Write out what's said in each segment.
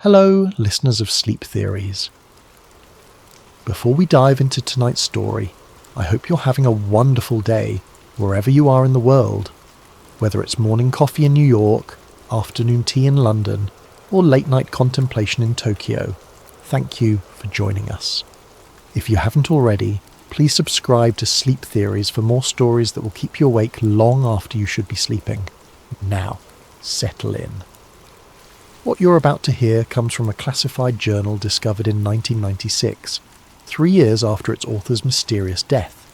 Hello, listeners of Sleep Theories. Before we dive into tonight's story, I hope you're having a wonderful day wherever you are in the world, whether it's morning coffee in New York, afternoon tea in London, or late night contemplation in Tokyo. Thank you for joining us. If you haven't already, please subscribe to Sleep Theories for more stories that will keep you awake long after you should be sleeping. Now, settle in. What you're about to hear comes from a classified journal discovered in 1996, 3 years after its author's mysterious death.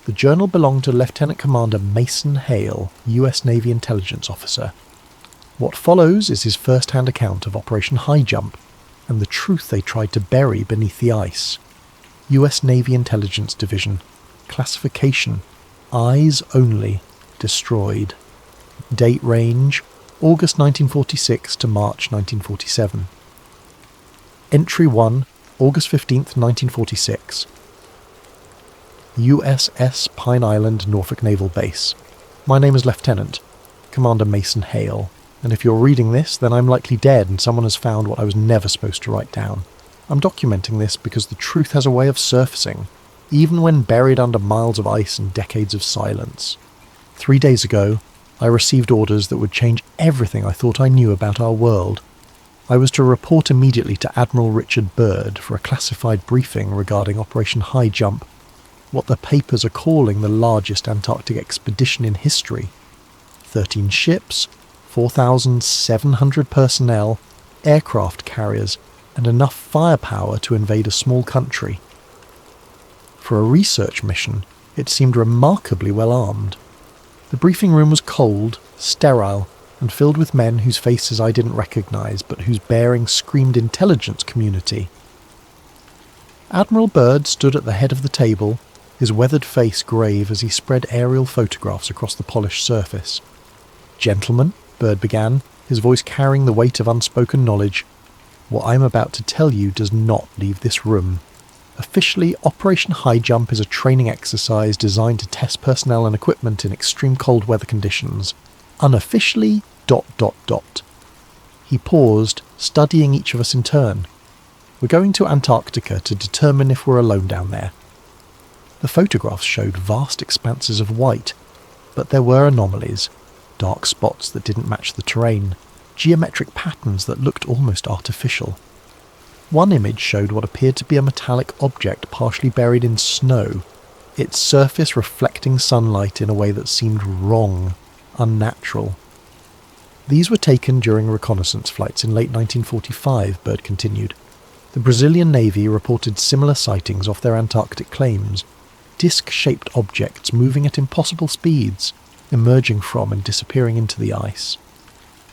The journal belonged to Lieutenant Commander Mason Hale, US Navy intelligence officer. What follows is his first-hand account of Operation Highjump and the truth they tried to bury beneath the ice. US Navy Intelligence Division. Classification: Eyes Only. Destroyed. Date range: August 1946 to March 1947. Entry 1, August 15th, 1946. USS Pine Island, Norfolk Naval Base. My name is Lieutenant Commander Mason Hale, and if you're reading this, then I'm likely dead and someone has found what I was never supposed to write down. I'm documenting this because the truth has a way of surfacing, even when buried under miles of ice and decades of silence. 3 days ago, I received orders that would change everything I thought I knew about our world. I was to report immediately to Admiral Richard Byrd for a classified briefing regarding Operation Highjump, what the papers are calling the largest Antarctic expedition in history. 13 ships, 4,700 personnel, aircraft carriers, and enough firepower to invade a small country. For a research mission, it seemed remarkably well armed. The briefing room was cold, sterile, and filled with men whose faces I didn't recognise, but whose bearing screamed intelligence community. Admiral Byrd stood at the head of the table, his weathered face grave as he spread aerial photographs across the polished surface. "Gentlemen," Byrd began, his voice carrying the weight of unspoken knowledge, "what I'm about to tell you does not leave this room. Officially, Operation Highjump is a training exercise designed to test personnel and equipment in extreme cold weather conditions. Unofficially, ... He paused, studying each of us in turn. "We're going to Antarctica to determine if we're alone down there." The photographs showed vast expanses of white, but there were anomalies, dark spots that didn't match the terrain, geometric patterns that looked almost artificial. One image showed what appeared to be a metallic object partially buried in snow, its surface reflecting sunlight in a way that seemed wrong, unnatural. These were taken during reconnaissance flights in late 1945, Byrd continued. The Brazilian Navy reported similar sightings off their Antarctic claims, disc-shaped objects moving at impossible speeds, emerging from and disappearing into the ice.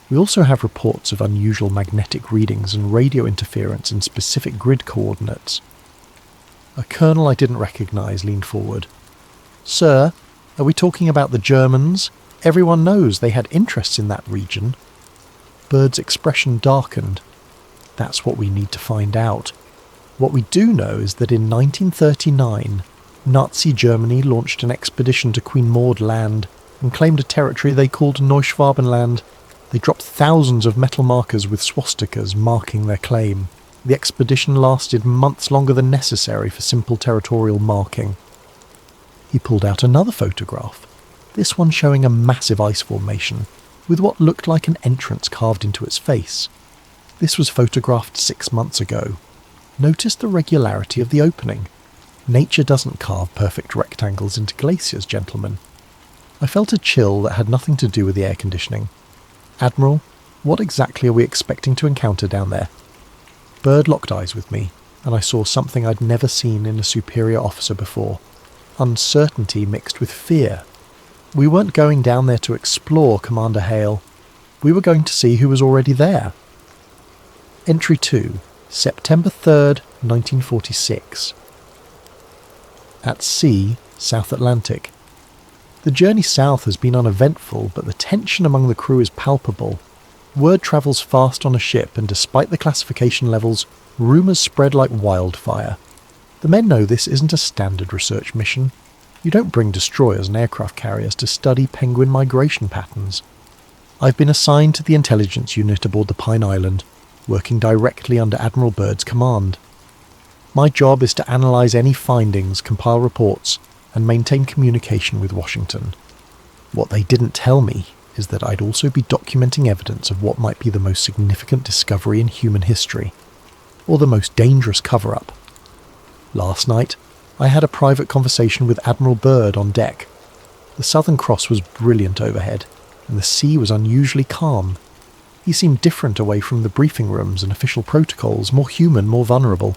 We also have reports of unusual magnetic readings and radio interference in specific grid coordinates. A colonel I didn't recognise leaned forward. "Sir, are we talking about the Germans? Everyone knows they had interests in that region." Byrd's expression darkened. "That's what we need to find out. What we do know is that in 1939, Nazi Germany launched an expedition to Queen Maud Land and claimed a territory they called Neuschwabenland. They dropped thousands of metal markers with swastikas marking their claim. The expedition lasted months longer than necessary for simple territorial marking." He pulled out another photograph, this one showing a massive ice formation, with what looked like an entrance carved into its face. This was photographed 6 months ago. Notice the regularity of the opening. Nature doesn't carve perfect rectangles into glaciers, gentlemen. I felt a chill that had nothing to do with the air conditioning. "Admiral, what exactly are we expecting to encounter down there?" Byrd locked eyes with me, and I saw something I'd never seen in a superior officer before. Uncertainty mixed with fear. We weren't going down there to explore, Commander Hale. We were going to see who was already there. Entry 2, September 3rd, 1946. At sea, South Atlantic. The journey south has been uneventful, but the tension among the crew is palpable. Word travels fast on a ship, and despite the classification levels, rumours spread like wildfire. The men know this isn't a standard research mission. You don't bring destroyers and aircraft carriers to study penguin migration patterns. I've been assigned to the intelligence unit aboard the Pine Island. working directly under Admiral Byrd's command. My job is to analyse any findings, compile reports, and maintain communication with Washington. What they didn't tell me is that I'd also be documenting evidence of what might be the most significant discovery in human history, or the most dangerous cover-up. Last night, I had a private conversation with Admiral Byrd on deck. The Southern Cross was brilliant overhead, and the sea was unusually calm. He seemed different away from the briefing rooms and official protocols, more human, more vulnerable.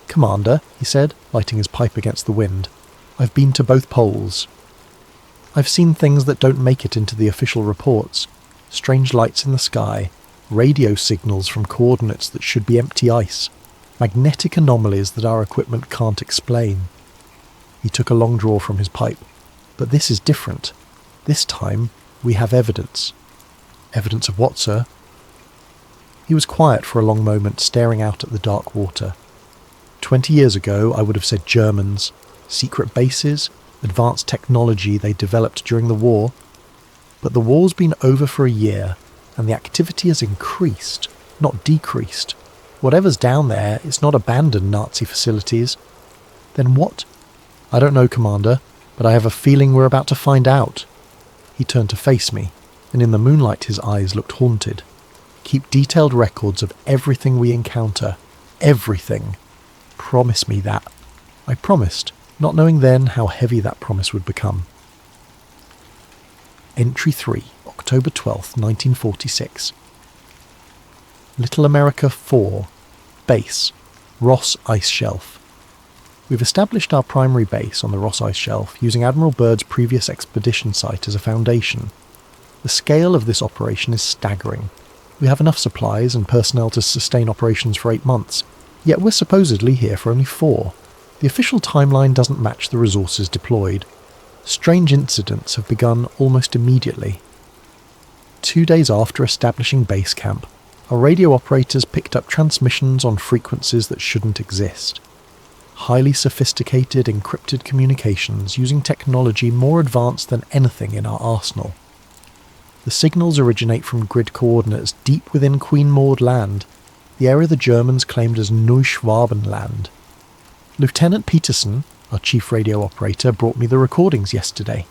"Commander," he said, lighting his pipe against the wind, "I've been to both poles. I've seen things that don't make it into the official reports. Strange lights in the sky, radio signals from coordinates that should be empty ice, magnetic anomalies that our equipment can't explain." He took a long draw from his pipe. "But this is different. This time, we have evidence." "Evidence of what, sir?" He was quiet for a long moment, staring out at the dark water. 20 years ago, I would have said Germans, secret bases, advanced technology they developed during the war. But the war's been over for a year, and the activity has increased, not decreased. Whatever's down there, it's not abandoned Nazi facilities. Then what? "I don't know, Commander, but I have a feeling we're about to find out." He turned to face me, and in the moonlight his eyes looked haunted. "Keep detailed records of everything we encounter. Everything. Promise me that." I promised, not knowing then how heavy that promise would become. Entry 3, October 12th, 1946. Little America 4, Base, Ross Ice Shelf. We've established our primary base on the Ross Ice Shelf using Admiral Byrd's previous expedition site as a foundation. The scale of this operation is staggering. We have enough supplies and personnel to sustain operations for 8 months, yet we're supposedly here for only 4. The official timeline doesn't match the resources deployed. Strange incidents have begun almost immediately. 2 days after establishing base camp, our radio operators picked up transmissions on frequencies that shouldn't exist. Highly sophisticated encrypted communications using technology more advanced than anything in our arsenal. The signals originate from grid coordinates deep within Queen Maud Land, the area the Germans claimed as Neuschwabenland. Lieutenant Peterson, our chief radio operator, brought me the recordings yesterday.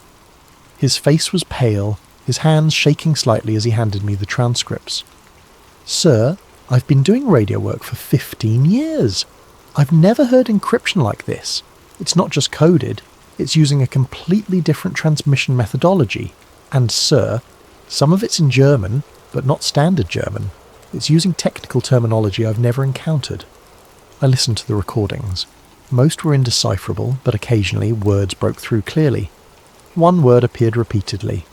His face was pale, his hands shaking slightly as he handed me the transcripts. "Sir, I've been doing radio work for 15 years. I've never heard encryption like this. It's not just coded, it's using a completely different transmission methodology. And sir, some of it's in German, but not standard German. It's using technical terminology I've never encountered." I listened to the recordings. Most were indecipherable, but occasionally words broke through clearly. One word appeared repeatedly.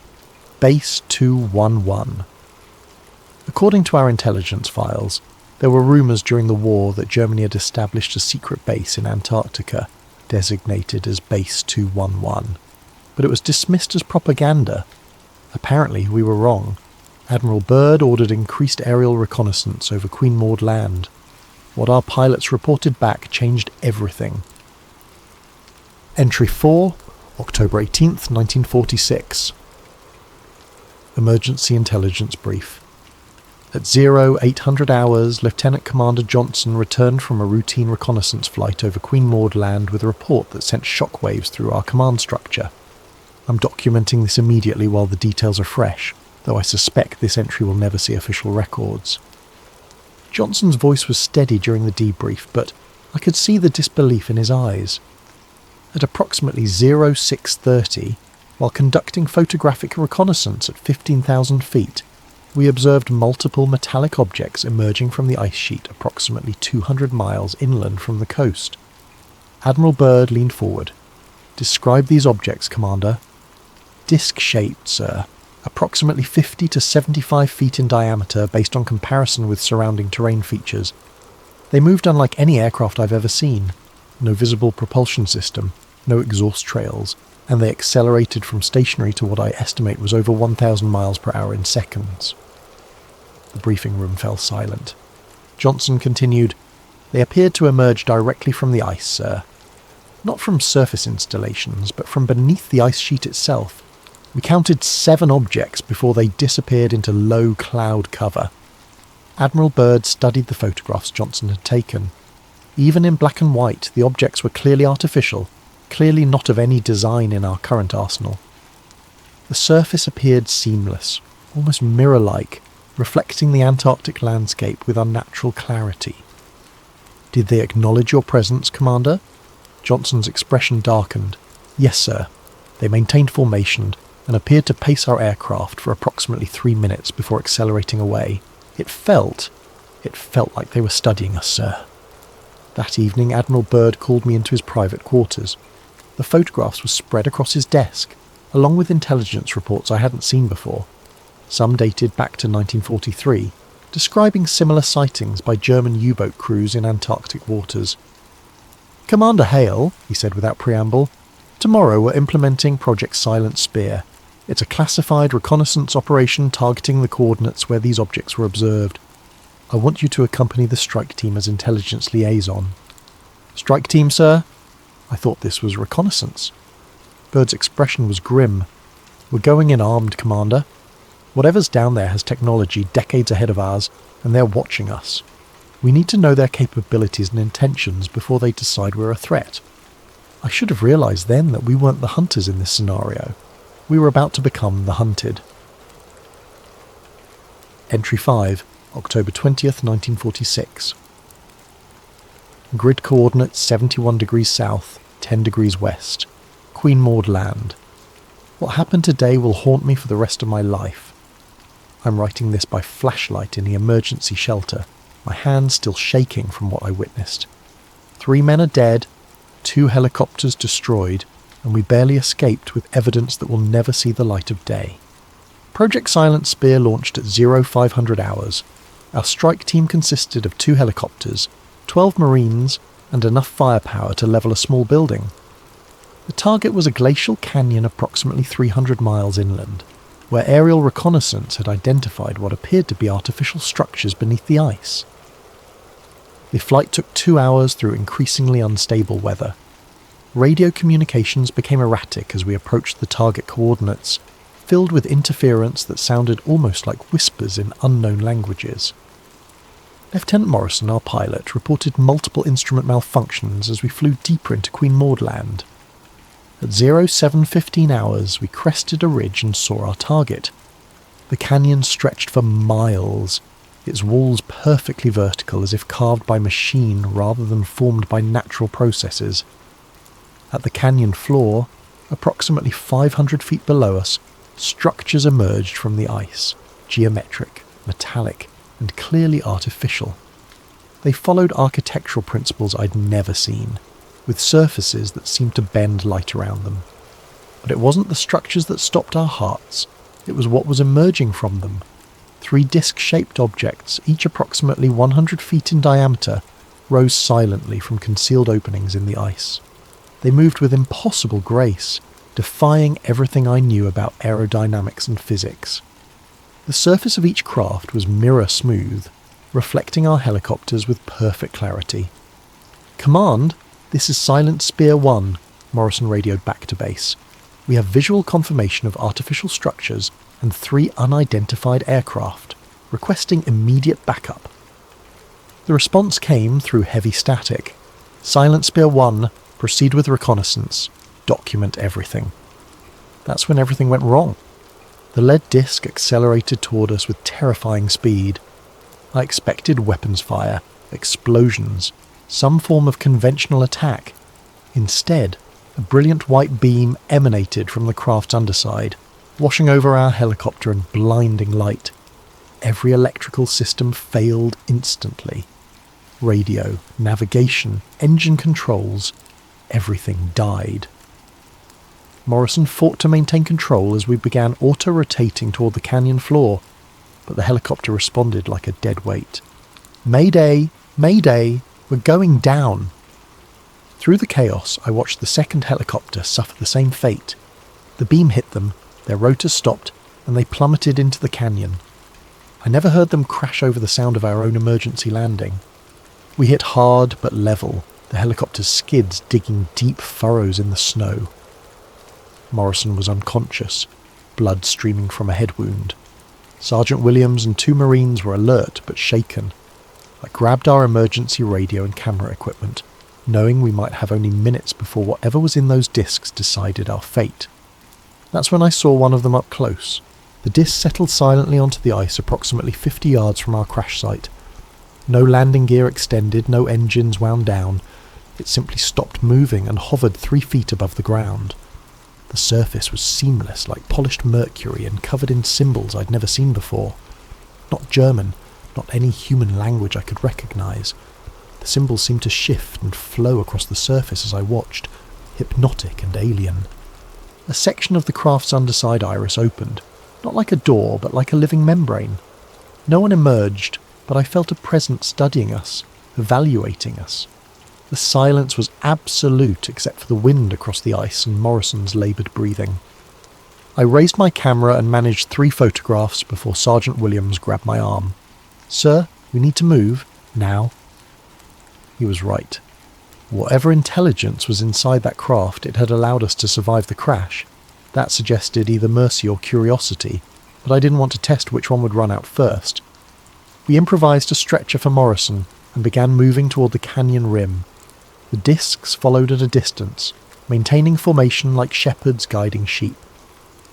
Base 211. According to our intelligence files, there were rumours during the war that Germany had established a secret base in Antarctica, designated as Base 211. But it was dismissed as propaganda. Apparently we were wrong. Admiral Byrd ordered increased aerial reconnaissance over Queen Maud Land. What our pilots reported back changed everything. Entry 4, October 18th, 1946. Emergency Intelligence Brief. At 0800 hours, Lieutenant Commander Johnson returned from a routine reconnaissance flight over Queen Maud Land with a report that sent shockwaves through our command structure. I'm documenting this immediately while the details are fresh, though I suspect this entry will never see official records. Johnson's voice was steady during the debrief, but I could see the disbelief in his eyes. At approximately 0630, while conducting photographic reconnaissance at 15,000 feet, we observed multiple metallic objects emerging from the ice sheet approximately 200 miles inland from the coast. Admiral Byrd leaned forward. "Describe these objects, Commander." "Disc-shaped, sir. Approximately 50 to 75 feet in diameter based on comparison with surrounding terrain features. They moved unlike any aircraft I've ever seen. No visible propulsion system, no exhaust trails, and they accelerated from stationary to what I estimate was over 1,000 miles per hour in seconds." The briefing room fell silent. Johnson continued, "They appeared to emerge directly from the ice, sir. Not from surface installations, but from beneath the ice sheet itself. We counted 7 objects before they disappeared into low cloud cover." Admiral Byrd studied the photographs Johnson had taken. Even in black and white, the objects were clearly artificial, clearly not of any design in our current arsenal. The surface appeared seamless, almost mirror-like, reflecting the Antarctic landscape with unnatural clarity. "Did they acknowledge your presence, Commander?" Johnson's expression darkened. "Yes, sir. They maintained formation and appeared to pace our aircraft for approximately 3 minutes before accelerating away. It felt like they were studying us, sir." That evening, Admiral Byrd called me into his private quarters. The photographs were spread across his desk, along with intelligence reports I hadn't seen before. Some dated back to 1943, describing similar sightings by German U-boat crews in Antarctic waters. "Commander Hale," he said without preamble, "tomorrow we're implementing Project Silent Spear. It's a classified reconnaissance operation targeting the coordinates where these objects were observed. I want you to accompany the strike team as intelligence liaison." "Strike team, sir?" I thought this was reconnaissance. Byrd's expression was grim. "We're going in armed, Commander. Whatever's down there has technology decades ahead of ours, and they're watching us. We need to know their capabilities and intentions before they decide we're a threat." I should have realised then that we weren't the hunters in this scenario. We were about to become the hunted. Entry 5, October 20th, 1946. Grid coordinates 71 degrees south, 10 degrees west. Queen Maud Land. What happened today will haunt me for the rest of my life. I'm writing this by flashlight in the emergency shelter, my hands still shaking from what I witnessed. 3 men are dead, 2 helicopters destroyed, and we barely escaped with evidence that will never see the light of day. Project Silent Spear launched at 0500 hours. Our strike team consisted of 2 helicopters, 12 Marines, and enough firepower to level a small building. The target was a glacial canyon approximately 300 miles inland, where aerial reconnaissance had identified what appeared to be artificial structures beneath the ice. The flight took 2 hours through increasingly unstable weather. Radio communications became erratic as we approached the target coordinates, filled with interference that sounded almost like whispers in unknown languages. Lieutenant Morrison, our pilot, reported multiple instrument malfunctions as we flew deeper into Queen Maud Land. At 0715 hours, we crested a ridge and saw our target. The canyon stretched for miles, its walls perfectly vertical as if carved by machine rather than formed by natural processes. At the canyon floor, approximately 500 feet below us, structures emerged from the ice, geometric, metallic, and clearly artificial. They followed architectural principles I'd never seen, with surfaces that seemed to bend light around them. But it wasn't the structures that stopped our hearts, it was what was emerging from them. 3 disc-shaped objects, each approximately 100 feet in diameter, rose silently from concealed openings in the ice. They moved with impossible grace, defying everything I knew about aerodynamics and physics. The surface of each craft was mirror smooth, reflecting our helicopters with perfect clarity. "Command, this is Silent Spear 1, Morrison radioed back to base. "We have visual confirmation of artificial structures and 3 unidentified aircraft, requesting immediate backup." The response came through heavy static. "Silent Spear 1, proceed with reconnaissance. Document everything." That's when everything went wrong. The lead disc accelerated toward us with terrifying speed. I expected weapons fire, explosions, some form of conventional attack. Instead, a brilliant white beam emanated from the craft's underside, washing over our helicopter in blinding light. Every electrical system failed instantly. Radio, navigation, engine controls, everything died. Morrison fought to maintain control as we began auto-rotating toward the canyon floor, but the helicopter responded like a dead weight. "Mayday! Mayday! We're going down!" Through the chaos, I watched the second helicopter suffer the same fate. The beam hit them, their rotors stopped, and they plummeted into the canyon. I never heard them crash over the sound of our own emergency landing. We hit hard but level, the helicopter's skids digging deep furrows in the snow. Morrison was unconscious, blood streaming from a head wound. Sergeant Williams and 2 Marines were alert but shaken. I grabbed our emergency radio and camera equipment, knowing we might have only minutes before whatever was in those discs decided our fate. That's when I saw one of them up close. The disc settled silently onto the ice approximately 50 yards from our crash site. No landing gear extended, no engines wound down. It simply stopped moving and hovered 3 feet above the ground. The surface was seamless, like polished mercury, and covered in symbols I'd never seen before. Not German, not any human language I could recognise. The symbols seemed to shift and flow across the surface as I watched, hypnotic and alien. A section of the craft's underside iris opened, not like a door, but like a living membrane. No one emerged, but I felt a presence studying us, evaluating us. The silence was absolute except for the wind across the ice and Morrison's laboured breathing. I raised my camera and managed 3 photographs before Sergeant Williams grabbed my arm. "Sir, we need to move, now." He was right. Whatever intelligence was inside that craft, it had allowed us to survive the crash. That suggested either mercy or curiosity, but I didn't want to test which one would run out first. We improvised a stretcher for Morrison and began moving toward the canyon rim. The discs followed at a distance, maintaining formation like shepherds guiding sheep.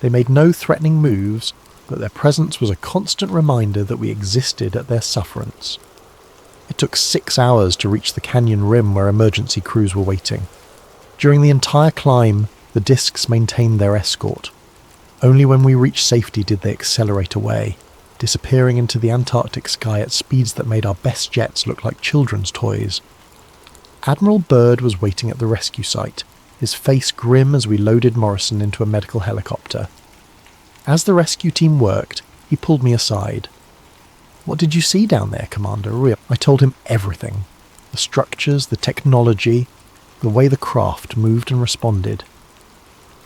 They made no threatening moves, but their presence was a constant reminder that we existed at their sufferance. It took 6 hours to reach the canyon rim where emergency crews were waiting. During the entire climb, the discs maintained their escort. Only when we reached safety did they accelerate away, disappearing into the Antarctic sky at speeds that made our best jets look like children's toys. Admiral Byrd was waiting at the rescue site, his face grim as we loaded Morrison into a medical helicopter. As the rescue team worked, he pulled me aside. "What did you see down there, Commander?" I told him everything. The structures, the technology, the way the craft moved and responded.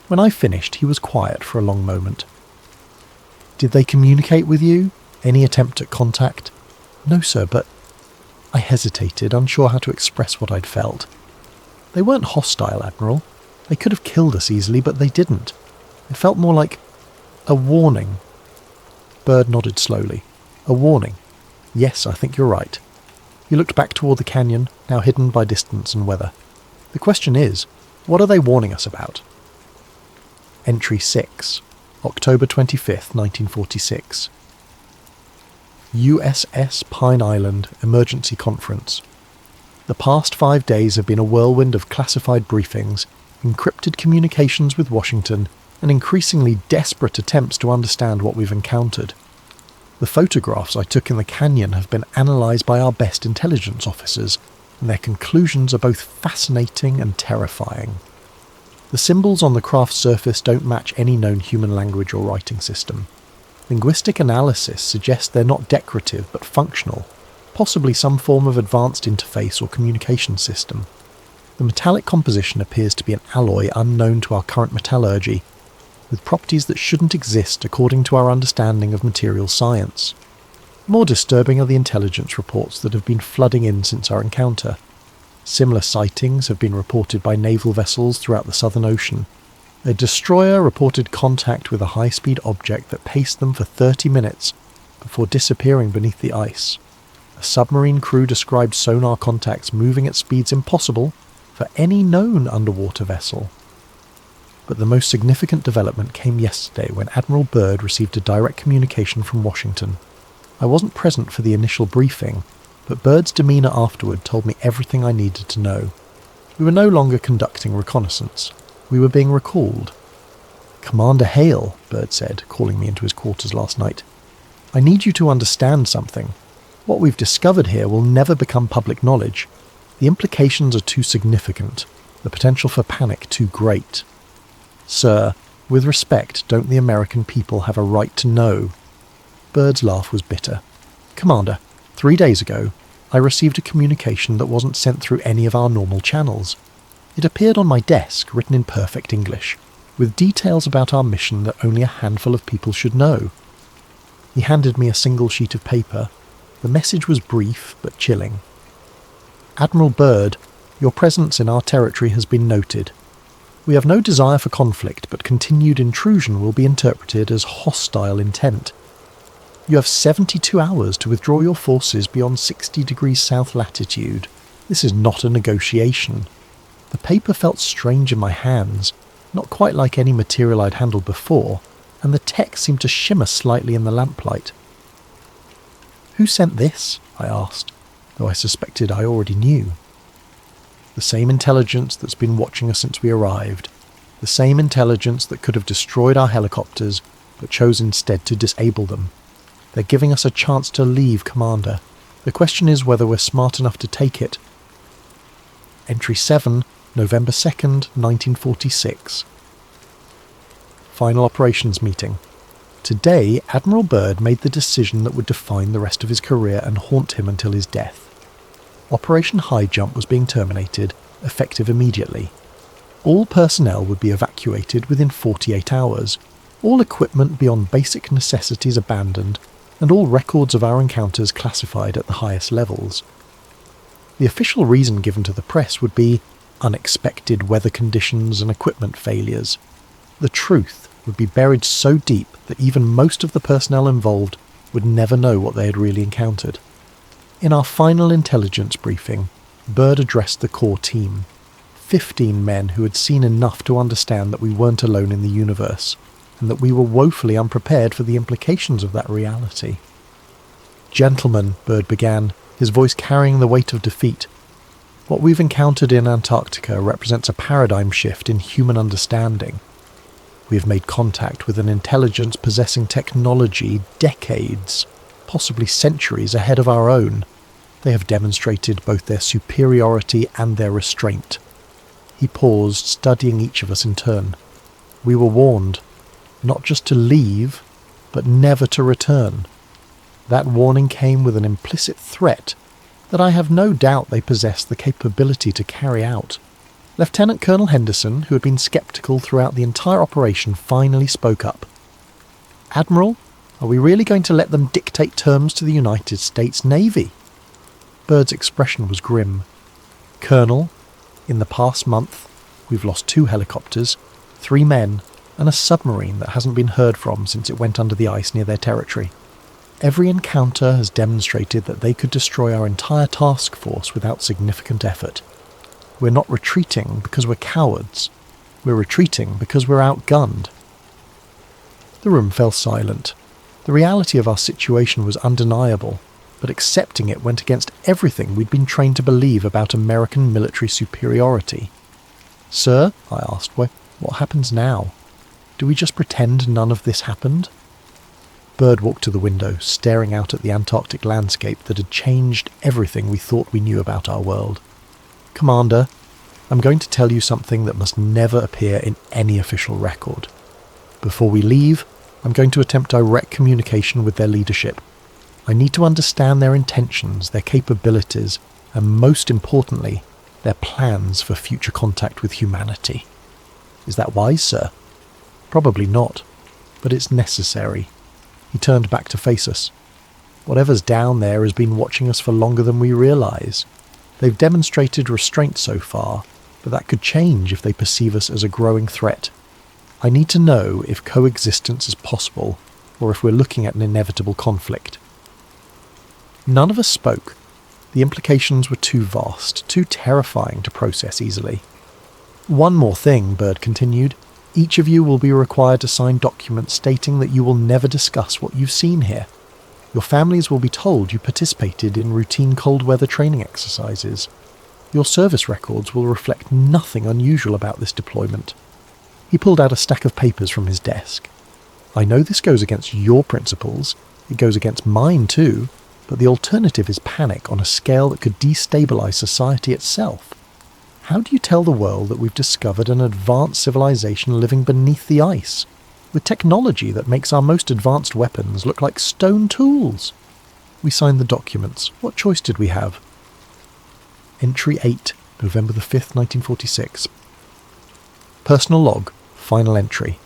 When I finished, he was quiet for a long moment. "Did they communicate with you? Any attempt at contact?" "No, sir, but..." I hesitated, unsure how to express what I'd felt. "They weren't hostile, Admiral. They could have killed us easily, but they didn't. It felt more like a warning." Byrd nodded slowly. "A warning. Yes, I think you're right." He looked back toward the canyon, now hidden by distance and weather. "The question is, what are they warning us about?" Entry 6, October 25th, 1946. USS Pine Island Emergency Conference. The past 5 days have been a whirlwind of classified briefings, encrypted communications with Washington, and increasingly desperate attempts to understand what we've encountered. The photographs I took in the canyon have been analysed by our best intelligence officers, and their conclusions are both fascinating and terrifying. The symbols on the craft's surface don't match any known human language or writing system. Linguistic analysis suggests they're not decorative but functional, possibly some form of advanced interface or communication system. The metallic composition appears to be an alloy unknown to our current metallurgy, with properties that shouldn't exist according to our understanding of material science. More disturbing are the intelligence reports that have been flooding in since our encounter. Similar sightings have been reported by naval vessels throughout the Southern Ocean. A destroyer reported contact with a high-speed object that paced them for 30 minutes before disappearing beneath the ice. A submarine crew described sonar contacts moving at speeds impossible for any known underwater vessel. But the most significant development came yesterday when Admiral Byrd received a direct communication from Washington. I wasn't present for the initial briefing, but Byrd's demeanour afterward told me everything I needed to know. We were no longer conducting reconnaissance. We were being recalled. "Commander Hale," Byrd said, calling me into his quarters last night, "I need you to understand something. What we've discovered here will never become public knowledge. The implications are too significant, the potential for panic too great. Sir, with respect, don't the American people have a right to know?" Byrd's laugh was bitter. "Commander, 3 days ago, I received a communication that wasn't sent through any of our normal channels. It appeared on my desk, written in perfect English, with details about our mission that only a handful of people should know." He handed me a single sheet of paper. The message was brief but chilling. "Admiral Byrd, your presence in our territory has been noted. We have no desire for conflict, but continued intrusion will be interpreted as hostile intent. You have 72 hours to withdraw your forces beyond 60 degrees south latitude. This is not a negotiation. The paper felt strange in my hands, not quite like any material I'd handled before, and the text seemed to shimmer slightly in the lamplight. "Who sent this?" I asked, though I suspected I already knew. "The same intelligence that's been watching us since we arrived. The same intelligence that could have destroyed our helicopters, but chose instead to disable them. They're giving us a chance to leave, Commander. The question is whether we're smart enough to take it." Entry 7, November 2nd, 1946. Final operations meeting. Today, Admiral Byrd made the decision that would define the rest of his career and haunt him until his death. Operation Highjump was being terminated, effective immediately. All personnel would be evacuated within 48 hours, all equipment beyond basic necessities abandoned, and all records of our encounters classified at the highest levels. The official reason given to the press would be unexpected weather conditions and equipment failures. The truth would be buried so deep that even most of the personnel involved would never know what they had really encountered. In our final intelligence briefing, Byrd addressed the core team, 15 men who had seen enough to understand that we weren't alone in the universe, and that we were woefully unprepared for the implications of that reality. "Gentlemen," Byrd began, his voice carrying the weight of defeat, "what we've encountered in Antarctica represents a paradigm shift in human understanding. We have made contact with an intelligence possessing technology decades, possibly centuries ahead of our own. They have demonstrated both their superiority and their restraint." He paused, studying each of us in turn. "We were warned, not just to leave, but never to return. That warning came with an implicit threat that I have no doubt they possess the capability to carry out." Lieutenant Colonel Henderson, who had been sceptical throughout the entire operation, finally spoke up. "Admiral, are we really going to let them dictate terms to the United States Navy?" Byrd's expression was grim. "Colonel, in the past month, we've lost 2 helicopters, 3 men, and a submarine that hasn't been heard from since it went under the ice near their territory. Every encounter has demonstrated that they could destroy our entire task force without significant effort. We're not retreating because we're cowards. We're retreating because we're outgunned." The room fell silent. The reality of our situation was undeniable, but accepting it went against everything we'd been trained to believe about American military superiority. "Sir," I asked, what happens now? Do we just pretend none of this happened?" Byrd walked to the window, staring out at the Antarctic landscape that had changed everything we thought we knew about our world. "Commander, I'm going to tell you something that must never appear in any official record. Before we leave, I'm going to attempt direct communication with their leadership. I need to understand their intentions, their capabilities, and most importantly, their plans for future contact with humanity. Is that wise, sir?" "Probably not, but it's necessary." He turned back to face us. "Whatever's down there has been watching us for longer than we realise. They've demonstrated restraint so far, but that could change if they perceive us as a growing threat. I need to know if coexistence is possible, or if we're looking at an inevitable conflict." None of us spoke. The implications were too vast, too terrifying to process easily. "One more thing," Byrd continued. "Each of you will be required to sign documents stating that you will never discuss what you've seen here. Your families will be told you participated in routine cold weather training exercises. Your service records will reflect nothing unusual about this deployment." He pulled out a stack of papers from his desk. "I know this goes against your principles, it goes against mine too, but the alternative is panic on a scale that could destabilize society itself. How do you tell the world that we've discovered an advanced civilization living beneath the ice, with technology that makes our most advanced weapons look like stone tools?" We signed the documents. What choice did we have? Entry 8, November the 5th, 1946. Personal log, final entry.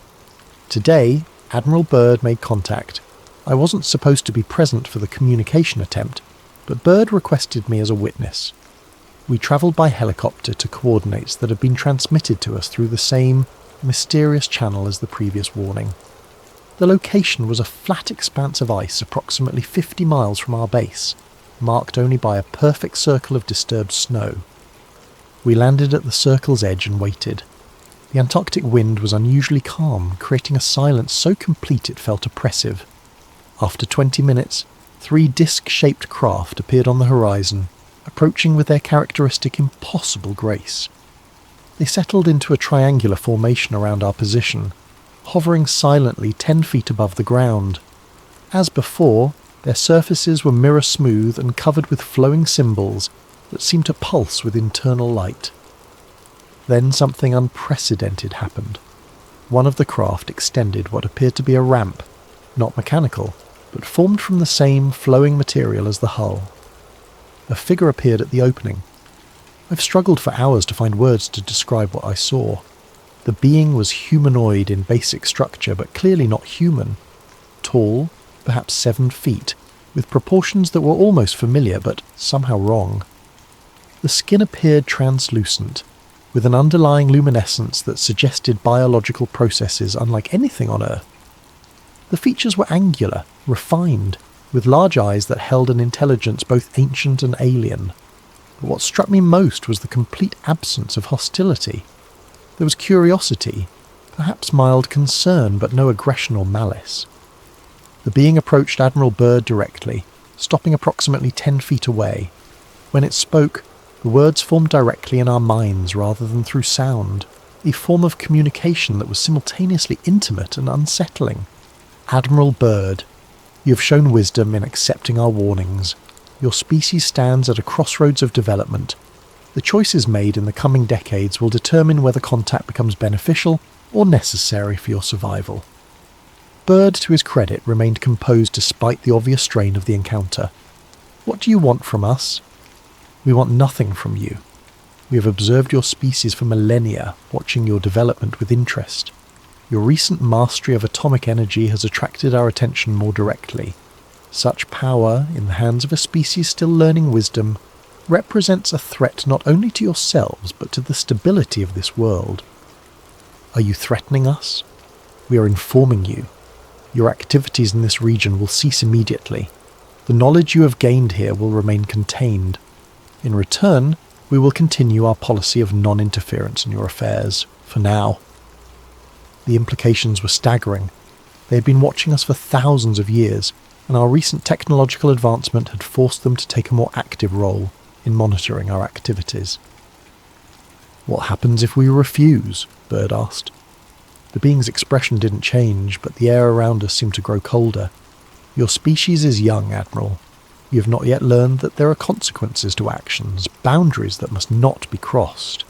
Today, Admiral Byrd made contact. I wasn't supposed to be present for the communication attempt, but Byrd requested me as a witness. We travelled by helicopter to coordinates that had been transmitted to us through the same mysterious channel as the previous warning. The location was a flat expanse of ice approximately 50 miles from our base, marked only by a perfect circle of disturbed snow. We landed at the circle's edge and waited. The Antarctic wind was unusually calm, creating a silence so complete it felt oppressive. After 20 minutes, 3 disc-shaped craft appeared on the horizon, approaching with their characteristic impossible grace. They settled into a triangular formation around our position, hovering silently 10 feet above the ground. As before, their surfaces were mirror-smooth and covered with flowing symbols that seemed to pulse with internal light. Then something unprecedented happened. One of the craft extended what appeared to be a ramp, not mechanical, but formed from the same flowing material as the hull. A figure appeared at the opening. I've struggled for hours to find words to describe what I saw. The being was humanoid in basic structure, but clearly not human. Tall, perhaps 7 feet, with proportions that were almost familiar, but somehow wrong. The skin appeared translucent, with an underlying luminescence that suggested biological processes unlike anything on Earth. The features were angular, refined, with large eyes that held an intelligence both ancient and alien. But what struck me most was the complete absence of hostility. There was curiosity, perhaps mild concern, but no aggression or malice. The being approached Admiral Byrd directly, stopping approximately 10 feet away. When it spoke, the words formed directly in our minds rather than through sound, a form of communication that was simultaneously intimate and unsettling. Admiral Byrd, you have shown wisdom in accepting our warnings. Your species stands at a crossroads of development. The choices made in the coming decades will determine whether contact becomes beneficial or necessary for your survival. Byrd, to his credit, remained composed despite the obvious strain of the encounter. What do you want from us? We want nothing from you. We have observed your species for millennia, watching your development with interest. Your recent mastery of atomic energy has attracted our attention more directly. Such power, in the hands of a species still learning wisdom, represents a threat not only to yourselves, but to the stability of this world. Are you threatening us? We are informing you. Your activities in this region will cease immediately. The knowledge you have gained here will remain contained. In return, we will continue our policy of non-interference in your affairs, for now. The implications were staggering. They had been watching us for thousands of years, and our recent technological advancement had forced them to take a more active role in monitoring our activities. What happens if we refuse? Byrd asked. The being's expression didn't change, but the air around us seemed to grow colder. Your species is young, Admiral. You have not yet learned that there are consequences to actions, boundaries that must not be crossed.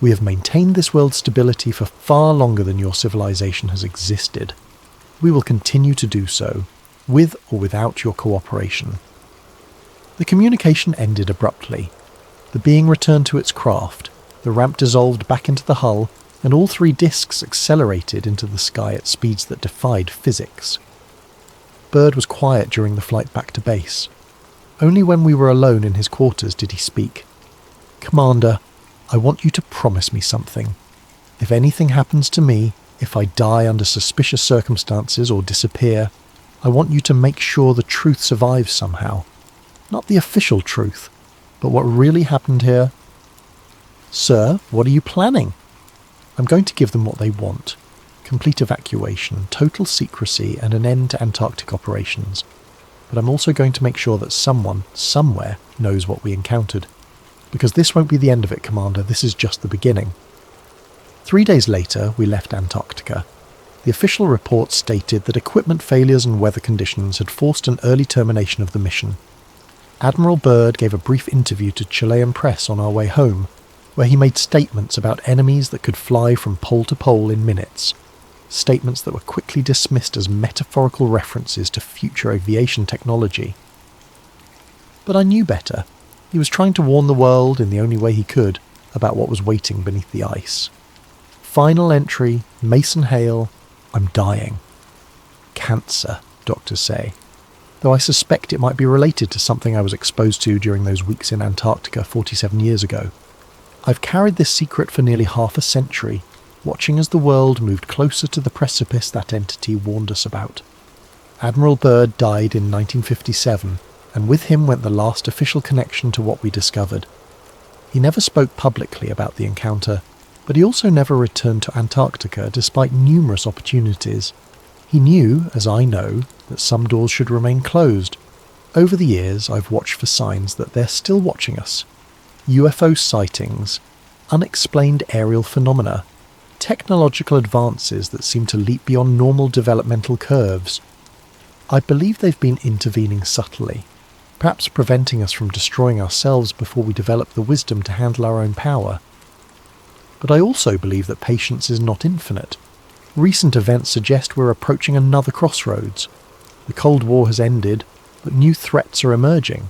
We have maintained this world's stability for far longer than your civilization has existed. We will continue to do so, with or without your cooperation. The communication ended abruptly. The being returned to its craft, the ramp dissolved back into the hull, and all 3 discs accelerated into the sky at speeds that defied physics. Byrd was quiet during the flight back to base. Only when we were alone in his quarters did he speak. Commander, I want you to promise me something. If anything happens to me, if I die under suspicious circumstances or disappear, I want you to make sure the truth survives somehow. Not the official truth, but what really happened here. Sir, what are you planning? I'm going to give them what they want. Complete evacuation, total secrecy, and an end to Antarctic operations. But I'm also going to make sure that someone, somewhere, knows what we encountered. Because this won't be the end of it, Commander, this is just the beginning. 3 days later, we left Antarctica. The official report stated that equipment failures and weather conditions had forced an early termination of the mission. Admiral Byrd gave a brief interview to Chilean press on our way home, where he made statements about enemies that could fly from pole to pole in minutes. Statements that were quickly dismissed as metaphorical references to future aviation technology. But I knew better. He was trying to warn the world, in the only way he could, about what was waiting beneath the ice. Final entry, Mason Hale, I'm dying. Cancer, doctors say. Though I suspect it might be related to something I was exposed to during those weeks in Antarctica 47 years ago. I've carried this secret for nearly half a century. watching as the world moved closer to the precipice that entity warned us about. Admiral Byrd died in 1957, and with him went the last official connection to what we discovered. He never spoke publicly about the encounter, but he also never returned to Antarctica despite numerous opportunities. He knew, as I know, that some doors should remain closed. Over the years, I've watched for signs that they're still watching us. UFO sightings, unexplained aerial phenomena, technological advances that seem to leap beyond normal developmental curves. I believe they've been intervening subtly, perhaps preventing us from destroying ourselves before we develop the wisdom to handle our own power. But I also believe that patience is not infinite. Recent events suggest we're approaching another crossroads. The Cold War has ended, but new threats are emerging.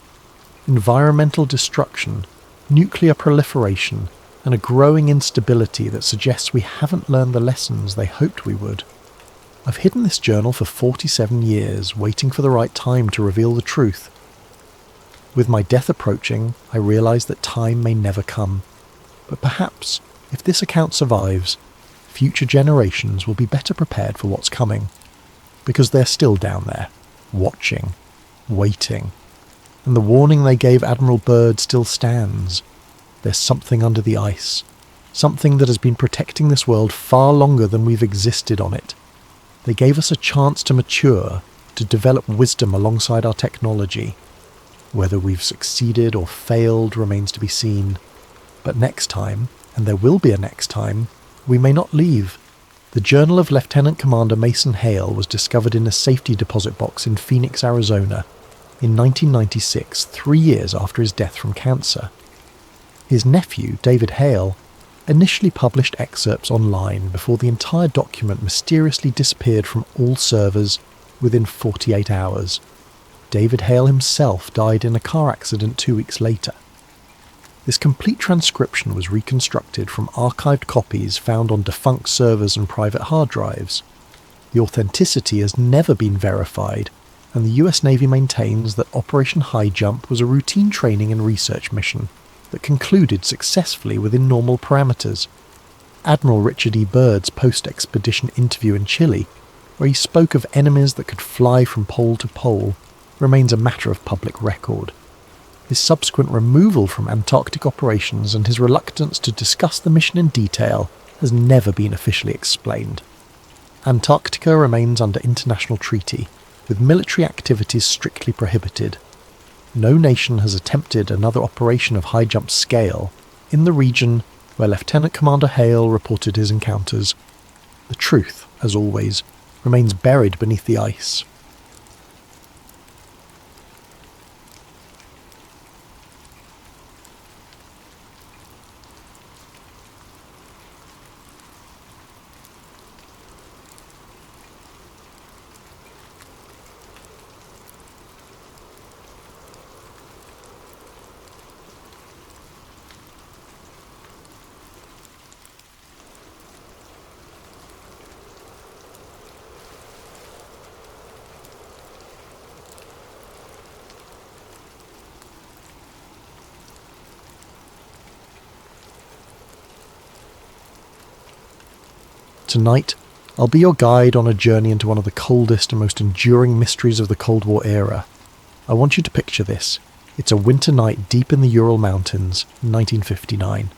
Environmental destruction, nuclear proliferation, and a growing instability that suggests we haven't learned the lessons they hoped we would. I've hidden this journal for 47 years, waiting for the right time to reveal the truth. With my death approaching, I realise that time may never come. But perhaps, if this account survives, future generations will be better prepared for what's coming. Because they're still down there, watching, waiting. And the warning they gave Admiral Byrd still stands. There's something under the ice. Something that has been protecting this world far longer than we've existed on it. They gave us a chance to mature, to develop wisdom alongside our technology. Whether we've succeeded or failed remains to be seen. But next time, and there will be a next time, we may not leave. The journal of Lieutenant Commander Mason Hale was discovered in a safety deposit box in Phoenix, Arizona, in 1996, 3 years after his death from cancer. His nephew, David Hale, initially published excerpts online before the entire document mysteriously disappeared from all servers within 48 hours. David Hale himself died in a car accident 2 weeks later. This complete transcription was reconstructed from archived copies found on defunct servers and private hard drives. The authenticity has never been verified, and the US Navy maintains that Operation Highjump was a routine training and research mission that concluded successfully within normal parameters. Admiral Richard E. Byrd's post-expedition interview in Chile, where he spoke of enemies that could fly from pole to pole, remains a matter of public record. His subsequent removal from Antarctic operations and his reluctance to discuss the mission in detail has never been officially explained. Antarctica remains under international treaty, with military activities strictly prohibited. No nation has attempted another operation of Highjump scale in the region where Lieutenant Commander Hale reported his encounters. The truth, as always, remains buried beneath the ice. Tonight, I'll be your guide on a journey into one of the coldest and most enduring mysteries of the Cold War era. I want you to picture this. It's a winter night deep in the Ural Mountains, 1959.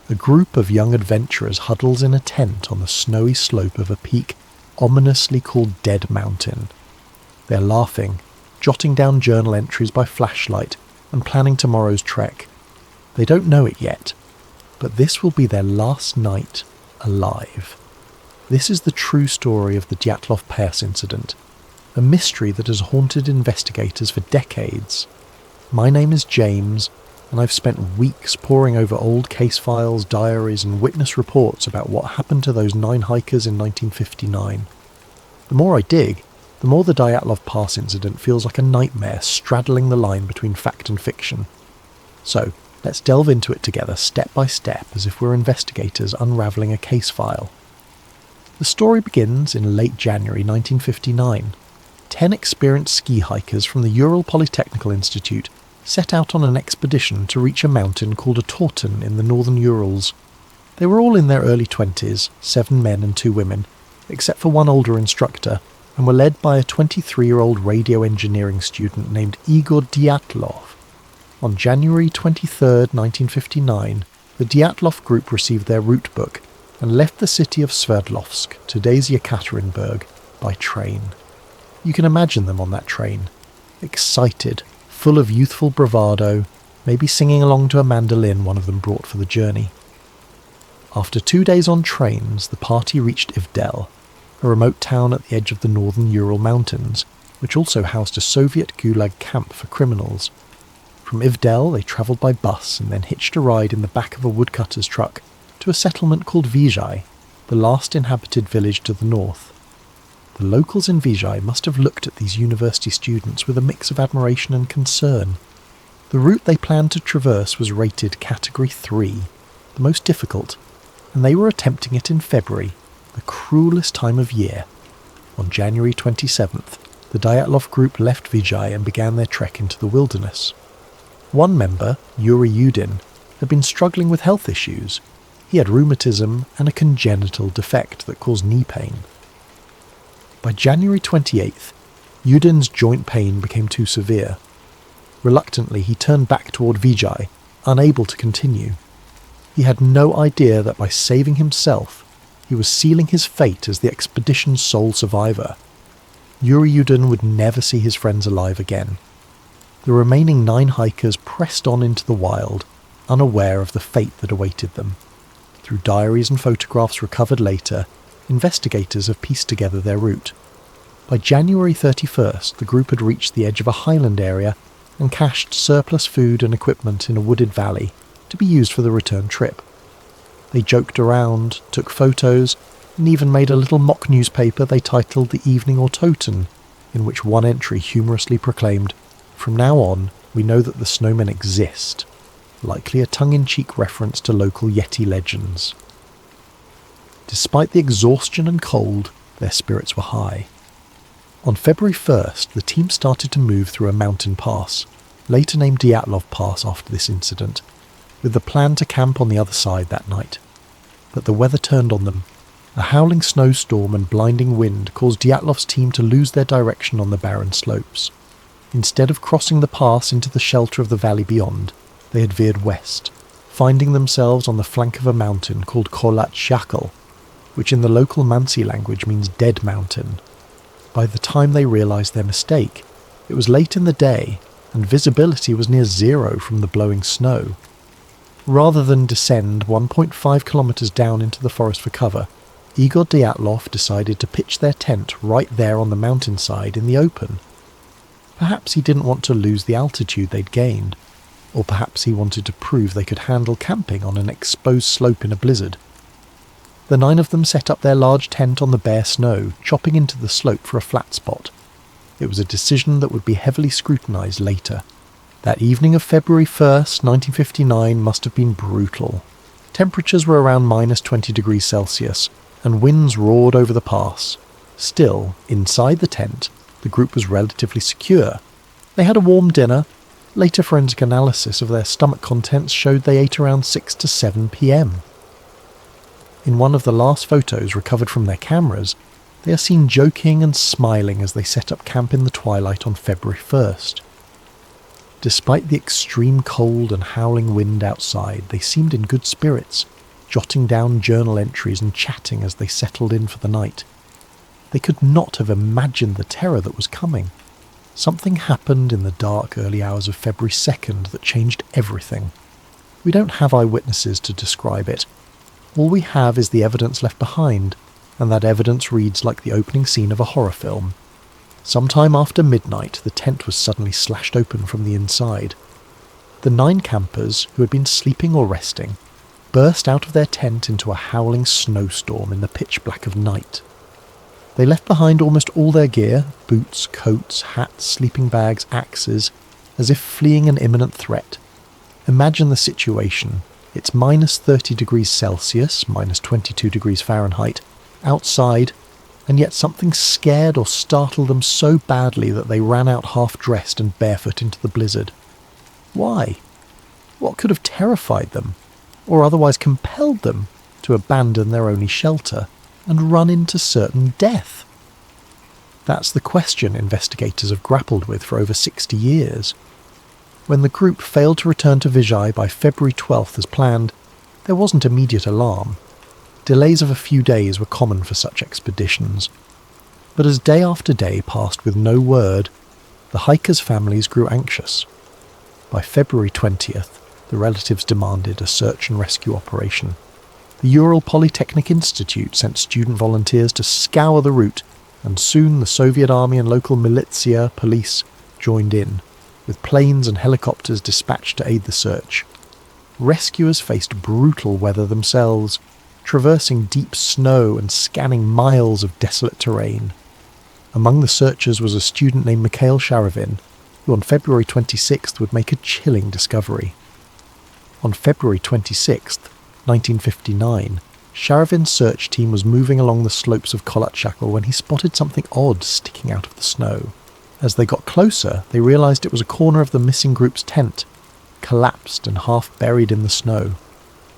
A group of young adventurers huddles in a tent on the snowy slope of a peak ominously called Dead Mountain. They're laughing, jotting down journal entries by flashlight, and planning tomorrow's trek. They don't know it yet, but this will be their last night alive. This is the true story of the Dyatlov Pass incident, a mystery that has haunted investigators for decades. My name is James, and I've spent weeks poring over old case files, diaries, and witness reports about what happened to those 9 hikers in 1959. The more I dig, the more the Dyatlov Pass incident feels like a nightmare straddling the line between fact and fiction. So, let's delve into it together step by step as if we're investigators unravelling a case file. The story begins in late January 1959. 10 experienced ski hikers from the Ural Polytechnical Institute set out on an expedition to reach a mountain called a Torten in the northern Urals. They were all in their early 20s, 7 men and 2 women, except for one older instructor, and were led by a 23-year-old radio engineering student named Igor Dyatlov. On January 23, 1959, the Dyatlov group received their route book and left the city of Sverdlovsk, today's Yekaterinburg, by train. You can imagine them on that train, excited, full of youthful bravado, maybe singing along to a mandolin one of them brought for the journey. After 2 days on trains, the party reached Ivdel, a remote town at the edge of the northern Ural Mountains, which also housed a Soviet Gulag camp for criminals. From Ivdel, they travelled by bus and then hitched a ride in the back of a woodcutter's truck to a settlement called Vizhai, the last inhabited village to the north. The locals in Vizhai must have looked at these university students with a mix of admiration and concern. The route they planned to traverse was rated Category 3, the most difficult, and they were attempting it in February, the cruelest time of year. On January 27th, the Dyatlov group left Vizhai and began their trek into the wilderness. One member, Yuri Yudin, had been struggling with health issues. He had rheumatism and a congenital defect that caused knee pain. By January 28th, Yudin's joint pain became too severe. Reluctantly, he turned back toward Vizhai, unable to continue. He had no idea that by saving himself, he was sealing his fate as the expedition's sole survivor. Yuri Yudin would never see his friends alive again. The remaining 9 hikers pressed on into the wild, unaware of the fate that awaited them. Through diaries and photographs recovered later, investigators have pieced together their route. By January 31st, the group had reached the edge of a highland area and cached surplus food and equipment in a wooded valley to be used for the return trip. They joked around, took photos, and even made a little mock newspaper they titled the Evening Autoton, in which one entry humorously proclaimed, "From now on, we know that the snowmen exist," likely a tongue-in-cheek reference to local Yeti legends. Despite the exhaustion and cold, their spirits were high. On February 1st, the team started to move through a mountain pass, later named Dyatlov Pass after this incident, with the plan to camp on the other side that night. But the weather turned on them. A howling snowstorm and blinding wind caused Dyatlov's team to lose their direction on the barren slopes. Instead of crossing the pass into the shelter of the valley beyond, they had veered west, finding themselves on the flank of a mountain called Kholat Shakal, which in the local Mansi language means dead mountain. By the time they realised their mistake, it was late in the day, and visibility was near zero from the blowing snow. Rather than descend 1.5 kilometres down into the forest for cover, Igor Dyatlov decided to pitch their tent right there on the mountainside in the open. Perhaps he didn't want to lose the altitude they'd gained, or perhaps he wanted to prove they could handle camping on an exposed slope in a blizzard. The 9 of them set up their large tent on the bare snow, chopping into the slope for a flat spot. It was a decision that would be heavily scrutinised later. That evening of February 1st, 1959 must have been brutal. Temperatures were around minus 20 degrees Celsius, and winds roared over the pass. Still, inside the tent, the group was relatively secure. They had a warm dinner. Later forensic analysis of their stomach contents showed they ate around 6 to 7 p.m. In one of the last photos recovered from their cameras, they are seen joking and smiling as they set up camp in the twilight on February 1st. Despite the extreme cold and howling wind outside, they seemed in good spirits, jotting down journal entries and chatting as they settled in for the night. They could not have imagined the terror that was coming. Something happened in the dark early hours of February 2nd that changed everything. We don't have eyewitnesses to describe it. All we have is the evidence left behind, and that evidence reads like the opening scene of a horror film. Sometime after midnight, the tent was suddenly slashed open from the inside. The 9 campers, who had been sleeping or resting, burst out of their tent into a howling snowstorm in the pitch black of night. They left behind almost all their gear, boots, coats, hats, sleeping bags, axes, as if fleeing an imminent threat. Imagine the situation. It's minus 30 degrees Celsius, minus 22 degrees Fahrenheit, outside, and yet something scared or startled them so badly that they ran out half-dressed and barefoot into the blizzard. Why? What could have terrified them, or otherwise compelled them to abandon their only shelter and run into certain death? That's the question investigators have grappled with for over 60 years. When the group failed to return to Vijay by February 12th as planned, there wasn't immediate alarm. Delays of a few days were common for such expeditions. But as day after day passed with no word, the hikers' families grew anxious. By February 20th, the relatives demanded a search and rescue operation. The Ural Polytechnic Institute sent student volunteers to scour the route, and soon the Soviet army and local militia police joined in, with planes and helicopters dispatched to aid the search. Rescuers faced brutal weather themselves, traversing deep snow and scanning miles of desolate terrain. Among the searchers was a student named Mikhail Sharavin, who on February 26th would make a chilling discovery. On February 26th, 1959, Sharavin's search team was moving along the slopes of Kolatchakal when he spotted something odd sticking out of the snow. As they got closer, they realised it was a corner of the missing group's tent, collapsed and half buried in the snow.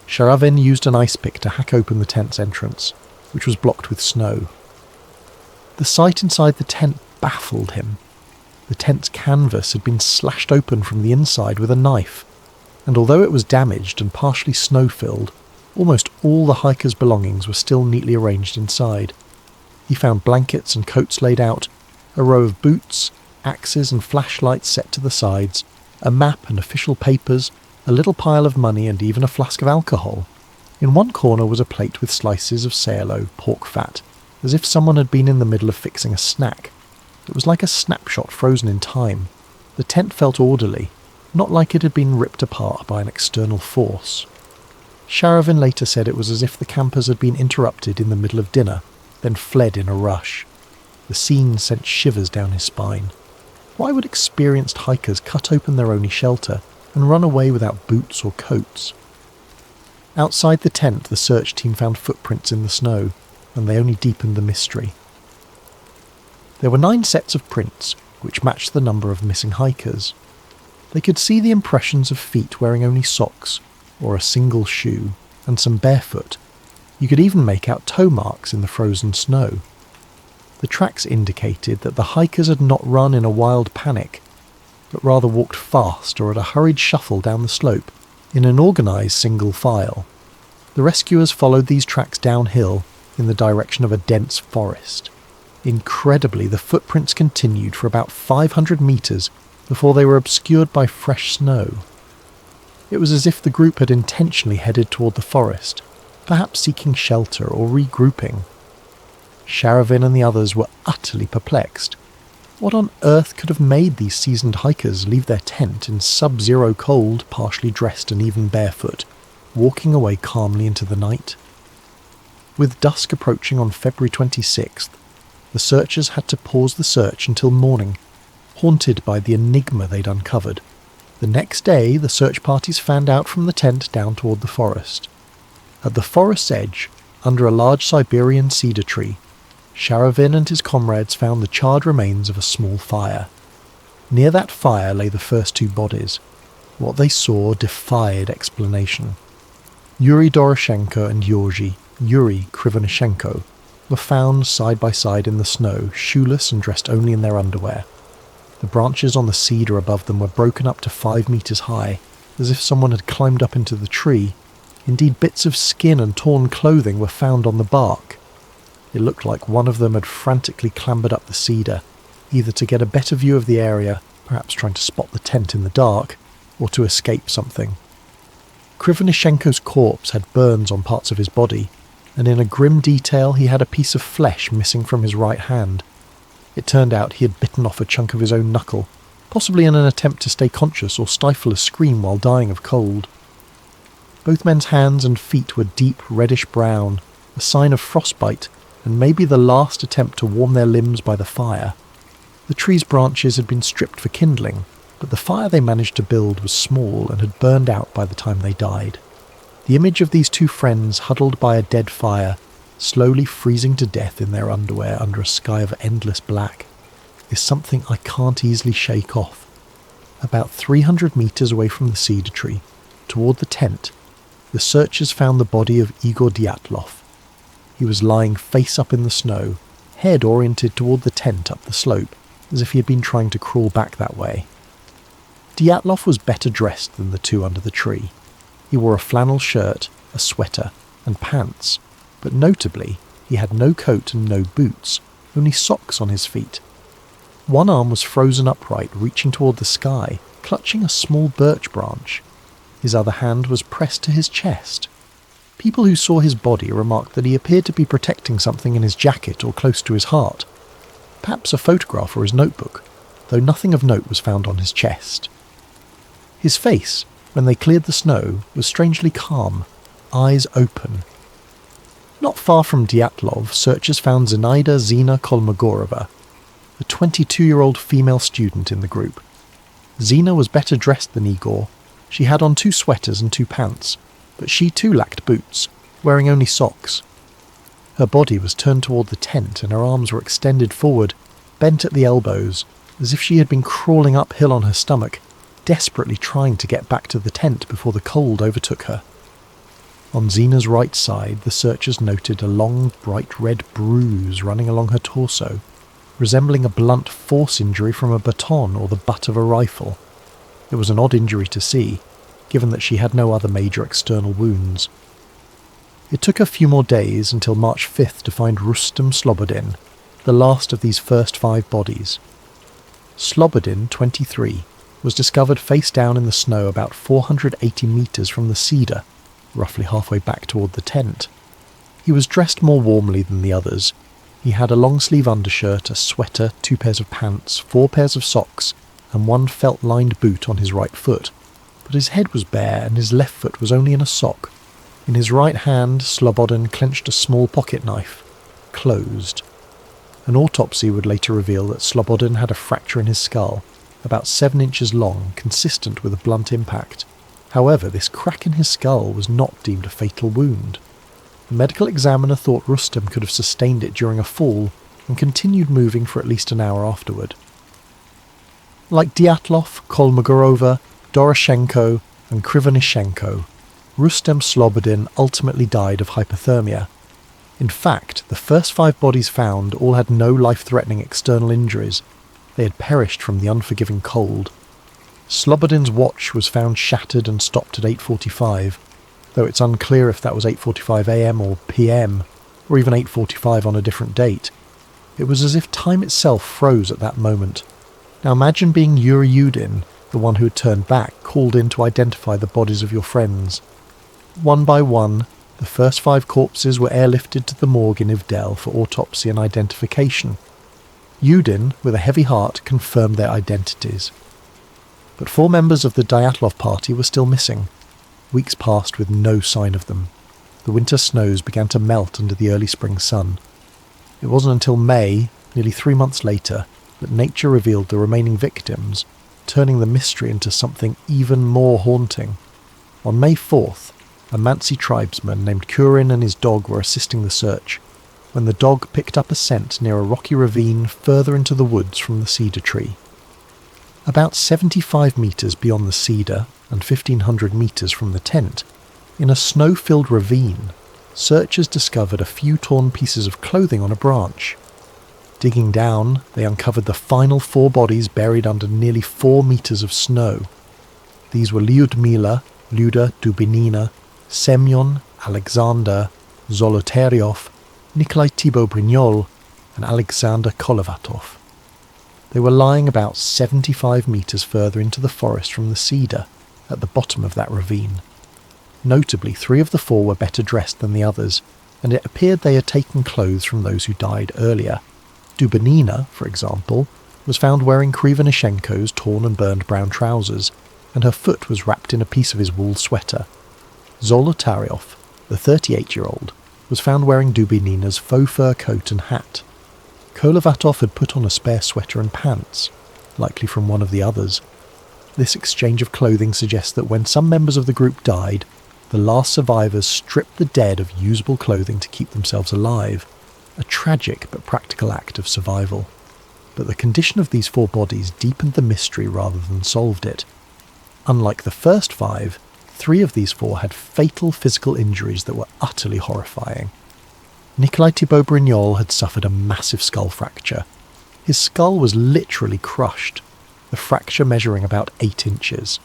Sharavin used an ice pick to hack open the tent's entrance, which was blocked with snow. The sight inside the tent baffled him. The tent's canvas had been slashed open from the inside with a knife, and although it was damaged and partially snow-filled, almost all the hikers' belongings were still neatly arranged inside. He found blankets and coats laid out, a row of boots, axes and flashlights set to the sides, a map and official papers, a little pile of money and even a flask of alcohol. In one corner was a plate with slices of sayalo, pork fat, as if someone had been in the middle of fixing a snack. It was like a snapshot frozen in time. The tent felt orderly, not like it had been ripped apart by an external force. Sharavin later said it was as if the campers had been interrupted in the middle of dinner, then fled in a rush. The scene sent shivers down his spine. Why would experienced hikers cut open their only shelter and run away without boots or coats? Outside the tent, the search team found footprints in the snow, and they only deepened the mystery. There were 9 sets of prints, which matched the number of missing hikers. They could see the impressions of feet wearing only socks, or a single shoe, and some barefoot. You could even make out toe marks in the frozen snow. The tracks indicated that the hikers had not run in a wild panic, but rather walked fast or at a hurried shuffle down the slope, in an organised single file. The rescuers followed these tracks downhill in the direction of a dense forest. Incredibly, the footprints continued for about 500 metres before they were obscured by fresh snow. It was as if the group had intentionally headed toward the forest, perhaps seeking shelter or regrouping. Sharavin and the others were utterly perplexed. What on earth could have made these seasoned hikers leave their tent in sub-zero cold, partially dressed and even barefoot, walking away calmly into the night? With dusk approaching on February 26th, the searchers had to pause the search until morning, haunted by the enigma they'd uncovered. The next day, the search parties fanned out from the tent down toward the forest. At the forest's edge, under a large Siberian cedar tree, Sharavin and his comrades found the charred remains of a small fire. Near that fire lay the first 2 bodies. What they saw defied explanation. Yuri Doroshenko and Yuri Krivonishenko were found side by side in the snow, shoeless and dressed only in their underwear. The branches on the cedar above them were broken up to 5 meters high, as if someone had climbed up into the tree. Indeed, bits of skin and torn clothing were found on the bark. It looked like one of them had frantically clambered up the cedar, either to get a better view of the area, perhaps trying to spot the tent in the dark, or to escape something. Krivonishenko's corpse had burns on parts of his body, and in a grim detail he had a piece of flesh missing from his right hand. It turned out he had bitten off a chunk of his own knuckle, possibly in an attempt to stay conscious or stifle a scream while dying of cold. Both men's hands and feet were deep reddish-brown, a sign of frostbite, and maybe the last attempt to warm their limbs by the fire. The tree's branches had been stripped for kindling, but the fire they managed to build was small and had burned out by the time they died. The image of these 2 friends huddled by a dead fire, slowly freezing to death in their underwear under a sky of endless black, is something I can't easily shake off. About 300 metres away from the cedar tree, toward the tent, the searchers found the body of Igor Dyatlov. He was lying face up in the snow, head oriented toward the tent up the slope, as if he had been trying to crawl back that way. Dyatlov was better dressed than the two under the tree. He wore a flannel shirt, a sweater, and pants, but notably, he had no coat and no boots, only socks on his feet. One arm was frozen upright, reaching toward the sky, clutching a small birch branch. His other hand was pressed to his chest. People who saw his body remarked that he appeared to be protecting something in his jacket or close to his heart. Perhaps a photograph or his notebook, though nothing of note was found on his chest. His face, when they cleared the snow, was strangely calm, eyes open. Not far from Dyatlov, searchers found Zinaida Zina Kolmogorova, a 22-year-old female student in the group. Zina was better dressed than Igor. She had on 2 sweaters and 2 pants, but she too lacked boots, wearing only socks. Her body was turned toward the tent and her arms were extended forward, bent at the elbows, as if she had been crawling uphill on her stomach, desperately trying to get back to the tent before the cold overtook her. On Zina's right side, the searchers noted a long, bright red bruise running along her torso, resembling a blunt force injury from a baton or the butt of a rifle. It was an odd injury to see, given that she had no other major external wounds. It took a few more days until March 5th to find Rustem Slobodin, the last of these first 5 bodies. Slobodin, 23, was discovered face down in the snow about 480 metres from the cedar, roughly halfway back toward the tent. He was dressed more warmly than the others. He had a long-sleeve undershirt, a sweater, 2 pairs of pants, 4 pairs of socks, and 1 felt-lined boot on his right foot, but his head was bare and his left foot was only in a sock. In his right hand, Slobodin clenched a small pocket knife, closed. An autopsy would later reveal that Slobodin had a fracture in his skull, about 7 inches long, consistent with a blunt impact. However, this crack in his skull was not deemed a fatal wound. The medical examiner thought Rustem could have sustained it during a fall and continued moving for at least an hour afterward. Like Dyatlov, Kolmogorova, Doroshenko and Krivonishenko, Rustem Slobodin ultimately died of hypothermia. In fact, the first 5 bodies found all had no life-threatening external injuries. They had perished from the unforgiving cold. Slobodin's watch was found shattered and stopped at 8:45, though it's unclear if that was 8:45 a.m. or p.m, or even 8:45 on a different date. It was as if time itself froze at that moment. Now imagine being Yuri Yudin, the one who had turned back, called in to identify the bodies of your friends. One by one, the first 5 corpses were airlifted to the morgue in Ivdel for autopsy and identification. Yudin, with a heavy heart, confirmed their identities. But 4 members of the Dyatlov party were still missing. Weeks passed with no sign of them. The winter snows began to melt under the early spring sun. It wasn't until May, nearly 3 months later, that nature revealed the remaining victims, turning the mystery into something even more haunting. On May 4th, a Mansi tribesman named Kurin and his dog were assisting the search, when the dog picked up a scent near a rocky ravine further into the woods from the cedar tree. About 75 metres beyond the cedar and 1,500 metres from the tent, in a snow-filled ravine, searchers discovered a few torn pieces of clothing on a branch. Digging down, they uncovered the final 4 bodies buried under nearly 4 metres of snow. These were Lyudmila, Luda Dubinina, Semyon, Alexander, Zolotaryov, Nikolai Thibaut Brignol, and Alexander Kolovatov. They were lying about 75 metres further into the forest from the cedar, at the bottom of that ravine. Notably, 3 of the 4 were better dressed than the others, and it appeared they had taken clothes from those who died earlier. Dubinina, for example, was found wearing Krivonishenko's torn and burned brown trousers, and her foot was wrapped in a piece of his wool sweater. Zolotaryov, the 38-year-old, was found wearing Dubinina's faux fur coat and hat. Kolovatov had put on a spare sweater and pants, likely from one of the others. This exchange of clothing suggests that when some members of the group died, the last survivors stripped the dead of usable clothing to keep themselves alive, a tragic but practical act of survival. But the condition of these 4 bodies deepened the mystery rather than solved it. Unlike the first 5, 3 of these 4 had fatal physical injuries that were utterly horrifying. Nikolai Thibault-Brignol had suffered a massive skull fracture. His skull was literally crushed, the fracture measuring about 8 inches.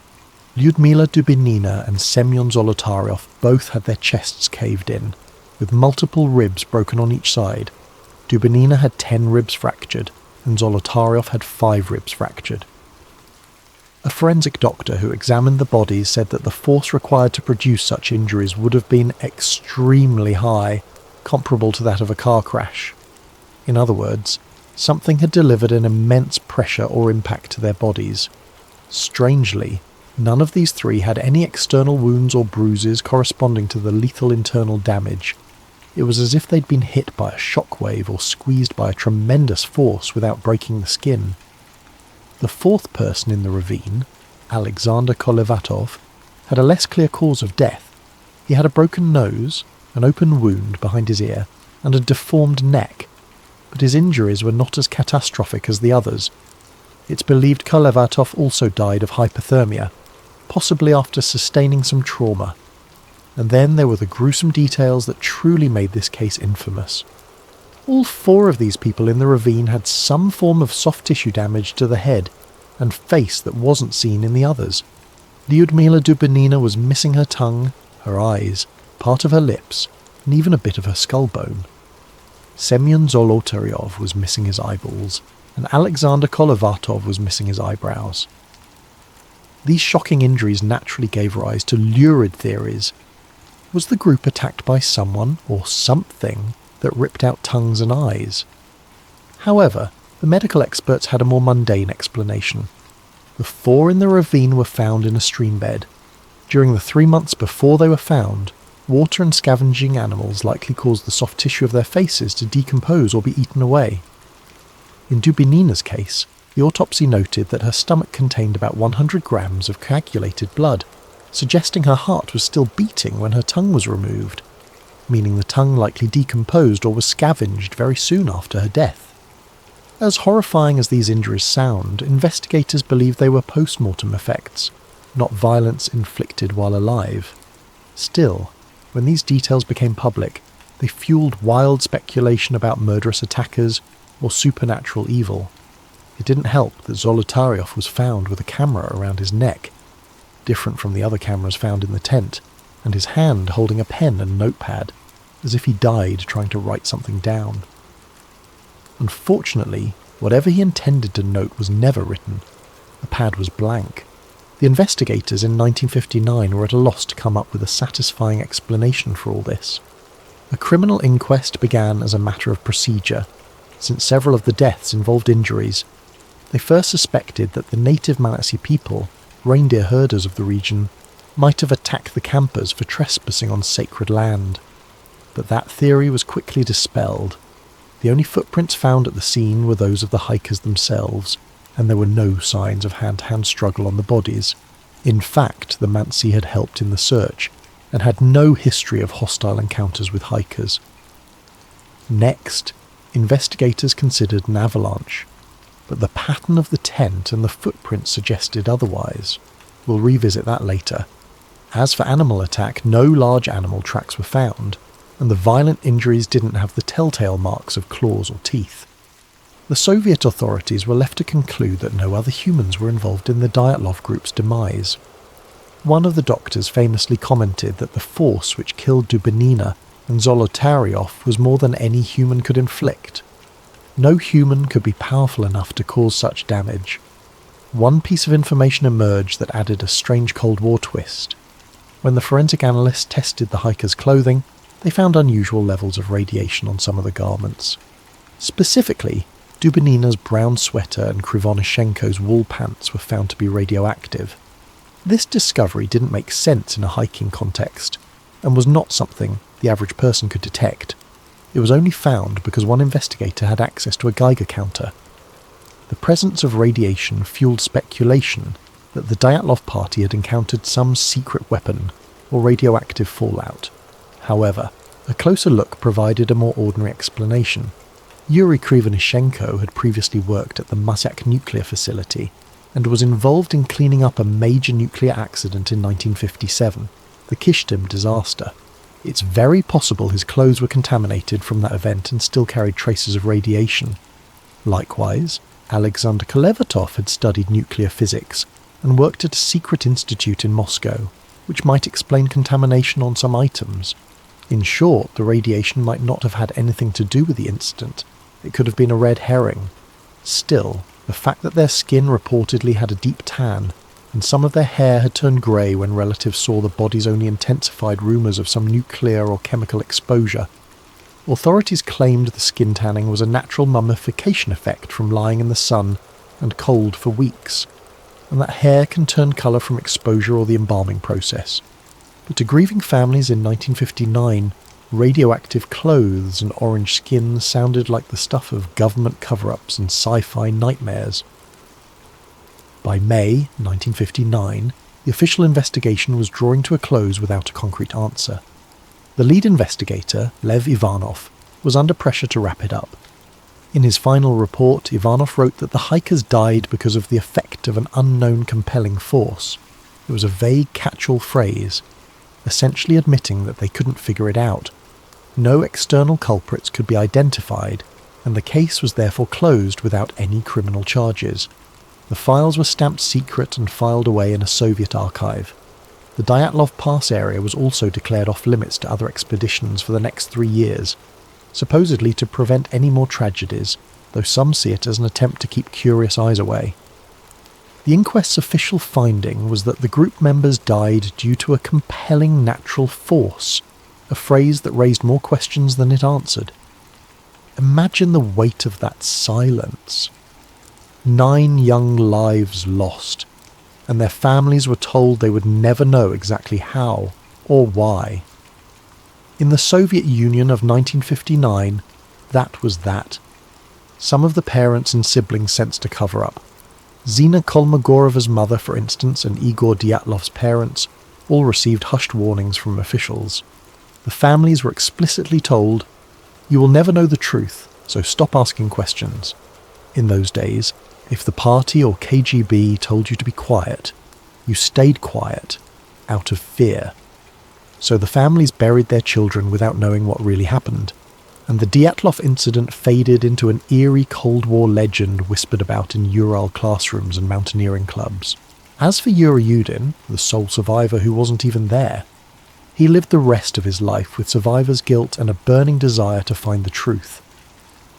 Lyudmila Dubinina and Semyon Zolotaryov both had their chests caved in, with multiple ribs broken on each side. Dubinina had 10 ribs fractured, and Zolotaryov had 5 ribs fractured. A forensic doctor who examined the bodies said that the force required to produce such injuries would have been extremely high, comparable to that of a car crash. In other words, something had delivered an immense pressure or impact to their bodies. Strangely, none of these 3 had any external wounds or bruises corresponding to the lethal internal damage. It was as if they'd been hit by a shockwave or squeezed by a tremendous force without breaking the skin. The 4th person in the ravine, Alexander Kolevatov, had a less clear cause of death. He had a broken nose, an open wound behind his ear, and a deformed neck, but his injuries were not as catastrophic as the others. It's believed Kolevatov also died of hypothermia, possibly after sustaining some trauma. And then there were the gruesome details that truly made this case infamous. All 4 of these people in the ravine had some form of soft tissue damage to the head and face that wasn't seen in the others. Lyudmila Dubinina was missing her tongue, her eyes, part of her lips, and even a bit of her skull bone. Semyon Zolotaryov was missing his eyeballs, and Alexander Kolevatov was missing his eyebrows. These shocking injuries naturally gave rise to lurid theories. Was the group attacked by someone or something that ripped out tongues and eyes? However, the medical experts had a more mundane explanation. The 4 in the ravine were found in a stream bed. During the 3 months before they were found, water and scavenging animals likely caused the soft tissue of their faces to decompose or be eaten away. In Dubinina's case, the autopsy noted that her stomach contained about 100 grams of coagulated blood, suggesting her heart was still beating when her tongue was removed, meaning the tongue likely decomposed or was scavenged very soon after her death. As horrifying as these injuries sound, investigators believe they were post-mortem effects, not violence inflicted while alive. Still, when these details became public, they fueled wild speculation about murderous attackers or supernatural evil. It didn't help that Zolotaryov was found with a camera around his neck, different from the other cameras found in the tent, and his hand holding a pen and notepad, as if he died trying to write something down. Unfortunately, whatever he intended to note was never written. The pad was blank. The investigators in 1959 were at a loss to come up with a satisfying explanation for all this. A criminal inquest began as a matter of procedure, since several of the deaths involved injuries. They first suspected that the native Manatee people, reindeer herders of the region, might have attacked the campers for trespassing on sacred land. But that theory was quickly dispelled. The only footprints found at the scene were those of the hikers themselves, and there were no signs of hand-to-hand struggle on the bodies. In fact, the Mansi had helped in the search, and had no history of hostile encounters with hikers. Next, investigators considered an avalanche, but the pattern of the tent and the footprints suggested otherwise. We'll revisit that later. As for animal attack, no large animal tracks were found, and the violent injuries didn't have the telltale marks of claws or teeth. The Soviet authorities were left to conclude that no other humans were involved in the Dyatlov group's demise. One of the doctors famously commented that the force which killed Dubinina and Zolotaryov was more than any human could inflict. No human could be powerful enough to cause such damage. One piece of information emerged that added a strange Cold War twist. When the forensic analysts tested the hikers' clothing, they found unusual levels of radiation on some of the garments. Specifically, Dubinina's brown sweater and Krivonishenko's wool pants were found to be radioactive. This discovery didn't make sense in a hiking context, and was not something the average person could detect. It was only found because one investigator had access to a Geiger counter. The presence of radiation fueled speculation that the Dyatlov party had encountered some secret weapon or radioactive fallout. However, a closer look provided a more ordinary explanation. Yuri Krivonishenko had previously worked at the Mazyak nuclear facility. and was involved in cleaning up a major nuclear accident in 1957, the Kishtim disaster. It's very possible his clothes were contaminated from that event and still carried traces of radiation. Likewise, Alexander Kolevatov had studied nuclear physics and worked at a secret institute in Moscow, which might explain contamination on some items. In short, the radiation might not have had anything to do with the incident. It could have been a red herring. Still, the fact that their skin reportedly had a deep tan, and some of their hair had turned grey when relatives saw the bodies, only intensified rumours of some nuclear or chemical exposure. Authorities claimed the skin tanning was a natural mummification effect from lying in the sun and cold for weeks, and that hair can turn colour from exposure or the embalming process. But to grieving families in 1959, radioactive clothes and orange skin sounded like the stuff of government cover-ups and sci-fi nightmares. By May 1959, the official investigation was drawing to a close without a concrete answer. The lead investigator, Lev Ivanov, was under pressure to wrap it up. In his final report, Ivanov wrote that the hikers died because of the effect of an unknown compelling force. It was a vague catch-all phrase, essentially admitting that they couldn't figure it out. No external culprits could be identified, and the case was therefore closed without any criminal charges. The files were stamped secret and filed away in a Soviet archive. The Dyatlov Pass area was also declared off-limits to other expeditions for the next 3 years, supposedly to prevent any more tragedies, though some see it as an attempt to keep curious eyes away. The inquest's official finding was that the group members died due to a compelling natural force, a phrase that raised more questions than it answered. Imagine the weight of that silence. 9 young lives lost, and their families were told they would never know exactly how or why. In the Soviet Union of 1959, that was that. Some of the parents and siblings sensed a cover-up. Zina Kolmogoreva's mother, for instance, and Igor Dyatlov's parents all received hushed warnings from officials. The families were explicitly told, "You will never know the truth, so stop asking questions." In those days, if the party or KGB told you to be quiet, you stayed quiet, out of fear. So the families buried their children without knowing what really happened, and the Dyatlov incident faded into an eerie Cold War legend whispered about in Ural classrooms and mountaineering clubs. As for Yuri Yudin, the sole survivor who wasn't even there, he lived the rest of his life with survivor's guilt and a burning desire to find the truth.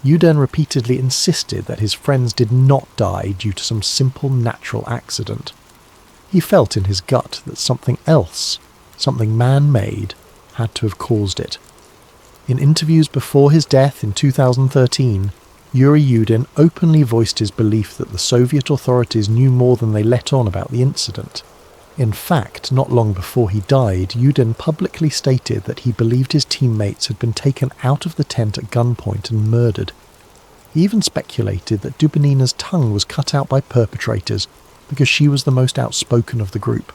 Yudin repeatedly insisted that his friends did not die due to some simple natural accident. He felt in his gut that something else, something man-made, had to have caused it. In interviews before his death in 2013, Yuri Yudin openly voiced his belief that the Soviet authorities knew more than they let on about the incident. In fact, not long before he died, Yudin publicly stated that he believed his teammates had been taken out of the tent at gunpoint and murdered. He even speculated that Dubinina's tongue was cut out by perpetrators because she was the most outspoken of the group.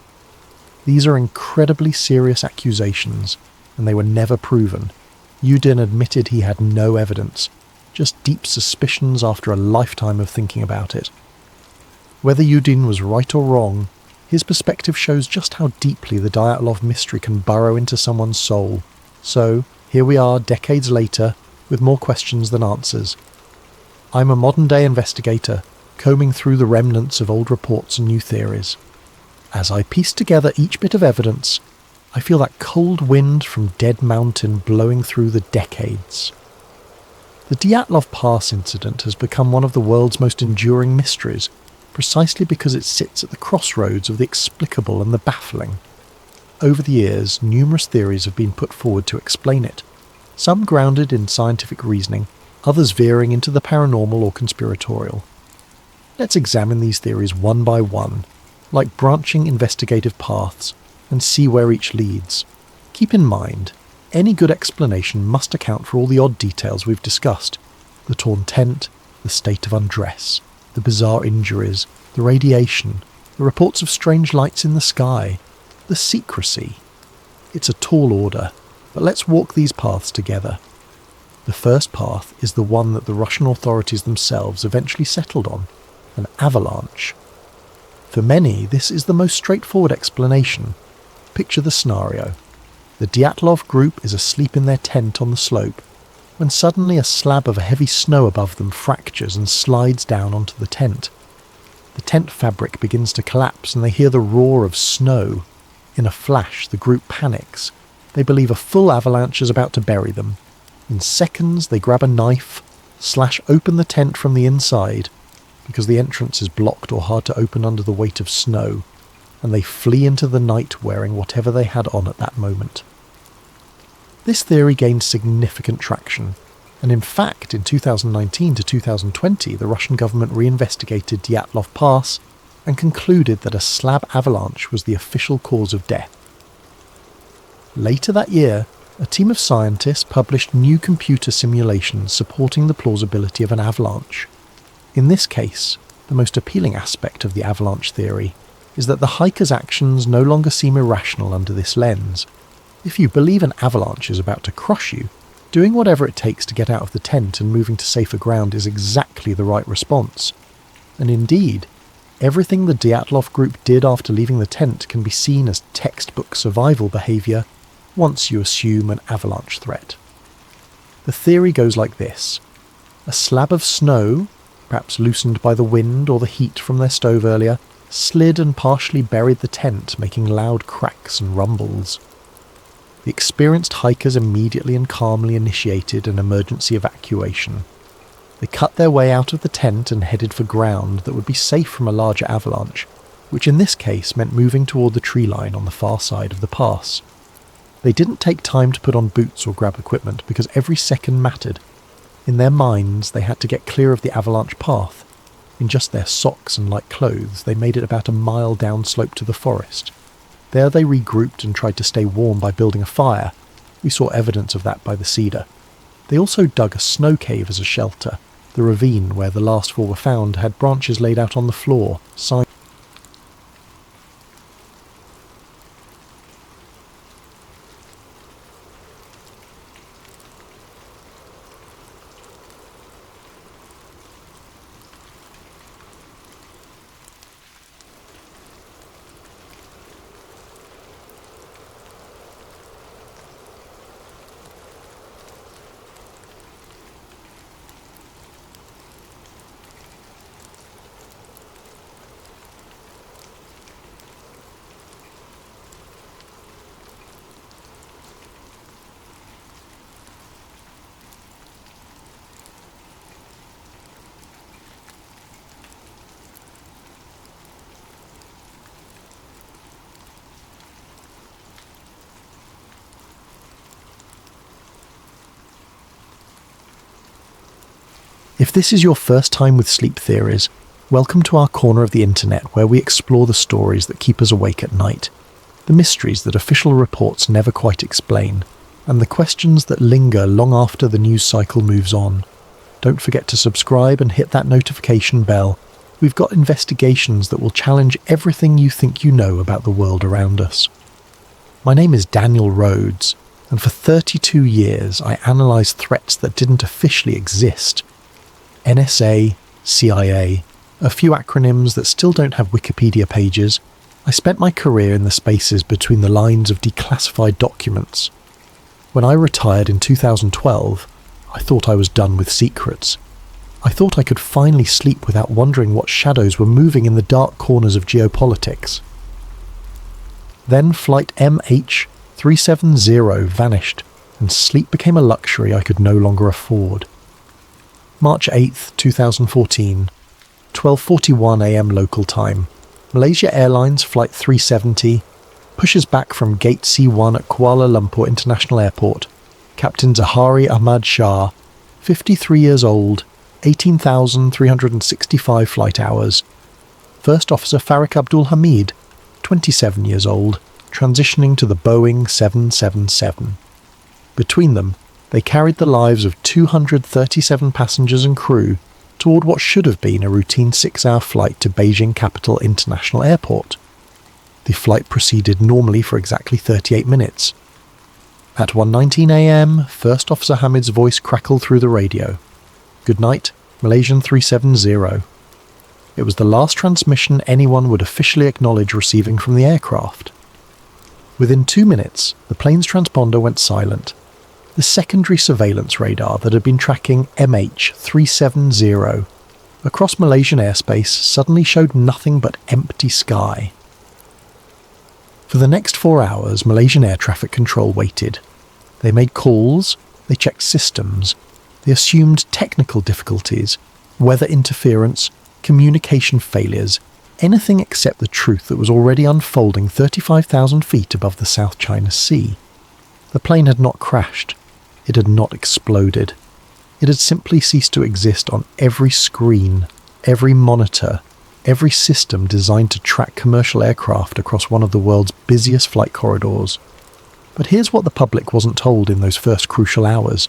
These are incredibly serious accusations, and they were never proven. Yudin admitted he had no evidence, just deep suspicions after a lifetime of thinking about it. Whether Yudin was right or wrong, his perspective shows just how deeply the Dyatlov mystery can burrow into someone's soul. So, here we are decades later, with more questions than answers. I'm a modern-day investigator, combing through the remnants of old reports and new theories. As I piece together each bit of evidence, I feel that cold wind from Dead Mountain blowing through the decades. The Dyatlov Pass incident has become one of the world's most enduring mysteries, precisely because it sits at the crossroads of the explicable and the baffling. Over the years, numerous theories have been put forward to explain it, some grounded in scientific reasoning, others veering into the paranormal or conspiratorial. Let's examine these theories one by one, like branching investigative paths, and see where each leads. Keep in mind, any good explanation must account for all the odd details we've discussed: the torn tent, the state of undress, the bizarre injuries, the radiation, the reports of strange lights in the sky, the secrecy. It's a tall order, but let's walk these paths together. The first path is the one that the Russian authorities themselves eventually settled on: an avalanche. For many, this is the most straightforward explanation. Picture the scenario. The Dyatlov group is asleep in their tent on the slope, when suddenly a slab of heavy snow above them fractures and slides down onto the tent. The tent fabric begins to collapse and they hear the roar of snow. In a flash, the group panics. They believe a full avalanche is about to bury them. In seconds, they grab a knife, slash open the tent from the inside, because the entrance is blocked or hard to open under the weight of snow, and they flee into the night wearing whatever they had on at that moment. This theory gained significant traction, and in fact, in 2019 to 2020, the Russian government reinvestigated Dyatlov Pass and concluded that a slab avalanche was the official cause of death. Later that year, a team of scientists published new computer simulations supporting the plausibility of an avalanche. In this case, the most appealing aspect of the avalanche theory is that the hiker's actions no longer seem irrational under this lens. If you believe an avalanche is about to crush you, doing whatever it takes to get out of the tent and moving to safer ground is exactly the right response. And indeed, everything the Dyatlov group did after leaving the tent can be seen as textbook survival behaviour once you assume an avalanche threat. The theory goes like this. A slab of snow, perhaps loosened by the wind or the heat from their stove earlier, slid and partially buried the tent, making loud cracks and rumbles. The experienced hikers immediately and calmly initiated an emergency evacuation. They cut their way out of the tent and headed for ground that would be safe from a larger avalanche, which in this case meant moving toward the tree line on the far side of the pass. They didn't take time to put on boots or grab equipment because every second mattered. In their minds, they had to get clear of the avalanche path. In just their socks and light clothes, they made it about a mile downslope to the forest. There they regrouped and tried to stay warm by building a fire. We saw evidence of that by the cedar. They also dug a snow cave as a shelter. The ravine where the last four were found had branches laid out on the floor, signs. If this is your first time with sleep theories, welcome to our corner of the internet where we explore the stories that keep us awake at night, the mysteries that official reports never quite explain, and the questions that linger long after the news cycle moves on. Don't forget to subscribe and hit that notification bell. We've got investigations that will challenge everything you think you know about the world around us. My name is Daniel Rhodes, and for 32 years I analysed threats that didn't officially exist. NSA, CIA, a few acronyms that still don't have Wikipedia pages. I spent my career in the spaces between the lines of declassified documents. When I retired in 2012, I thought I was done with secrets. I thought I could finally sleep without wondering what shadows were moving in the dark corners of geopolitics. Then Flight MH370 vanished, and sleep became a luxury I could no longer afford. March 8th, 2014, 12:41 a.m. local time. Malaysia Airlines Flight 370 pushes back from Gate C1 at Kuala Lumpur International Airport. Captain Zahari Ahmad Shah, 53 years old, 18,365 flight hours. First Officer Farik Abdul Hamid, 27 years old, transitioning to the Boeing 777. Between them, they carried the lives of 237 passengers and crew toward what should have been a routine 6-hour flight to Beijing Capital International Airport. The flight proceeded normally for exactly 38 minutes. At 1:19 a.m, First Officer Hamid's voice crackled through the radio. "Good night, Malaysian 370. It was the last transmission anyone would officially acknowledge receiving from the aircraft. Within 2 minutes, the plane's transponder went silent. The secondary surveillance radar that had been tracking MH370 across Malaysian airspace suddenly showed nothing but empty sky. For the next 4 hours, Malaysian air traffic control waited. They made calls, they checked systems, they assumed technical difficulties, weather interference, communication failures, anything except the truth that was already unfolding 35,000 feet above the South China Sea. The plane had not crashed. It had not exploded. It had simply ceased to exist on every screen, every monitor, every system designed to track commercial aircraft across one of the world's busiest flight corridors. But here's what the public wasn't told in those first crucial hours.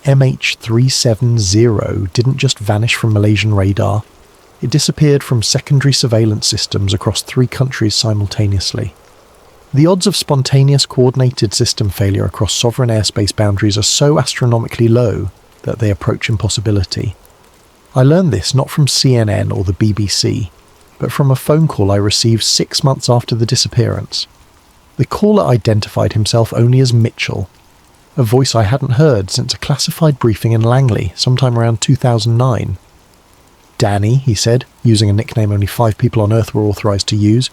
MH370 didn't just vanish from Malaysian radar. It disappeared from secondary surveillance systems across 3 countries simultaneously. The odds of spontaneous coordinated system failure across sovereign airspace boundaries are so astronomically low that they approach impossibility. I learned this not from CNN or the BBC, but from a phone call I received 6 months after the disappearance. The caller identified himself only as Mitchell, a voice I hadn't heard since a classified briefing in Langley sometime around 2009. "Danny," he said, using a nickname only 5 people on Earth were authorized to use,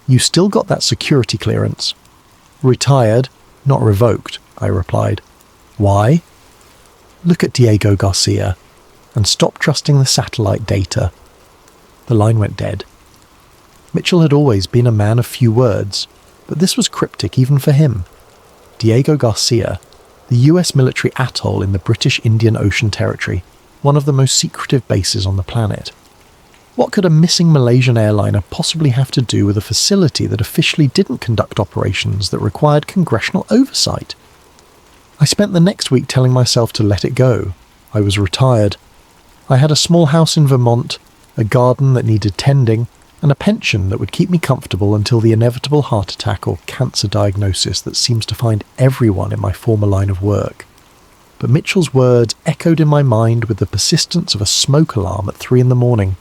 "you still got that security clearance." "Retired, not revoked," I replied. "Why?" "Look at Diego Garcia, and stop trusting the satellite data." The line went dead. Mitchell had always been a man of few words, but this was cryptic even for him. Diego Garcia, the US military atoll in the British Indian Ocean Territory, one of the most secretive bases on the planet. What could a missing Malaysian airliner possibly have to do with a facility that officially didn't conduct operations that required congressional oversight? I spent the next week telling myself to let it go. I was retired. I had a small house in Vermont, a garden that needed tending, and a pension that would keep me comfortable until the inevitable heart attack or cancer diagnosis that seems to find everyone in my former line of work. But Mitchell's words echoed in my mind with the persistence of a smoke alarm at 3 a.m.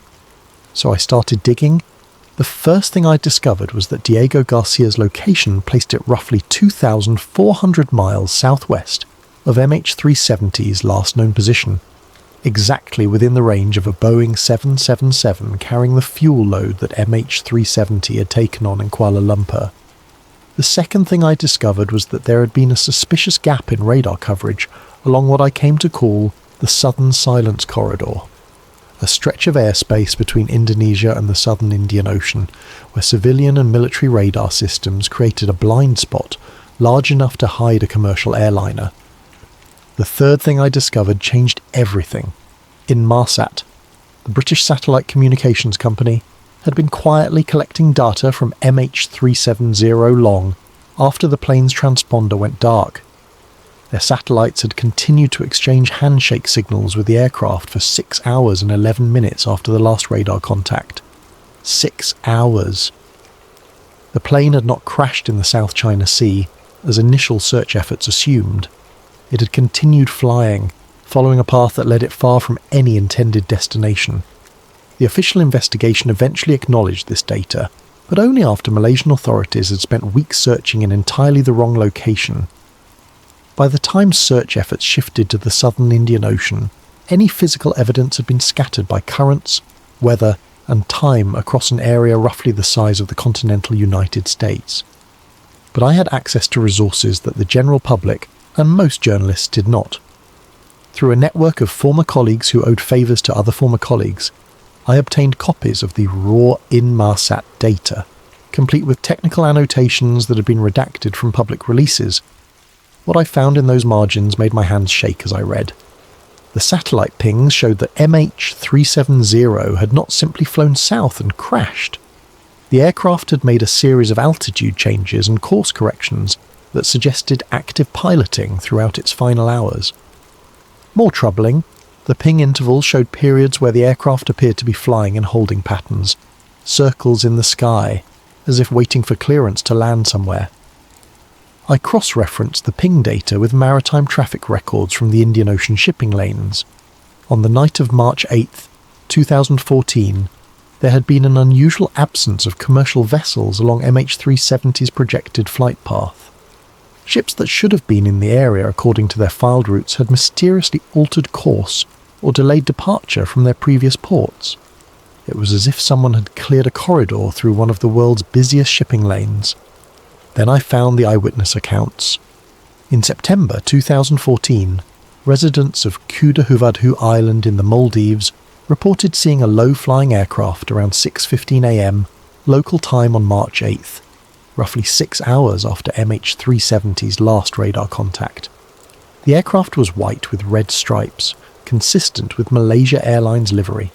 So I started digging. The first thing I discovered was that Diego Garcia's location placed it roughly 2,400 miles southwest of MH370's last known position, exactly within the range of a Boeing 777 carrying the fuel load that MH370 had taken on in Kuala Lumpur. The second thing I discovered was that there had been a suspicious gap in radar coverage along what I came to call the Southern Silence Corridor, a stretch of airspace between Indonesia and the southern Indian Ocean, where civilian and military radar systems created a blind spot large enough to hide a commercial airliner. The third thing I discovered changed everything. Inmarsat, the British satellite communications company, had been quietly collecting data from MH370 long after the plane's transponder went dark. Their satellites had continued to exchange handshake signals with the aircraft for 6 hours and 11 minutes after the last radar contact. 6 hours. The plane had not crashed in the South China Sea, as initial search efforts assumed. It had continued flying, following a path that led it far from any intended destination. The official investigation eventually acknowledged this data, but only after Malaysian authorities had spent weeks searching in entirely the wrong location. By the time search efforts shifted to the southern Indian Ocean, any physical evidence had been scattered by currents, weather, and time across an area roughly the size of the continental United States. But I had access to resources that the general public and most journalists did not. Through a network of former colleagues who owed favours to other former colleagues, I obtained copies of the raw Inmarsat data, complete with technical annotations that had been redacted from public releases. What I found in those margins made my hands shake as I read. The satellite pings showed that MH370 had not simply flown south and crashed. The aircraft had made a series of altitude changes and course corrections that suggested active piloting throughout its final hours. More troubling, the ping intervals showed periods where the aircraft appeared to be flying in holding patterns, circles in the sky, as if waiting for clearance to land somewhere. I cross-referenced the ping data with maritime traffic records from the Indian Ocean shipping lanes. On the night of March 8th, 2014, There had been an unusual absence of commercial vessels along MH370's projected flight path. Ships that should have been in the area according to their filed routes had mysteriously altered course or delayed departure from their previous ports. It was as if someone had cleared a corridor through one of the world's busiest shipping lanes. Then I found the eyewitness accounts. In September 2014, residents of Kuda Huvadhu Island in the Maldives reported seeing a low-flying aircraft around 6:15 a.m. local time on March 8th, roughly 6 hours after MH370's last radar contact. The aircraft was white with red stripes, consistent with Malaysia Airlines livery.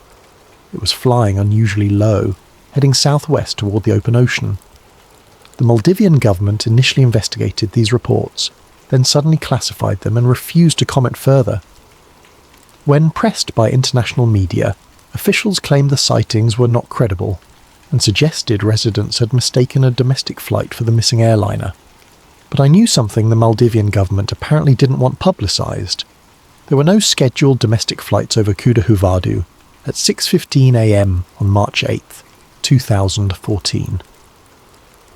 It was flying unusually low, heading southwest toward the open ocean. The Maldivian government initially investigated these reports, then suddenly classified them and refused to comment further. When pressed by international media, officials claimed the sightings were not credible and suggested residents had mistaken a domestic flight for the missing airliner. But I knew something the Maldivian government apparently didn't want publicised. There were no scheduled domestic flights over Kuda Huvadhu at 6:15 a.m. on March 8th, 2014.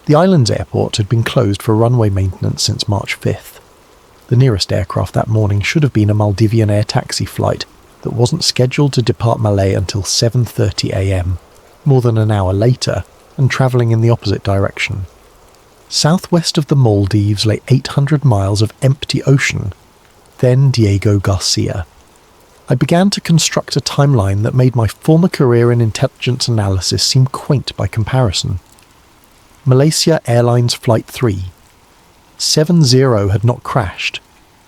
The island's airport had been closed for runway maintenance since March 5th. The nearest aircraft that morning should have been a Maldivian air taxi flight that wasn't scheduled to depart Malé until 7:30 a.m, more than an hour later, and travelling in the opposite direction. Southwest of the Maldives lay 800 miles of empty ocean, then Diego Garcia. I began to construct a timeline that made my former career in intelligence analysis seem quaint by comparison. Malaysia Airlines Flight 3. 70 had not crashed.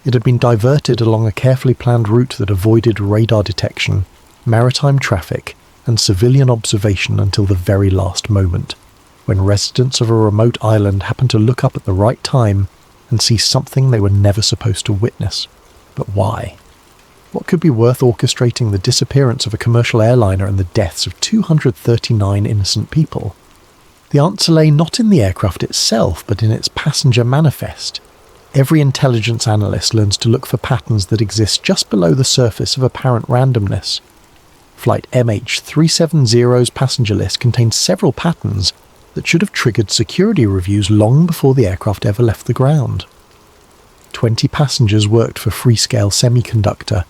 It had been diverted along a carefully planned route that avoided radar detection, maritime traffic, and civilian observation until the very last moment, when residents of a remote island happened to look up at the right time and see something they were never supposed to witness. But why? What could be worth orchestrating the disappearance of a commercial airliner and the deaths of 239 innocent people? The answer lay not in the aircraft itself, but in its passenger manifest. Every intelligence analyst learns to look for patterns that exist just below the surface of apparent randomness. Flight MH370's passenger list contained several patterns that should have triggered security reviews long before the aircraft ever left the ground. 20 passengers worked for Freescale Semiconductor,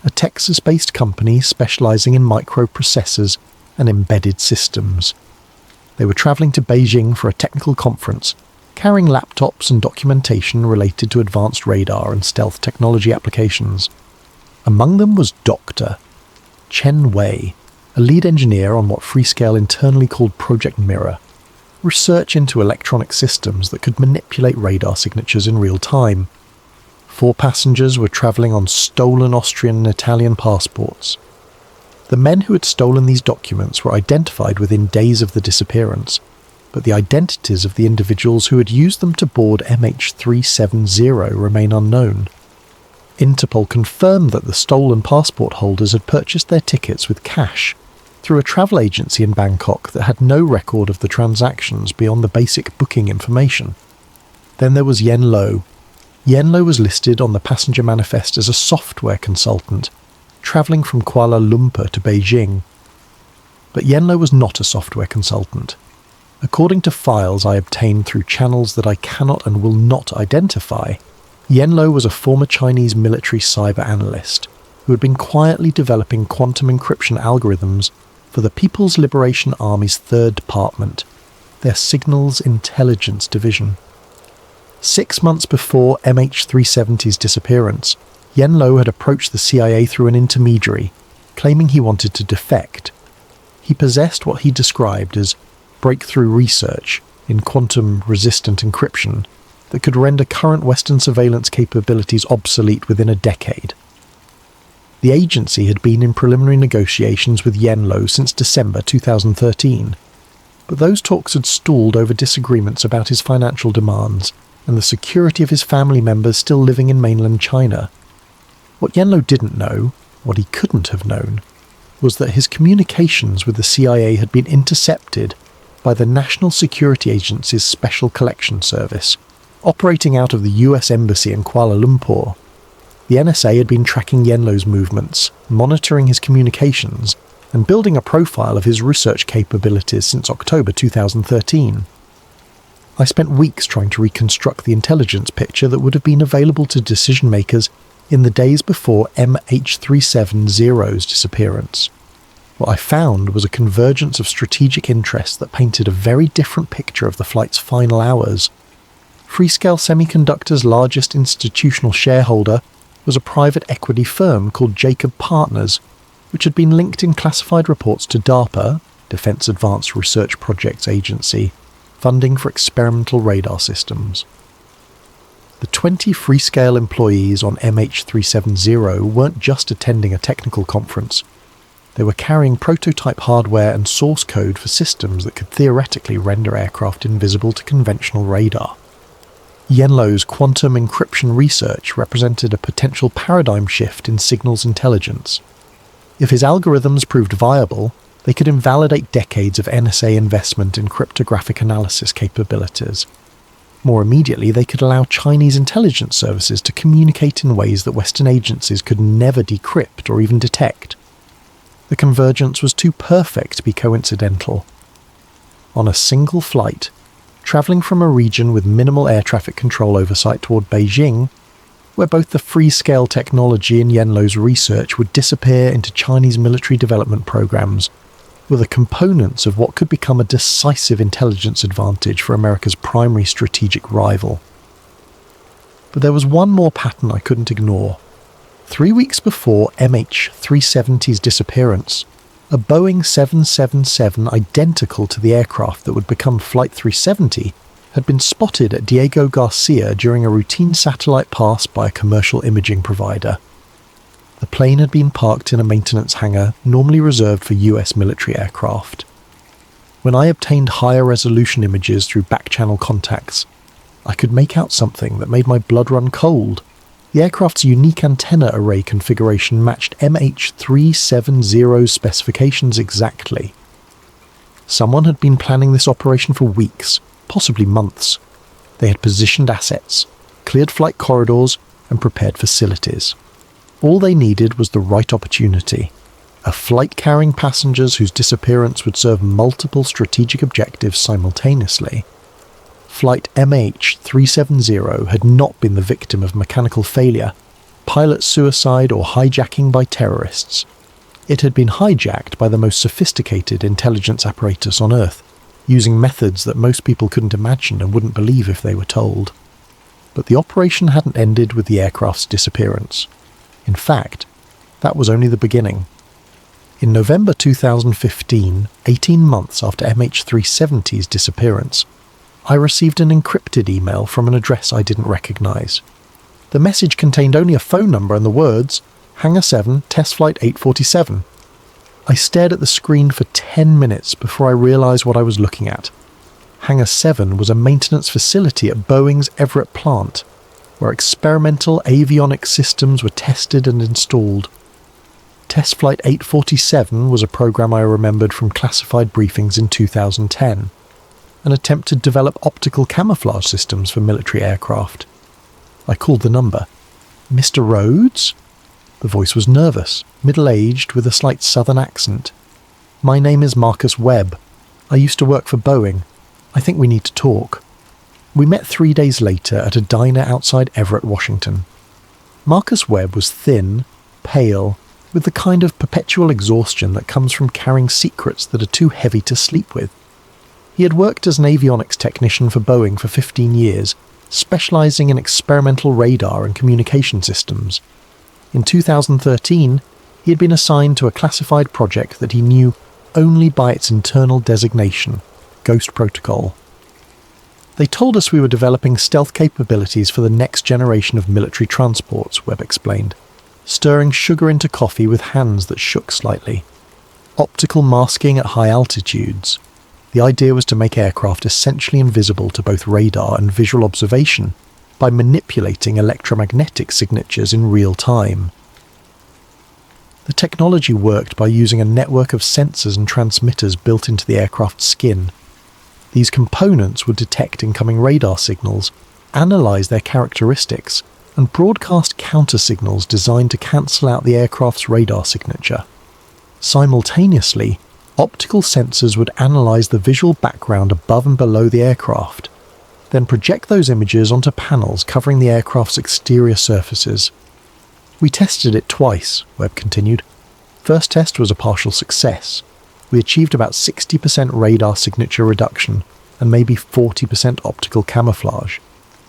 a Texas-based company specializing in microprocessors and embedded systems. They were travelling to Beijing for a technical conference, carrying laptops and documentation related to advanced radar and stealth technology applications. Among them was Dr. Chen Wei, a lead engineer on what Freescale internally called Project Mirror, research into electronic systems that could manipulate radar signatures in real time. 4 passengers were travelling on stolen Austrian and Italian passports. The men who had stolen these documents were identified within days of the disappearance, but the identities of the individuals who had used them to board MH370 remain unknown. Interpol confirmed that the stolen passport holders had purchased their tickets with cash through a travel agency in Bangkok that had no record of the transactions beyond the basic booking information. Then there was Yen Lo. Yen Lo was listed on the passenger manifest as a software consultant, travelling from Kuala Lumpur to Beijing. But Yen Lo was not a software consultant. According to files I obtained through channels that I cannot and will not identify, Yen Lo was a former Chinese military cyber analyst who had been quietly developing quantum encryption algorithms for the People's Liberation Army's 3rd Department, their Signals Intelligence Division. 6 months before MH370's disappearance, Yen Lo had approached the CIA through an intermediary, claiming he wanted to defect. He possessed what he described as breakthrough research in quantum-resistant encryption that could render current Western surveillance capabilities obsolete within a decade. The agency had been in preliminary negotiations with Yen Lo since December 2013, but those talks had stalled over disagreements about his financial demands and the security of his family members still living in mainland China. What Yen Lo didn't know, what he couldn't have known, was that his communications with the CIA had been intercepted by the National Security Agency's Special Collection Service, operating out of the US Embassy in Kuala Lumpur. The NSA had been tracking Yen Lo's movements, monitoring his communications, and building a profile of his research capabilities since October 2013. I spent weeks trying to reconstruct the intelligence picture that would have been available to decision makers in the days before MH370's disappearance. What I found was a convergence of strategic interests that painted a very different picture of the flight's final hours. Freescale Semiconductor's largest institutional shareholder was a private equity firm called Jacob Partners, which had been linked in classified reports to DARPA, Defense Advanced Research Projects Agency, funding for experimental radar systems. The 20 Freescale employees on MH370 weren't just attending a technical conference. They were carrying prototype hardware and source code for systems that could theoretically render aircraft invisible to conventional radar. Yenlo's quantum encryption research represented a potential paradigm shift in signals intelligence. If his algorithms proved viable, they could invalidate decades of NSA investment in cryptographic analysis capabilities. More immediately, they could allow Chinese intelligence services to communicate in ways that Western agencies could never decrypt or even detect. The convergence was too perfect to be coincidental. On a single flight, travelling from a region with minimal air traffic control oversight toward Beijing, where both the Freescale technology and Yenlo's research would disappear into Chinese military development programs, were the components of what could become a decisive intelligence advantage for America's primary strategic rival. But there was one more pattern I couldn't ignore. 3 weeks before MH370's disappearance, a Boeing 777 identical to the aircraft that would become Flight 370 had been spotted at Diego Garcia during a routine satellite pass by a commercial imaging provider. The plane had been parked in a maintenance hangar normally reserved for US military aircraft. When I obtained higher resolution images through back-channel contacts, I could make out something that made my blood run cold. The aircraft's unique antenna array configuration matched MH370's specifications exactly. Someone had been planning this operation for weeks, possibly months. They had positioned assets, cleared flight corridors, and prepared facilities. All they needed was the right opportunity. A flight carrying passengers whose disappearance would serve multiple strategic objectives simultaneously. Flight MH370 had not been the victim of mechanical failure, pilot suicide, or hijacking by terrorists. It had been hijacked by the most sophisticated intelligence apparatus on Earth, using methods that most people couldn't imagine and wouldn't believe if they were told. But the operation hadn't ended with the aircraft's disappearance. In fact, that was only the beginning. In November 2015, 18 months after MH370's disappearance, I received an encrypted email from an address I didn't recognize. The message contained only a phone number and the words, Hangar 7, Test Flight 847. I stared at the screen for 10 minutes before I realized what I was looking at. Hangar 7 was a maintenance facility at Boeing's Everett plant, where experimental avionics systems were tested and installed. Test Flight 847 was a program I remembered from classified briefings in 2010. An attempt to develop optical camouflage systems for military aircraft. I called the number. Mr. Rhodes? The voice was nervous, middle-aged, with a slight southern accent. My name is Marcus Webb. I used to work for Boeing. I think we need to talk. We met 3 days later at a diner outside Everett, Washington. Marcus Webb was thin, pale, with the kind of perpetual exhaustion that comes from carrying secrets that are too heavy to sleep with. He had worked as an avionics technician for Boeing for 15 years, specializing in experimental radar and communication systems. In 2013, he had been assigned to a classified project that he knew only by its internal designation, Ghost Protocol. They told us we were developing stealth capabilities for the next generation of military transports, Webb explained, stirring sugar into coffee with hands that shook slightly. Optical masking at high altitudes. The idea was to make aircraft essentially invisible to both radar and visual observation by manipulating electromagnetic signatures in real time. The technology worked by using a network of sensors and transmitters built into the aircraft's skin. These components would detect incoming radar signals, analyze their characteristics, and broadcast counter-signals designed to cancel out the aircraft's radar signature. Simultaneously, optical sensors would analyse the visual background above and below the aircraft, then project those images onto panels covering the aircraft's exterior surfaces. We tested it twice, Webb continued. First test was a partial success. We achieved about 60% radar signature reduction and maybe 40% optical camouflage.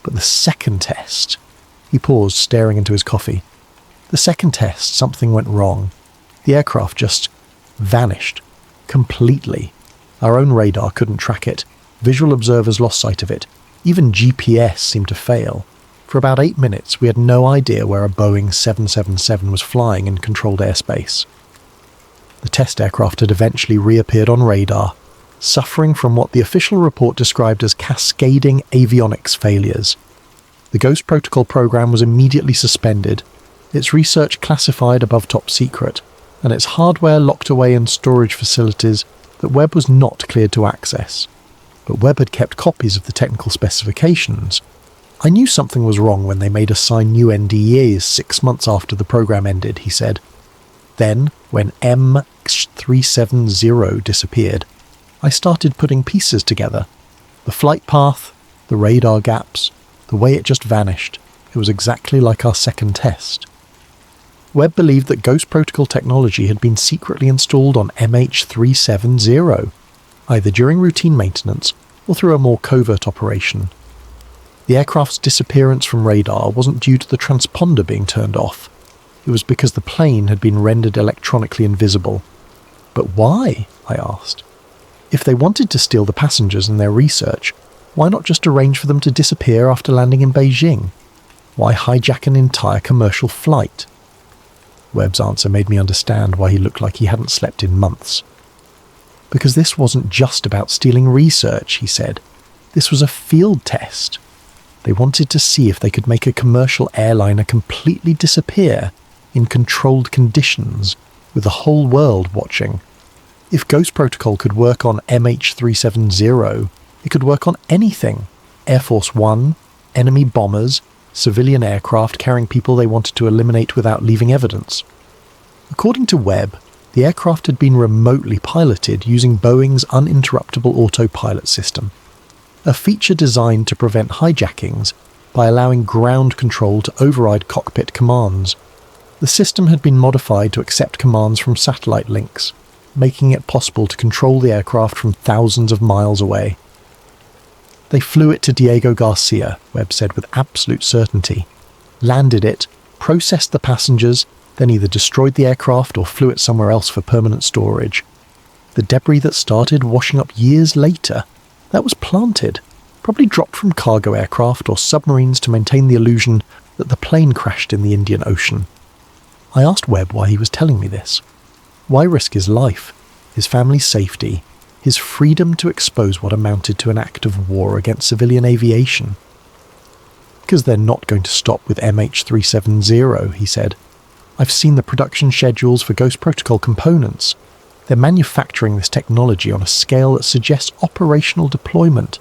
But the second test... He paused, staring into his coffee. The second test, something went wrong. The aircraft just vanished. Completely. Our own radar couldn't track it. Visual observers lost sight of it. Even GPS seemed to fail. For about 8 minutes, we had no idea where a Boeing 777 was flying in controlled airspace. The test aircraft had eventually reappeared on radar, suffering from what the official report described as cascading avionics failures. The Ghost Protocol program was immediately suspended, its research classified above top secret, and its hardware locked away in storage facilities that Webb was not cleared to access. But Webb had kept copies of the technical specifications. I knew something was wrong when they made us sign new NDAs 6 months after the program ended, he said. Then, when M370 disappeared, I started putting pieces together. The flight path, the radar gaps, the way it just vanished. It was exactly like our second test. Webb believed that Ghost Protocol technology had been secretly installed on MH370, either during routine maintenance or through a more covert operation. The aircraft's disappearance from radar wasn't due to the transponder being turned off. It was because the plane had been rendered electronically invisible. But why? I asked. If they wanted to steal the passengers and their research, why not just arrange for them to disappear after landing in Beijing? Why hijack an entire commercial flight? Webb's answer made me understand why he looked like he hadn't slept in months. Because this wasn't just about stealing research, he said. This was a field test. They wanted to see if they could make a commercial airliner completely disappear in controlled conditions, with the whole world watching. If Ghost Protocol could work on MH370, it could work on anything. Air Force One, enemy bombers, civilian aircraft carrying people they wanted to eliminate without leaving evidence. According to Webb, the aircraft had been remotely piloted using Boeing's uninterruptible autopilot system, a feature designed to prevent hijackings by allowing ground control to override cockpit commands. The system had been modified to accept commands from satellite links, making it possible to control the aircraft from thousands of miles away. They flew it to Diego Garcia, Webb said with absolute certainty, landed it, processed the passengers, then either destroyed the aircraft or flew it somewhere else for permanent storage. The debris that started washing up years later, that was planted, probably dropped from cargo aircraft or submarines to maintain the illusion that the plane crashed in the Indian Ocean. I asked Webb why he was telling me this. Why risk his life, his family's safety, his freedom to expose what amounted to an act of war against civilian aviation? Because they're not going to stop with MH370, he said. I've seen the production schedules for Ghost Protocol components. They're manufacturing this technology on a scale that suggests operational deployment.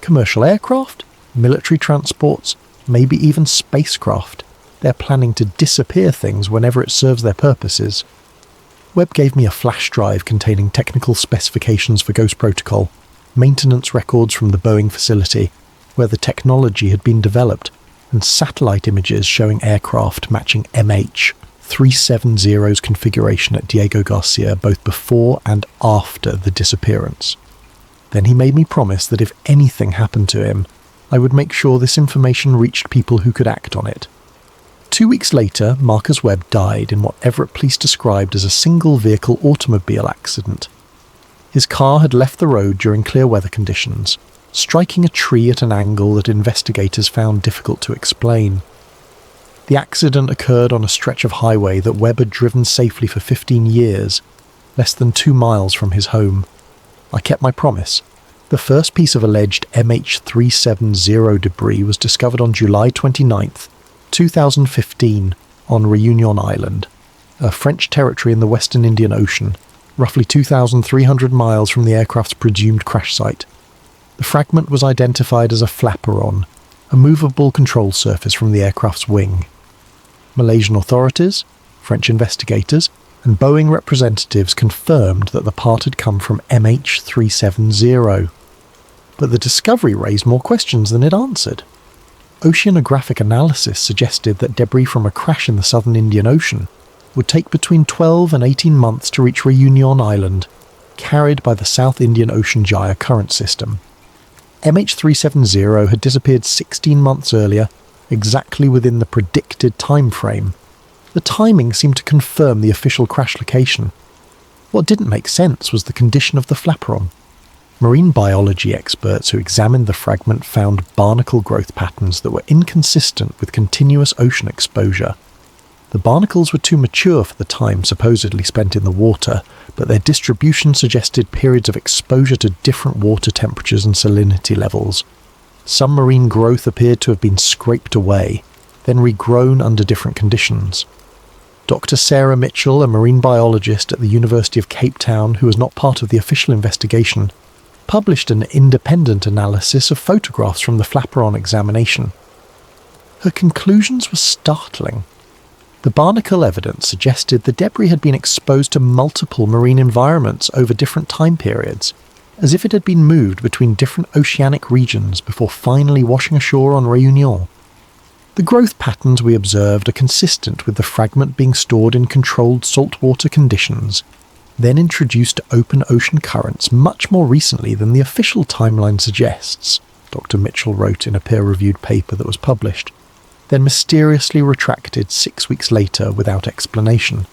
Commercial aircraft, military transports, maybe even spacecraft. They're planning to disappear things whenever it serves their purposes. Webb gave me a flash drive containing technical specifications for Ghost Protocol, maintenance records from the Boeing facility, where the technology had been developed, and satellite images showing aircraft matching MH370's configuration at Diego Garcia both before and after the disappearance. Then he made me promise that if anything happened to him, I would make sure this information reached people who could act on it. 2 weeks later, Marcus Webb died in what Everett police described as a single-vehicle automobile accident. His car had left the road during clear weather conditions, striking a tree at an angle that investigators found difficult to explain. The accident occurred on a stretch of highway that Webb had driven safely for 15 years, less than 2 miles from his home. I kept my promise. The first piece of alleged MH370 debris was discovered on July 29th, 2015, on Réunion Island, a French territory in the Western Indian Ocean, roughly 2,300 miles from the aircraft's presumed crash site. The fragment was identified as a flaperon, a movable control surface from the aircraft's wing. Malaysian authorities, French investigators, and Boeing representatives confirmed that the part had come from MH370. But the discovery raised more questions than it answered. Oceanographic analysis suggested that debris from a crash in the southern Indian Ocean would take between 12 and 18 months to reach Réunion Island, carried by the South Indian Ocean Gyre current system. MH370 had disappeared 16 months earlier, exactly within the predicted time frame. The timing seemed to confirm the official crash location. What didn't make sense was the condition of the flaperon. Marine biology experts who examined the fragment found barnacle growth patterns that were inconsistent with continuous ocean exposure. The barnacles were too mature for the time supposedly spent in the water, but their distribution suggested periods of exposure to different water temperatures and salinity levels. Some marine growth appeared to have been scraped away, then regrown under different conditions. Dr. Sarah Mitchell, a marine biologist at the University of Cape Town who was not part of the official investigation, published an independent analysis of photographs from the flaperon examination. Her conclusions were startling. The barnacle evidence suggested the debris had been exposed to multiple marine environments over different time periods, as if it had been moved between different oceanic regions before finally washing ashore on Réunion. The growth patterns we observed are consistent with the fragment being stored in controlled saltwater conditions, then introduced to open ocean currents much more recently than the official timeline suggests, Dr. Mitchell wrote in a peer-reviewed paper that was published, then mysteriously retracted 6 weeks later without explanation.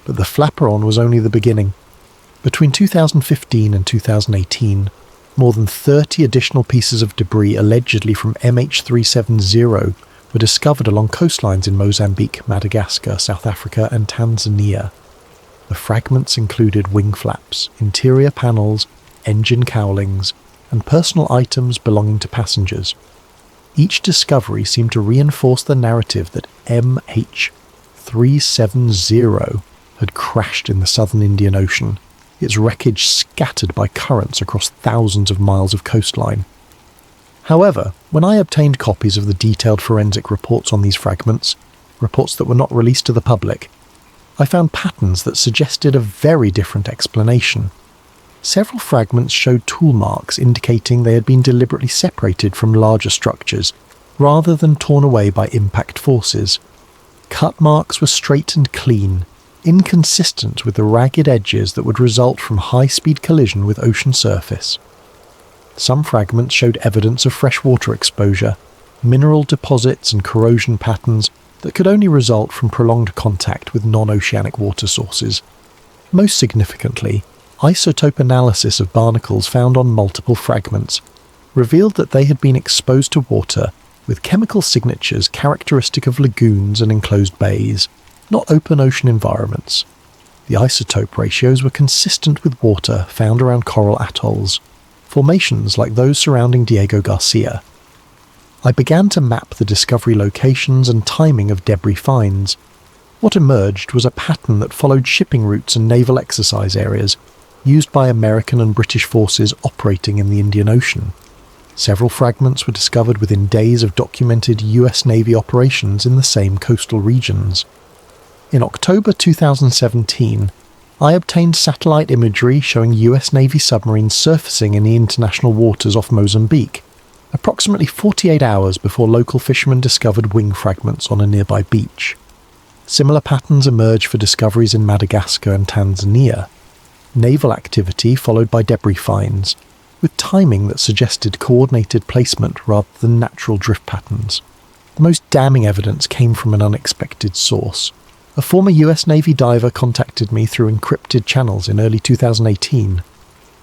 But the flaperon was only the beginning. Between 2015 and 2018, more than 30 additional pieces of debris allegedly from MH370 were discovered along coastlines in Mozambique, Madagascar, South Africa and Tanzania. The fragments included wing flaps, interior panels, engine cowlings, and personal items belonging to passengers. Each discovery seemed to reinforce the narrative that MH370 had crashed in the southern Indian Ocean, its wreckage scattered by currents across thousands of miles of coastline. However, when I obtained copies of the detailed forensic reports on these fragments, reports that were not released to the public, I found patterns that suggested a very different explanation. Several fragments showed tool marks indicating they had been deliberately separated from larger structures, rather than torn away by impact forces. Cut marks were straight and clean, inconsistent with the ragged edges that would result from high-speed collision with ocean surface. Some fragments showed evidence of freshwater exposure, mineral deposits and corrosion patterns that could only result from prolonged contact with non-oceanic water sources. Most significantly, isotope analysis of barnacles found on multiple fragments revealed that they had been exposed to water with chemical signatures characteristic of lagoons and enclosed bays, not open ocean environments. The isotope ratios were consistent with water found around coral atolls, formations like those surrounding Diego Garcia. I began to map the discovery locations and timing of debris finds. What emerged was a pattern that followed shipping routes and naval exercise areas used by American and British forces operating in the Indian Ocean. Several fragments were discovered within days of documented US Navy operations in the same coastal regions. In October 2017, I obtained satellite imagery showing US Navy submarines surfacing in the international waters off Mozambique, approximately 48 hours before local fishermen discovered wing fragments on a nearby beach. Similar patterns emerged for discoveries in Madagascar and Tanzania. Naval activity followed by debris finds, with timing that suggested coordinated placement rather than natural drift patterns. The most damning evidence came from an unexpected source. A former US Navy diver contacted me through encrypted channels in early 2018,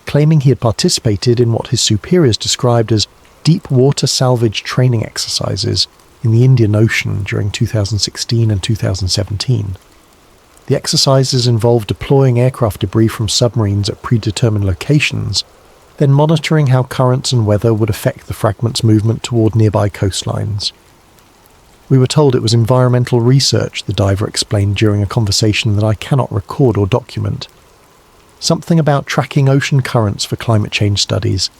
claiming he had participated in what his superiors described as deep water salvage training exercises in the Indian Ocean during 2016 and 2017. The exercises involved deploying aircraft debris from submarines at predetermined locations, then monitoring how currents and weather would affect the fragment's movement toward nearby coastlines. We were told it was environmental research, the diver explained during a conversation that I cannot record or document. Something about tracking ocean currents for climate change studies,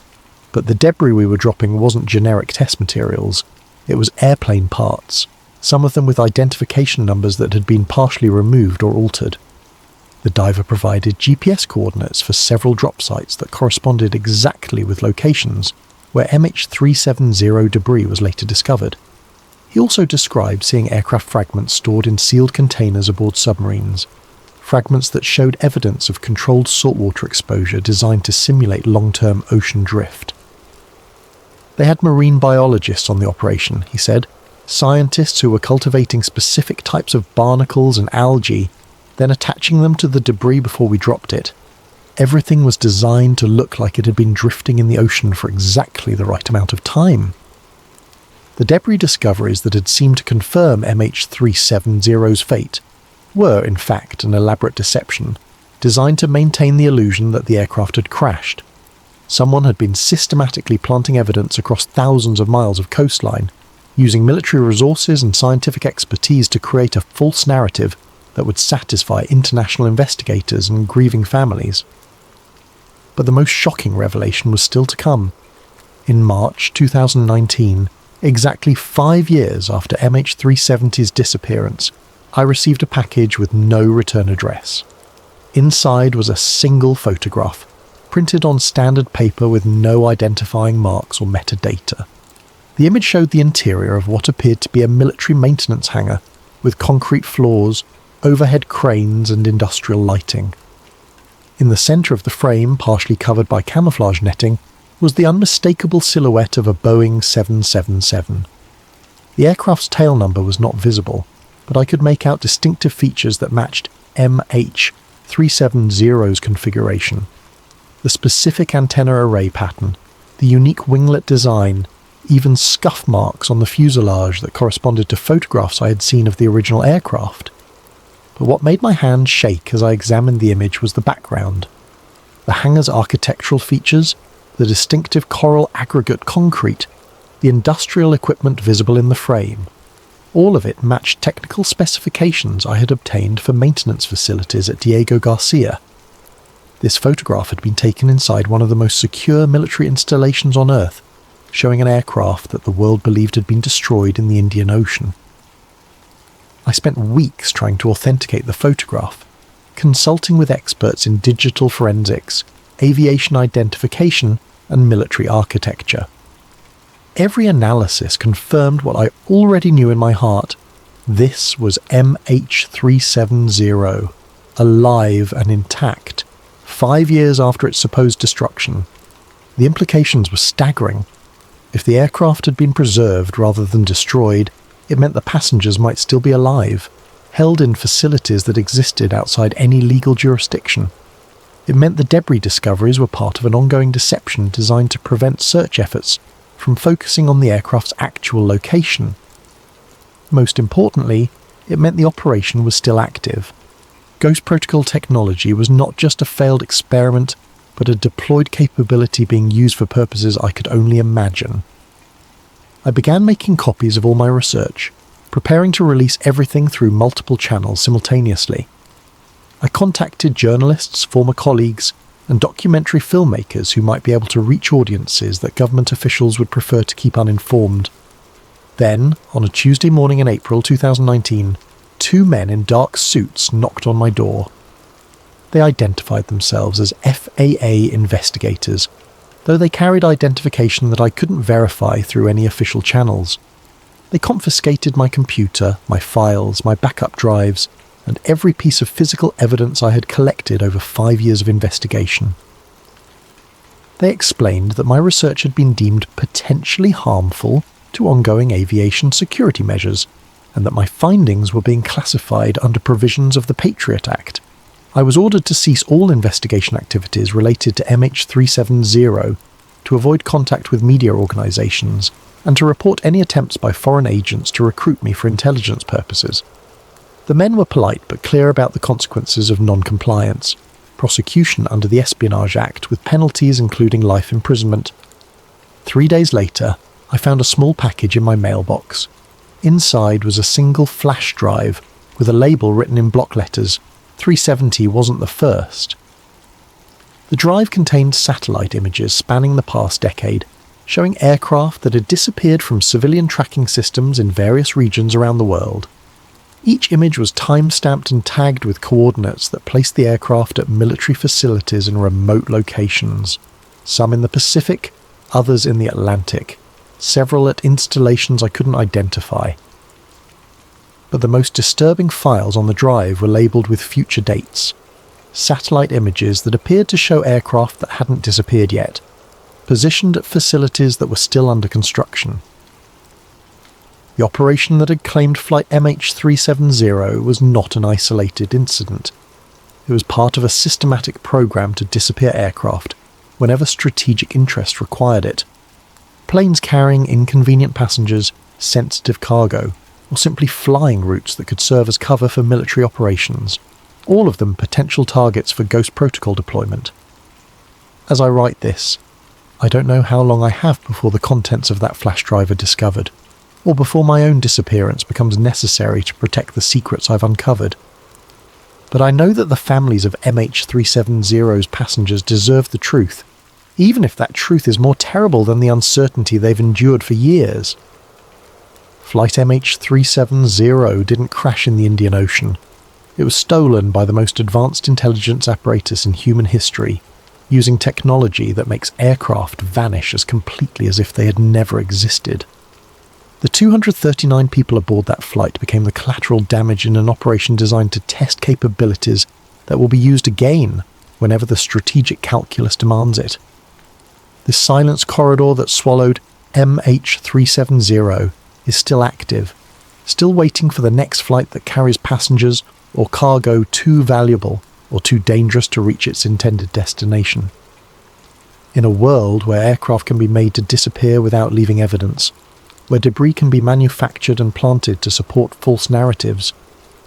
but the debris we were dropping wasn't generic test materials, it was airplane parts, some of them with identification numbers that had been partially removed or altered. The diver provided GPS coordinates for several drop sites that corresponded exactly with locations where MH370 debris was later discovered. He also described seeing aircraft fragments stored in sealed containers aboard submarines, fragments that showed evidence of controlled saltwater exposure designed to simulate long-term ocean drift. They had marine biologists on the operation, he said, scientists who were cultivating specific types of barnacles and algae, then attaching them to the debris before we dropped it. Everything was designed to look like it had been drifting in the ocean for exactly the right amount of time. The debris discoveries that had seemed to confirm MH370's fate were, in fact, an elaborate deception, designed to maintain the illusion that the aircraft had crashed. Someone had been systematically planting evidence across thousands of miles of coastline, using military resources and scientific expertise to create a false narrative that would satisfy international investigators and grieving families. But the most shocking revelation was still to come. In March 2019, exactly 5 years after MH370's disappearance, I received a package with no return address. Inside was a single photograph, printed on standard paper with no identifying marks or metadata. The image showed the interior of what appeared to be a military maintenance hangar, with concrete floors, overhead cranes and industrial lighting. In the centre of the frame, partially covered by camouflage netting, was the unmistakable silhouette of a Boeing 777. The aircraft's tail number was not visible, but I could make out distinctive features that matched MH370's configuration. The specific antenna array pattern, the unique winglet design, even scuff marks on the fuselage that corresponded to photographs I had seen of the original aircraft. But what made my hand shake as I examined the image was the background. The hangar's architectural features, the distinctive coral aggregate concrete, the industrial equipment visible in the frame. All of it matched technical specifications I had obtained for maintenance facilities at Diego Garcia. This photograph had been taken inside one of the most secure military installations on Earth, showing an aircraft that the world believed had been destroyed in the Indian Ocean. I spent weeks trying to authenticate the photograph, consulting with experts in digital forensics, aviation identification, and military architecture. Every analysis confirmed what I already knew in my heart. This was MH370, alive and intact, 5 years after its supposed destruction. The implications were staggering. If the aircraft had been preserved rather than destroyed, it meant the passengers might still be alive, held in facilities that existed outside any legal jurisdiction. It meant the debris discoveries were part of an ongoing deception designed to prevent search efforts from focusing on the aircraft's actual location. Most importantly, it meant the operation was still active. Ghost Protocol technology was not just a failed experiment, but a deployed capability being used for purposes I could only imagine. I began making copies of all my research, preparing to release everything through multiple channels simultaneously. I contacted journalists, former colleagues, and documentary filmmakers who might be able to reach audiences that government officials would prefer to keep uninformed. Then, on a Tuesday morning in April 2019, 2 men in dark suits knocked on my door. They identified themselves as FAA investigators, though they carried identification that I couldn't verify through any official channels. They confiscated my computer, my files, my backup drives, and every piece of physical evidence I had collected over 5 years of investigation. They explained that my research had been deemed potentially harmful to ongoing aviation security measures, and that my findings were being classified under provisions of the Patriot Act. I was ordered to cease all investigation activities related to MH370, to avoid contact with media organisations, and to report any attempts by foreign agents to recruit me for intelligence purposes. The men were polite but clear about the consequences of non-compliance, prosecution under the Espionage Act with penalties including life imprisonment. 3 days later, I found a small package in my mailbox. Inside was a single flash drive with a label written in block letters. 370 wasn't the first. The drive contained satellite images spanning the past decade, showing aircraft that had disappeared from civilian tracking systems in various regions around the world. Each image was time-stamped and tagged with coordinates that placed the aircraft at military facilities in remote locations, some in the Pacific, others in the Atlantic, several at installations I couldn't identify. But the most disturbing files on the drive were labelled with future dates, satellite images that appeared to show aircraft that hadn't disappeared yet, positioned at facilities that were still under construction. The operation that had claimed flight MH370 was not an isolated incident. It was part of a systematic program to disappear aircraft whenever strategic interest required it. Planes carrying inconvenient passengers, sensitive cargo, or simply flying routes that could serve as cover for military operations, all of them potential targets for Ghost Protocol deployment. As I write this, I don't know how long I have before the contents of that flash drive are discovered, or before my own disappearance becomes necessary to protect the secrets I've uncovered. But I know that the families of MH370's passengers deserve the truth, even if that truth is more terrible than the uncertainty they've endured for years. Flight MH370 didn't crash in the Indian Ocean. It was stolen by the most advanced intelligence apparatus in human history, using technology that makes aircraft vanish as completely as if they had never existed. The 239 people aboard that flight became the collateral damage in an operation designed to test capabilities that will be used again whenever the strategic calculus demands it. This silence corridor that swallowed MH370 is still active, still waiting for the next flight that carries passengers or cargo too valuable or too dangerous to reach its intended destination. In a world where aircraft can be made to disappear without leaving evidence, where debris can be manufactured and planted to support false narratives,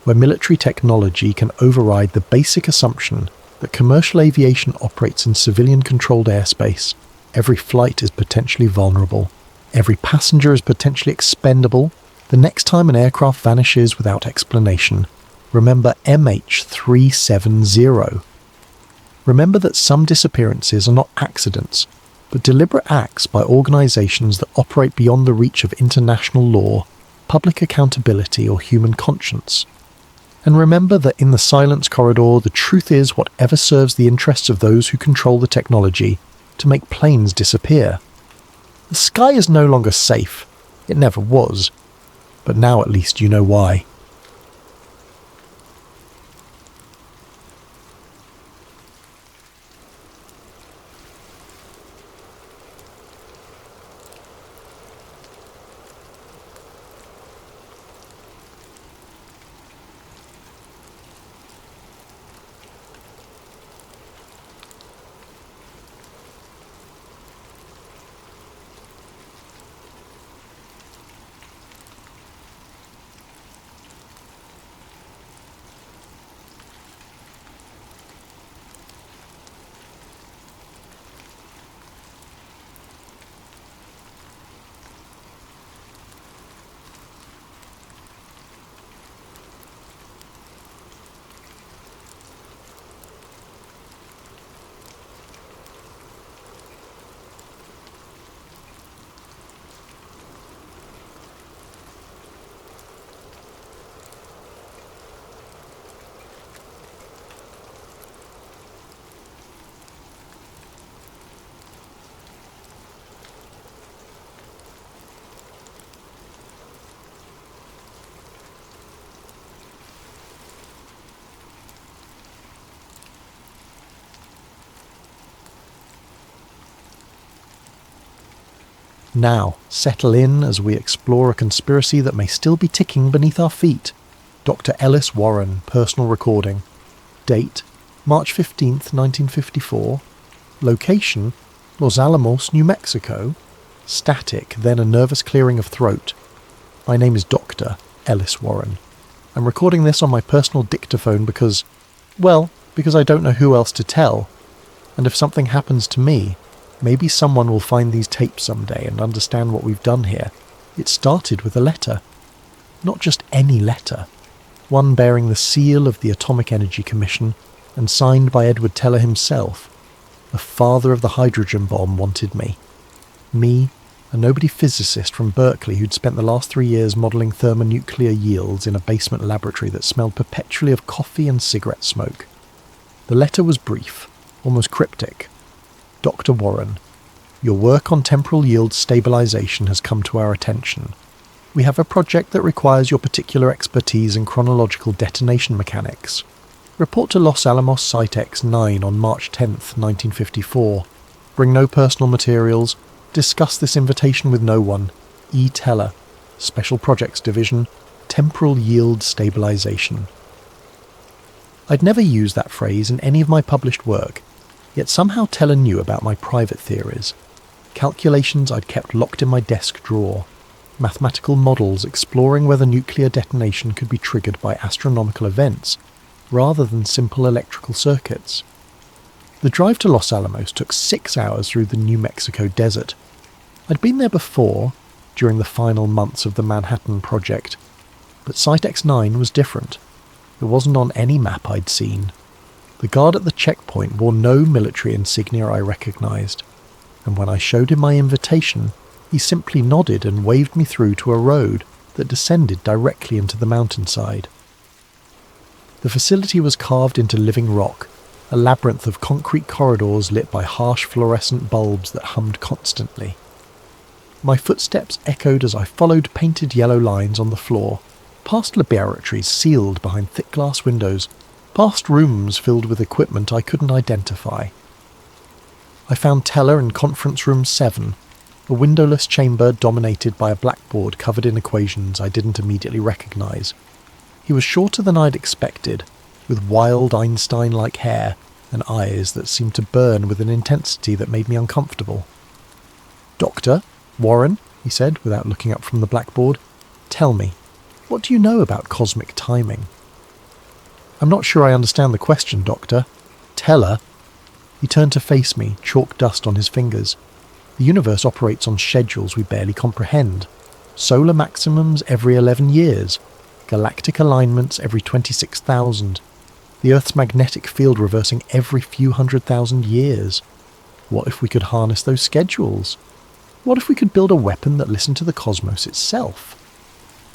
where military technology can override the basic assumption that commercial aviation operates in civilian-controlled airspace, every flight is potentially vulnerable, every passenger is potentially expendable, the next time an aircraft vanishes without explanation, remember MH370. Remember that some disappearances are not accidents, but deliberate acts by organisations that operate beyond the reach of international law, public accountability or human conscience. And remember that in the silence corridor, the truth is whatever serves the interests of those who control the technology to make planes disappear. The sky is no longer safe. It never was. But now at least you know why. Now, settle in as we explore a conspiracy that may still be ticking beneath our feet. Dr. Ellis Warren, personal recording. Date, March 15th, 1954. Location, Los Alamos, New Mexico. Static, then a nervous clearing of throat. My name is Dr. Ellis Warren. I'm recording this on my personal dictaphone because I don't know who else to tell. And if something happens to me, maybe someone will find these tapes someday and understand what we've done here. It started with a letter. Not just any letter. One bearing the seal of the Atomic Energy Commission and signed by Edward Teller himself. The father of the hydrogen bomb wanted me. Me, a nobody physicist from Berkeley who'd spent the last 3 years modelling thermonuclear yields in a basement laboratory that smelled perpetually of coffee and cigarette smoke. The letter was brief, almost cryptic. Dr. Warren, your work on temporal yield stabilisation has come to our attention. We have a project that requires your particular expertise in chronological detonation mechanics. Report to Los Alamos Site X9 on March 10th, 1954. Bring no personal materials. Discuss this invitation with no one. E. Teller, Special Projects Division, Temporal Yield Stabilisation. I'd never used that phrase in any of my published work, yet somehow Teller knew about my private theories. Calculations I'd kept locked in my desk drawer. Mathematical models exploring whether nuclear detonation could be triggered by astronomical events, rather than simple electrical circuits. The drive to Los Alamos took 6 hours through the New Mexico desert. I'd been there before, during the final months of the Manhattan Project, but Site X9 was different. It wasn't on any map I'd seen. The guard at the checkpoint wore no military insignia I recognised, and when I showed him my invitation, he simply nodded and waved me through to a road that descended directly into the mountainside. The facility was carved into living rock, a labyrinth of concrete corridors lit by harsh fluorescent bulbs that hummed constantly. My footsteps echoed as I followed painted yellow lines on the floor, past laboratories sealed behind thick glass windows, past rooms filled with equipment I couldn't identify. I found Teller in Conference Room 7, a windowless chamber dominated by a blackboard covered in equations I didn't immediately recognise. He was shorter than I'd expected, with wild Einstein-like hair and eyes that seemed to burn with an intensity that made me uncomfortable. "Doctor Warren," he said without looking up from the blackboard, "tell me, what do you know about cosmic timing?" "I'm not sure I understand the question, Doctor." "Teller." He turned to face me, chalk dust on his fingers. "The universe operates on schedules we barely comprehend. Solar maximums every 11 years. Galactic alignments every 26,000. The Earth's magnetic field reversing every few 100,000 years. What if we could harness those schedules? What if we could build a weapon that listened to the cosmos itself?"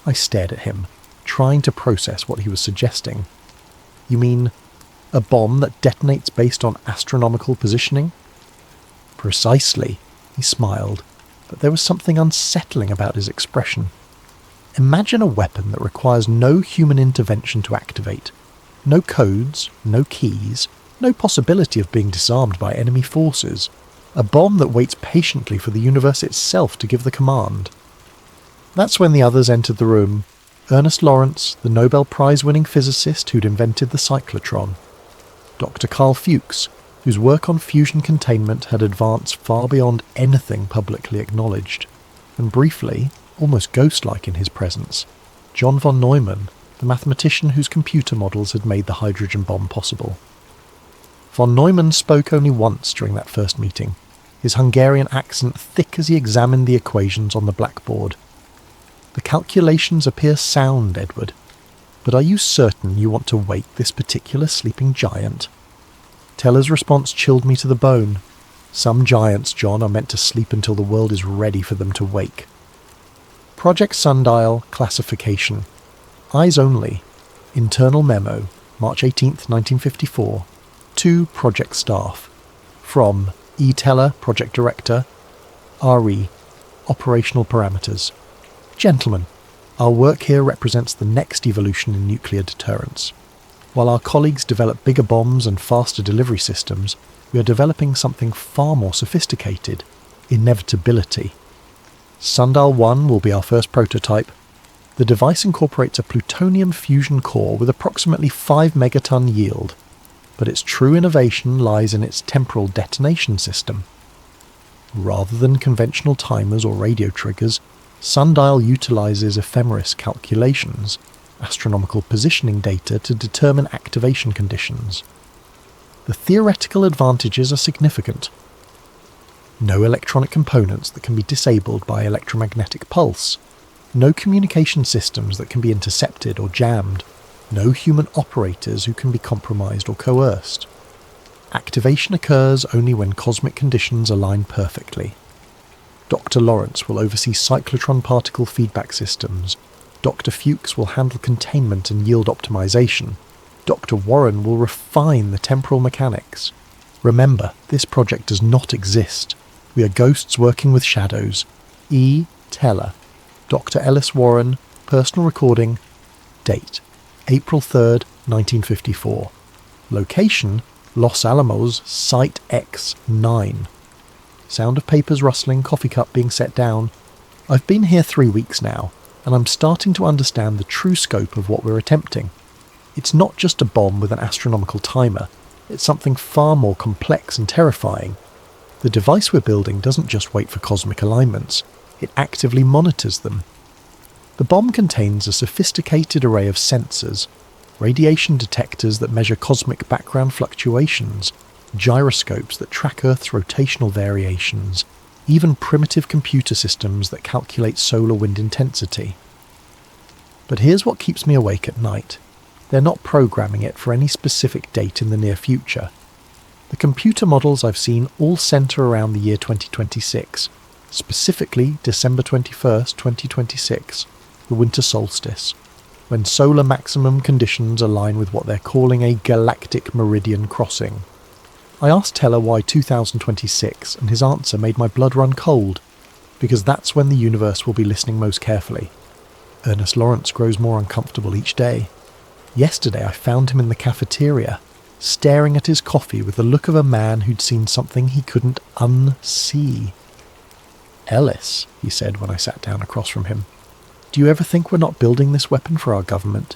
I stared at him, trying to process what he was suggesting. "You mean a bomb that detonates based on astronomical positioning?" "Precisely," he smiled, but there was something unsettling about his expression. "Imagine a weapon that requires no human intervention to activate. No codes, no keys, no possibility of being disarmed by enemy forces. A bomb that waits patiently for the universe itself to give the command." That's when the others entered the room. Ernest Lawrence, the Nobel Prize-winning physicist who'd invented the cyclotron. Dr. Carl Fuchs, whose work on fusion containment had advanced far beyond anything publicly acknowledged. And briefly, almost ghost-like in his presence, John von Neumann, the mathematician whose computer models had made the hydrogen bomb possible. Von Neumann spoke only once during that first meeting, his Hungarian accent thick as he examined the equations on the blackboard. "The calculations appear sound, Edward, but are you certain you want to wake this particular sleeping giant?" Teller's response chilled me to the bone. Some giants, John, are meant to sleep until the world is ready for them to wake. Project Sundial, classification. Eyes only. Internal memo, March 18th, 1954. To project staff. From E. Teller, project director. RE, operational parameters. Gentlemen, our work here represents the next evolution in nuclear deterrence. While our colleagues develop bigger bombs and faster delivery systems, we are developing something far more sophisticated: inevitability. Sundial 1 will be our first prototype. The device incorporates a plutonium fusion core with approximately 5 megaton yield, but its true innovation lies in its temporal detonation system. Rather than conventional timers or radio triggers, Sundial utilizes ephemeris calculations, astronomical positioning data to determine activation conditions. The theoretical advantages are significant. No electronic components that can be disabled by electromagnetic pulse. No communication systems that can be intercepted or jammed. No human operators who can be compromised or coerced. Activation occurs only when cosmic conditions align perfectly. Dr. Lawrence will oversee cyclotron particle feedback systems. Dr. Fuchs will handle containment and yield optimization. Dr. Warren will refine the temporal mechanics. Remember, this project does not exist. We are ghosts working with shadows. E. Teller. Dr. Ellis Warren, personal recording. Date: April 3rd, 1954. Location: Los Alamos, Site X9. Sound of papers rustling, coffee cup being set down. I've been here 3 weeks now, and I'm starting to understand the true scope of what we're attempting. It's not just a bomb with an astronomical timer. It's something far more complex and terrifying. The device we're building doesn't just wait for cosmic alignments. It actively monitors them. The bomb contains a sophisticated array of sensors, radiation detectors that measure cosmic background fluctuations, gyroscopes that track Earth's rotational variations, even primitive computer systems that calculate solar wind intensity. But here's what keeps me awake at night. They're not programming it for any specific date in the near future. The computer models I've seen all centre around the year 2026, specifically December 21st, 2026, the winter solstice, when solar maximum conditions align with what they're calling a galactic meridian crossing. I asked Teller why 2026, and his answer made my blood run cold, because that's when the universe will be listening most carefully. Ernest Lawrence grows more uncomfortable each day. Yesterday I found him in the cafeteria, staring at his coffee with the look of a man who'd seen something he couldn't unsee. "Ellis," he said when I sat down across from him, "do you ever think we're not building this weapon for our government?"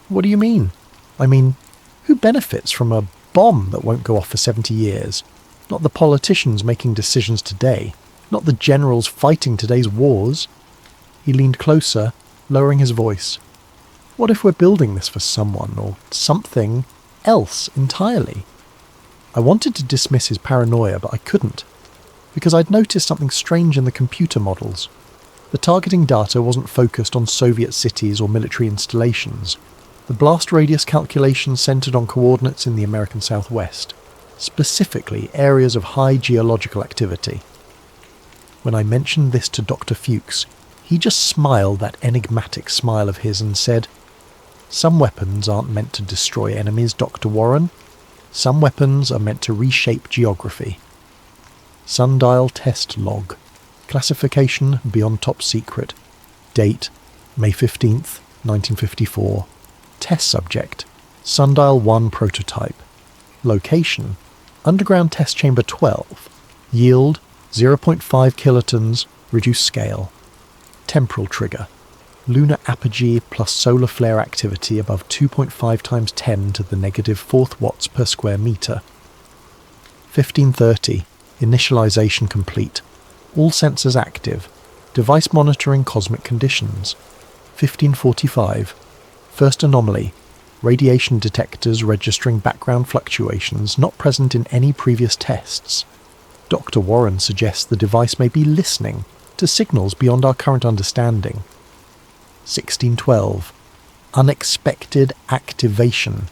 "What do you mean?" "I mean, who benefits from a bomb that won't go off for 70 years? Not the politicians making decisions today, not the generals fighting today's wars." He leaned closer, lowering his voice. "What if we're building this for someone or something else entirely?" I wanted to dismiss his paranoia, but I couldn't, because I'd noticed something strange in the computer models. The targeting data wasn't focused on Soviet cities or military installations. The blast radius calculations centered on coordinates in the American Southwest, specifically areas of high geological activity. When I mentioned this to Dr. Fuchs, he just smiled that enigmatic smile of his and said, "Some weapons aren't meant to destroy enemies, Dr. Warren. Some weapons are meant to reshape geography." Sundial test log. Classification beyond top secret. Date: May 15th, 1954. Test subject: Sundial 1 prototype. Location: Underground Test Chamber 12. Yield: 0.5 kilotons, reduced scale. Temporal trigger: lunar apogee plus solar flare activity above 2.5 times 10 to the negative 4th watts per square metre. 1530. Initialization complete. All sensors active. Device monitoring cosmic conditions. 1545. First anomaly. Radiation detectors registering background fluctuations not present in any previous tests. Dr. Warren suggests the device may be listening to signals beyond our current understanding. 1612. Unexpected activation.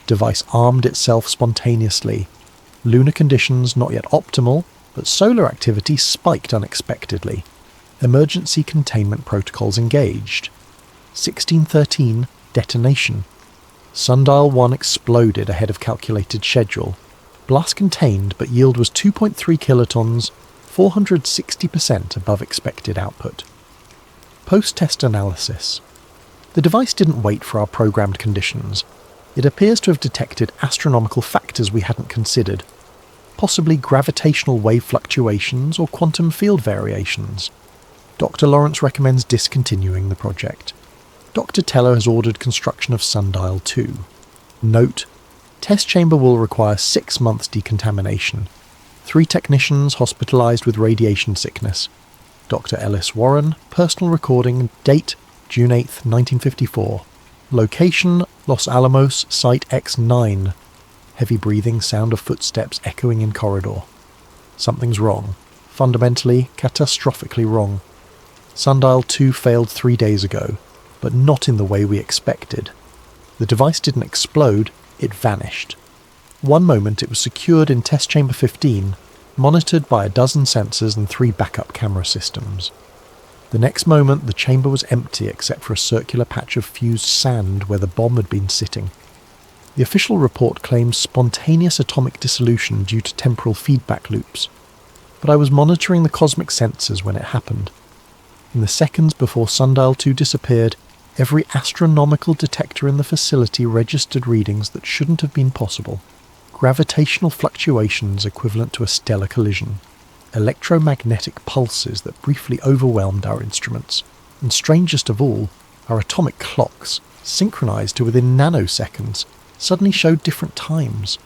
Device armed itself spontaneously. Lunar conditions not yet optimal, but solar activity spiked unexpectedly. Emergency containment protocols engaged. 1613. Detonation. Sundial 1 exploded ahead of calculated schedule. Blast contained, but yield was 2.3 kilotons, 460% above expected output. Post-test analysis. The device didn't wait for our programmed conditions. It appears to have detected astronomical factors we hadn't considered, possibly gravitational wave fluctuations or quantum field variations. Dr. Lawrence recommends discontinuing the project. Dr. Teller has ordered construction of Sundial 2. Note: test chamber will require 6 months decontamination. 3 technicians hospitalized with radiation sickness. Dr. Ellis Warren, personal recording, date June 8th, 1954. Location: Los Alamos, Site X9. Heavy breathing, sound of footsteps echoing in corridor. Something's wrong. Fundamentally, catastrophically wrong. Sundial 2 failed 3 days ago, but not in the way we expected. The device didn't explode, it vanished. One moment it was secured in test chamber 15, monitored by a dozen sensors and 3 backup camera systems. The next moment, the chamber was empty except for a circular patch of fused sand where the bomb had been sitting. The official report claims spontaneous atomic dissolution due to temporal feedback loops, but I was monitoring the cosmic sensors when it happened. In the seconds before Sundial 2 disappeared, every astronomical detector in the facility registered readings that shouldn't have been possible. Gravitational fluctuations equivalent to a stellar collision, electromagnetic pulses that briefly overwhelmed our instruments, and strangest of all, our atomic clocks, synchronized to within nanoseconds, suddenly showed different times.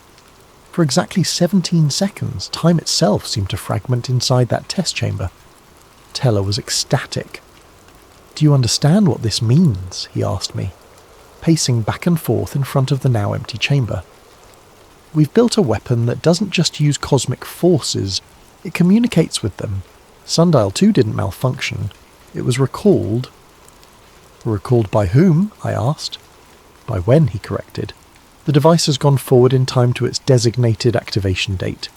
For exactly 17 seconds, time itself seemed to fragment inside that test chamber. Teller was ecstatic. "Do you understand what this means?" he asked me, pacing back and forth in front of the now empty chamber. "We've built a weapon that doesn't just use cosmic forces, it communicates with them. Sundial 2 didn't malfunction. It was recalled." "Recalled by whom?" I asked. "By when," he corrected. "The device has gone forward in time to its designated activation date.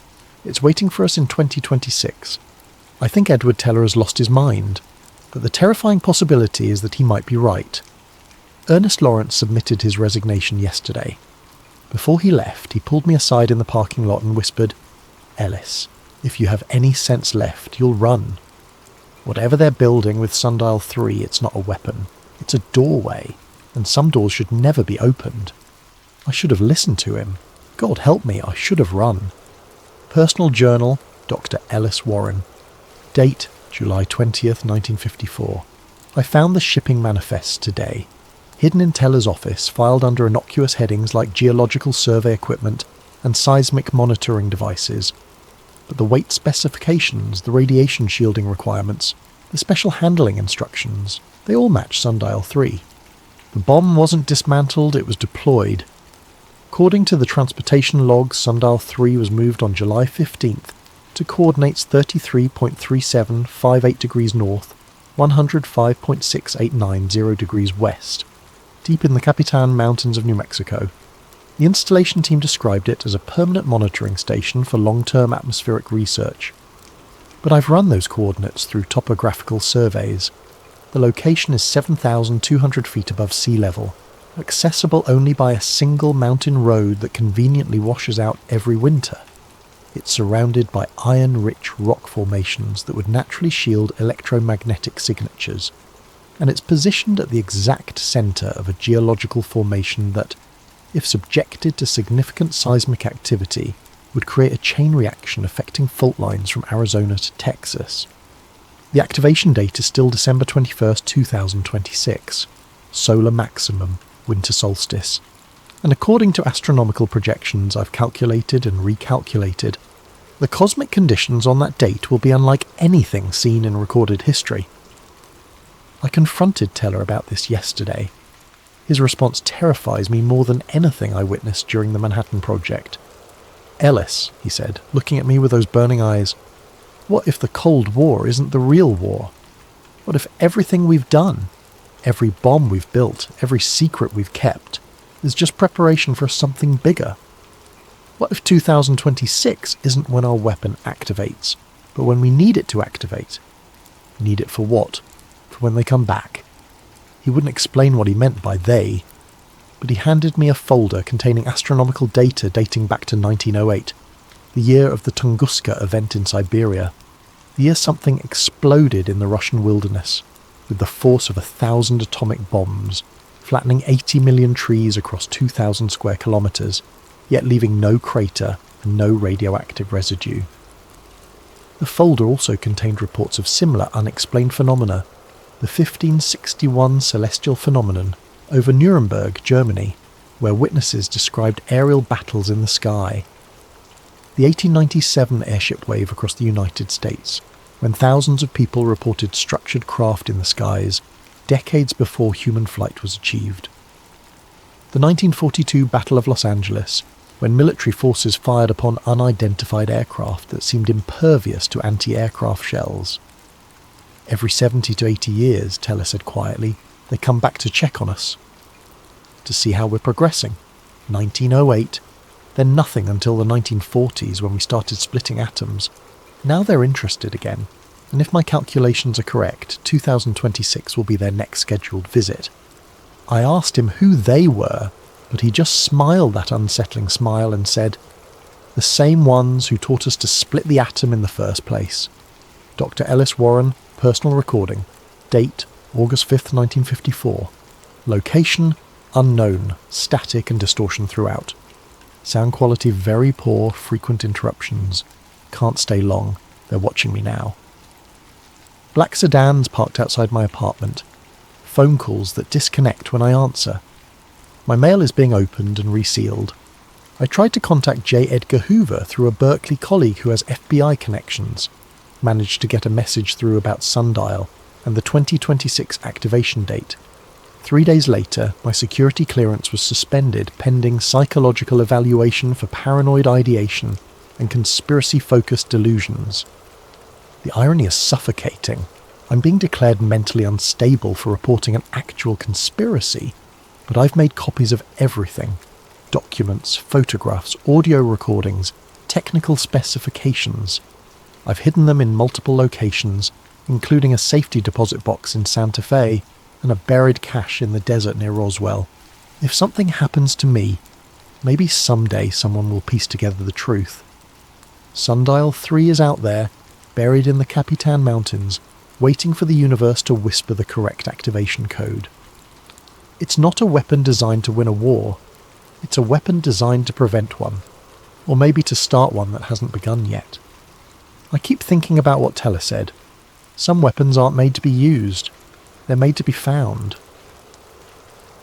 It's waiting for us in 2026. I think Edward Teller has lost his mind, but the terrifying possibility is that he might be right." Ernest Lawrence submitted his resignation yesterday. Before he left, he pulled me aside in the parking lot and whispered, "Ellis, if you have any sense left, you'll run. Whatever they're building with Sundial 3, it's not a weapon. It's a doorway, and some doors should never be opened." I should have listened to him. God help me, I should have run. Personal Journal, Dr. Ellis Warren. Date, July 20th, 1954. I found the shipping manifest today, hidden in Teller's office, filed under innocuous headings like geological survey equipment and seismic monitoring devices. But the weight specifications, the radiation shielding requirements, the special handling instructions, they all match Sundial 3. The bomb wasn't dismantled, it was deployed. According to the transportation logs, Sundial 3 was moved on July 15th to coordinates 33.3758 degrees north, 105.6890 degrees west, deep in the Capitan Mountains of New Mexico. The installation team described it as a permanent monitoring station for long-term atmospheric research. But I've run those coordinates through topographical surveys. The location is 7,200 feet above sea level, accessible only by a single mountain road that conveniently washes out every winter. It's surrounded by iron-rich rock formations that would naturally shield electromagnetic signatures, and it's positioned at the exact centre of a geological formation that, if subjected to significant seismic activity, would create a chain reaction affecting fault lines from Arizona to Texas. The activation date is still December 21st, 2026, solar maximum, winter solstice, and according to astronomical projections I've calculated and recalculated, the cosmic conditions on that date will be unlike anything seen in recorded history. I confronted Teller about this yesterday. His response terrifies me more than anything I witnessed during the Manhattan Project. "Ellis," he said, looking at me with those burning eyes, "what if the Cold War isn't the real war? What if everything we've done, every bomb we've built, every secret we've kept, is just preparation for something bigger? What if 2026 isn't when our weapon activates, but when we need it to activate? Need it for what? For when they come back?" He wouldn't explain what he meant by they, but he handed me a folder containing astronomical data dating back to 1908, the year of the Tunguska event in Siberia, the year something exploded in the Russian wilderness, with the force of 1,000 atomic bombs, flattening 80 million trees across 2,000 square kilometres, yet leaving no crater and no radioactive residue. The folder also contained reports of similar unexplained phenomena, the 1561 celestial phenomenon over Nuremberg, Germany, where witnesses described aerial battles in the sky, the 1897 airship wave across the United States, when thousands of people reported structured craft in the skies, decades before human flight was achieved, the 1942 Battle of Los Angeles, when military forces fired upon unidentified aircraft that seemed impervious to anti-aircraft shells. Every 70 to 80 years, Teller said quietly, they come back to check on us, to see how we're progressing. 1908, then nothing until the 1940s when we started splitting atoms. Now they're interested again, and if my calculations are correct, 2026 will be their next scheduled visit. I asked him who they were, but he just smiled that unsettling smile and said, "The same ones who taught us to split the atom in the first place." Dr. Ellis Warren, personal recording. Date, August 5th, 1954. Location, unknown, static and distortion throughout. Sound quality very poor, frequent interruptions. Can't stay long, they're watching me now. Black sedans parked outside my apartment. Phone calls that disconnect when I answer. My mail is being opened and resealed. I tried to contact J. Edgar Hoover through a Berkeley colleague who has FBI connections. Managed to get a message through about Sundial and the 2026 activation date. 3 days later, my security clearance was suspended pending psychological evaluation for paranoid ideation and conspiracy-focused delusions. The irony is suffocating. I'm being declared mentally unstable for reporting an actual conspiracy, but I've made copies of everything. Documents, photographs, audio recordings, technical specifications. I've hidden them in multiple locations, including a safety deposit box in Santa Fe and a buried cache in the desert near Roswell. If something happens to me, maybe someday someone will piece together the truth. Sundial 3 is out there, buried in the Capitan Mountains, waiting for the universe to whisper the correct activation code. It's not a weapon designed to win a war. It's a weapon designed to prevent one, or maybe to start one that hasn't begun yet. I keep thinking about what Teller said. Some weapons aren't made to be used. They're made to be found.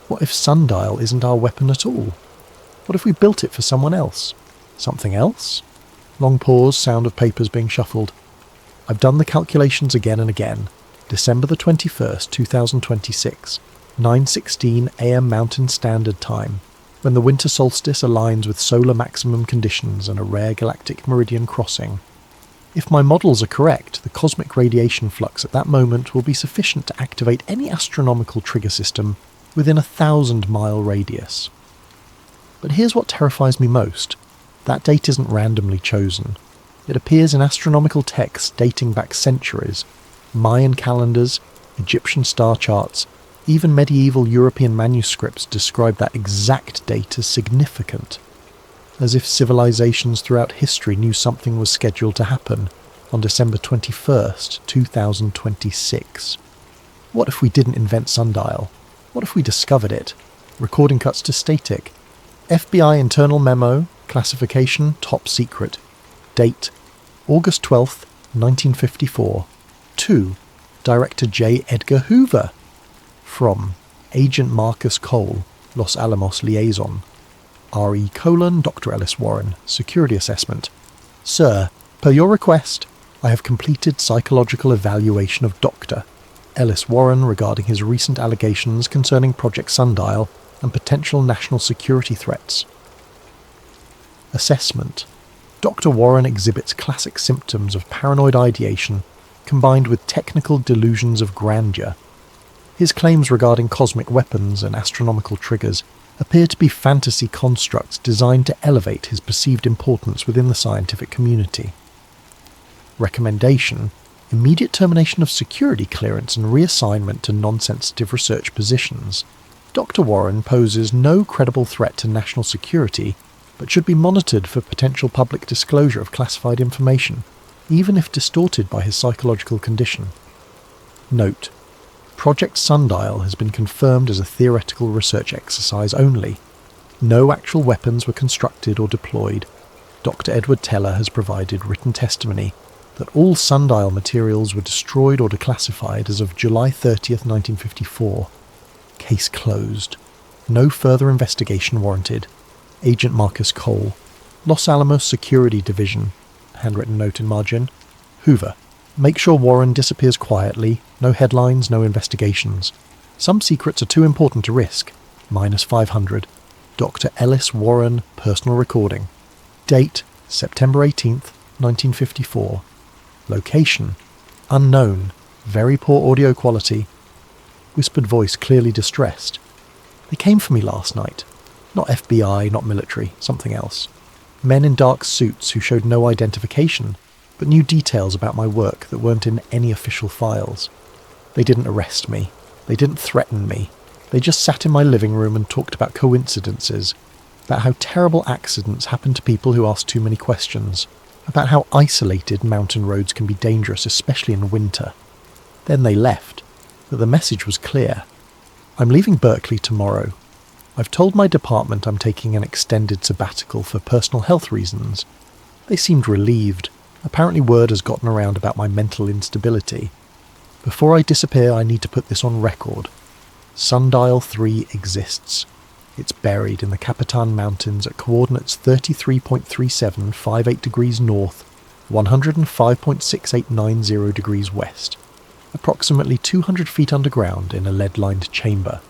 What if Sundial isn't our weapon at all? What if we built it for someone else? Something else? Long pause, sound of papers being shuffled. I've done the calculations again and again. December the 21st, 2026, 9:16 AM Mountain Standard Time, when the winter solstice aligns with solar maximum conditions and a rare galactic meridian crossing. If my models are correct, the cosmic radiation flux at that moment will be sufficient to activate any astronomical trigger system within a 1,000-mile radius. But here's what terrifies me most. That date isn't randomly chosen. It appears in astronomical texts dating back centuries, Mayan calendars, Egyptian star charts, even medieval European manuscripts describe that exact date as significant, as if civilizations throughout history knew something was scheduled to happen on December 21st, 2026. What if we didn't invent Sundial? What if we discovered it? Recording cuts to static. FBI internal memo, classification top secret. Date, August 12th, 1954. To Director J. Edgar Hoover. From Agent Marcus Cole, Los Alamos Liaison. R.E. Dr. Ellis Warren, Security Assessment. Sir, per your request, I have completed psychological evaluation of Dr. Ellis Warren regarding his recent allegations concerning Project Sundial and potential national security threats. Assessment. Dr. Warren exhibits classic symptoms of paranoid ideation combined with technical delusions of grandeur. His claims regarding cosmic weapons and astronomical triggers appear to be fantasy constructs designed to elevate his perceived importance within the scientific community. Recommendation: immediate termination of security clearance and reassignment to non-sensitive research positions. Dr. Warren poses no credible threat to national security, but should be monitored for potential public disclosure of classified information, even if distorted by his psychological condition. Note: Project Sundial has been confirmed as a theoretical research exercise only. No actual weapons were constructed or deployed. Dr. Edward Teller has provided written testimony that all Sundial materials were destroyed or declassified as of July 30th, 1954. Case closed. No further investigation warranted. Agent Marcus Cole, Los Alamos Security Division. Handwritten note in margin. Hoover. Make sure Warren disappears quietly. No headlines, no investigations. Some secrets are too important to risk. -500. Dr. Ellis Warren, personal recording. Date, September 18th, 1954. Location, unknown. Very poor audio quality. Whispered voice clearly distressed. They came for me last night. Not FBI, not military, something else. Men in dark suits who showed no identification, but knew details about my work that weren't in any official files. They didn't arrest me. They didn't threaten me. They just sat in my living room and talked about coincidences, about how terrible accidents happen to people who ask too many questions, about how isolated mountain roads can be dangerous, especially in winter. Then they left, but the message was clear. I'm leaving Berkeley tomorrow. I've told my department I'm taking an extended sabbatical for personal health reasons. They seemed relieved. Apparently word has gotten around about my mental instability. Before I disappear, I need to put this on record. Sundial 3 exists. It's buried in the Capitan Mountains at coordinates 33.3758 degrees north, 105.6890 degrees west, approximately 200 feet underground in a lead-lined chamber.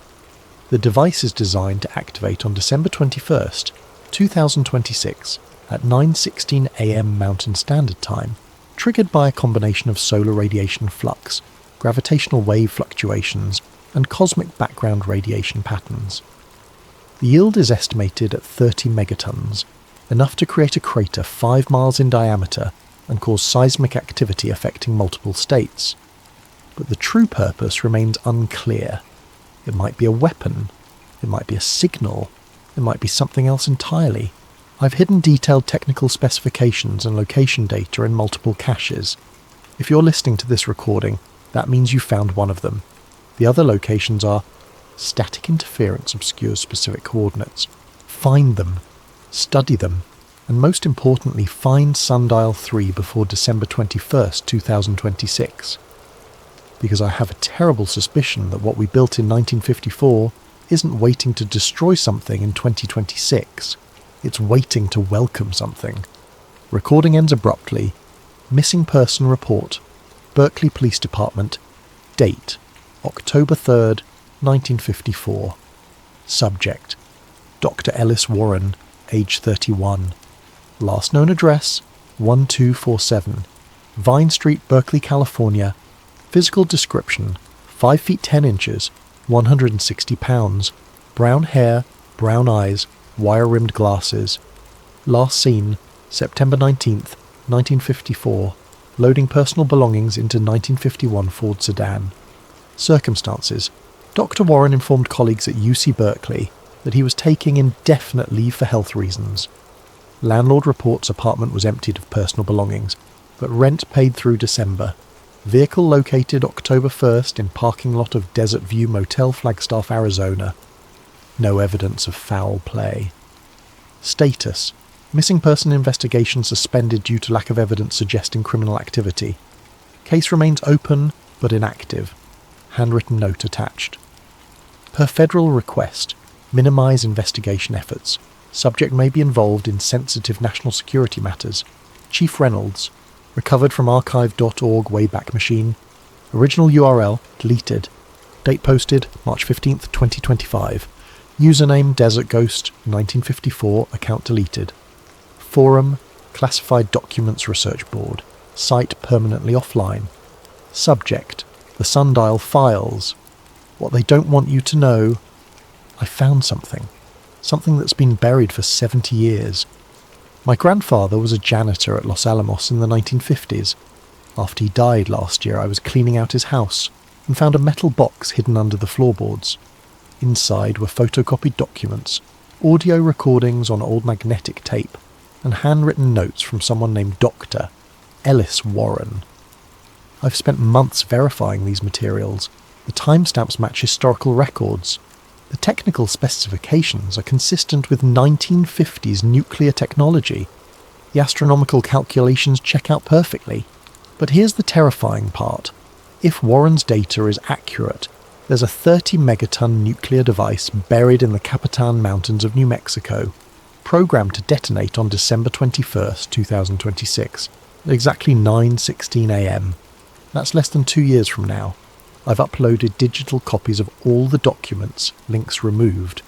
The device is designed to activate on December 21st, 2026 at 9:16 a.m. Mountain Standard Time, triggered by a combination of solar radiation flux, gravitational wave fluctuations, and cosmic background radiation patterns. The yield is estimated at 30 megatons, enough to create a crater 5 miles in diameter and cause seismic activity affecting multiple states. But the true purpose remains unclear. It might be a weapon, it might be a signal, it might be something else entirely. I've hidden detailed technical specifications and location data in multiple caches. If you're listening to this recording, that means you found one of them. The other locations are: static interference obscures specific coordinates. Find them, study them, and most importantly, find Sundial 3 before December 21st, 2026. Because I have a terrible suspicion that what we built in 1954 isn't waiting to destroy something in 2026. It's waiting to welcome something. Recording ends abruptly. Missing person report. Berkeley Police Department. Date: October 3rd, 1954. Subject: Dr. Ellis Warren, age 31. Last known address: 1247. Vine Street, Berkeley, California. Physical description: 5 feet 10 inches, 160 pounds. Brown hair, brown eyes, wire-rimmed glasses. Last seen: September 19th, 1954. Loading personal belongings into 1951 Ford sedan. Circumstances: Dr. Warren informed colleagues at UC Berkeley that he was taking indefinite leave for health reasons. Landlord reports apartment was emptied of personal belongings, but rent paid through December. Vehicle located October 1st in parking lot of Desert View Motel, Flagstaff, Arizona. No evidence of foul play. Status: missing person investigation suspended due to lack of evidence suggesting criminal activity. Case remains open but inactive. Handwritten note attached. Per federal request, minimize investigation efforts. Subject may be involved in sensitive national security matters. Chief Reynolds. Recovered from archive.org Wayback Machine. Original URL deleted. Date posted March 15th, 2025. Username Desert Ghost 1954. Account deleted. Forum Classified Documents Research Board. Site permanently offline. Subject: the Sundial Files. What they don't want you to know: I found something. Something that's been buried for 70 years. My grandfather was a janitor at Los Alamos in the 1950s. After he died last year, I was cleaning out his house and found a metal box hidden under the floorboards. Inside were photocopied documents, audio recordings on old magnetic tape, and handwritten notes from someone named Dr. Ellis Warren. I've spent months verifying these materials. The timestamps match historical records. The technical specifications are consistent with 1950s nuclear technology. The astronomical calculations check out perfectly. But here's the terrifying part. If Warren's data is accurate, there's a 30 megaton nuclear device buried in the Capitan Mountains of New Mexico, programmed to detonate on December 21st, 2026, at exactly 9:16 a.m. That's less than 2 years from now. I've uploaded digital copies of all the documents, links removed.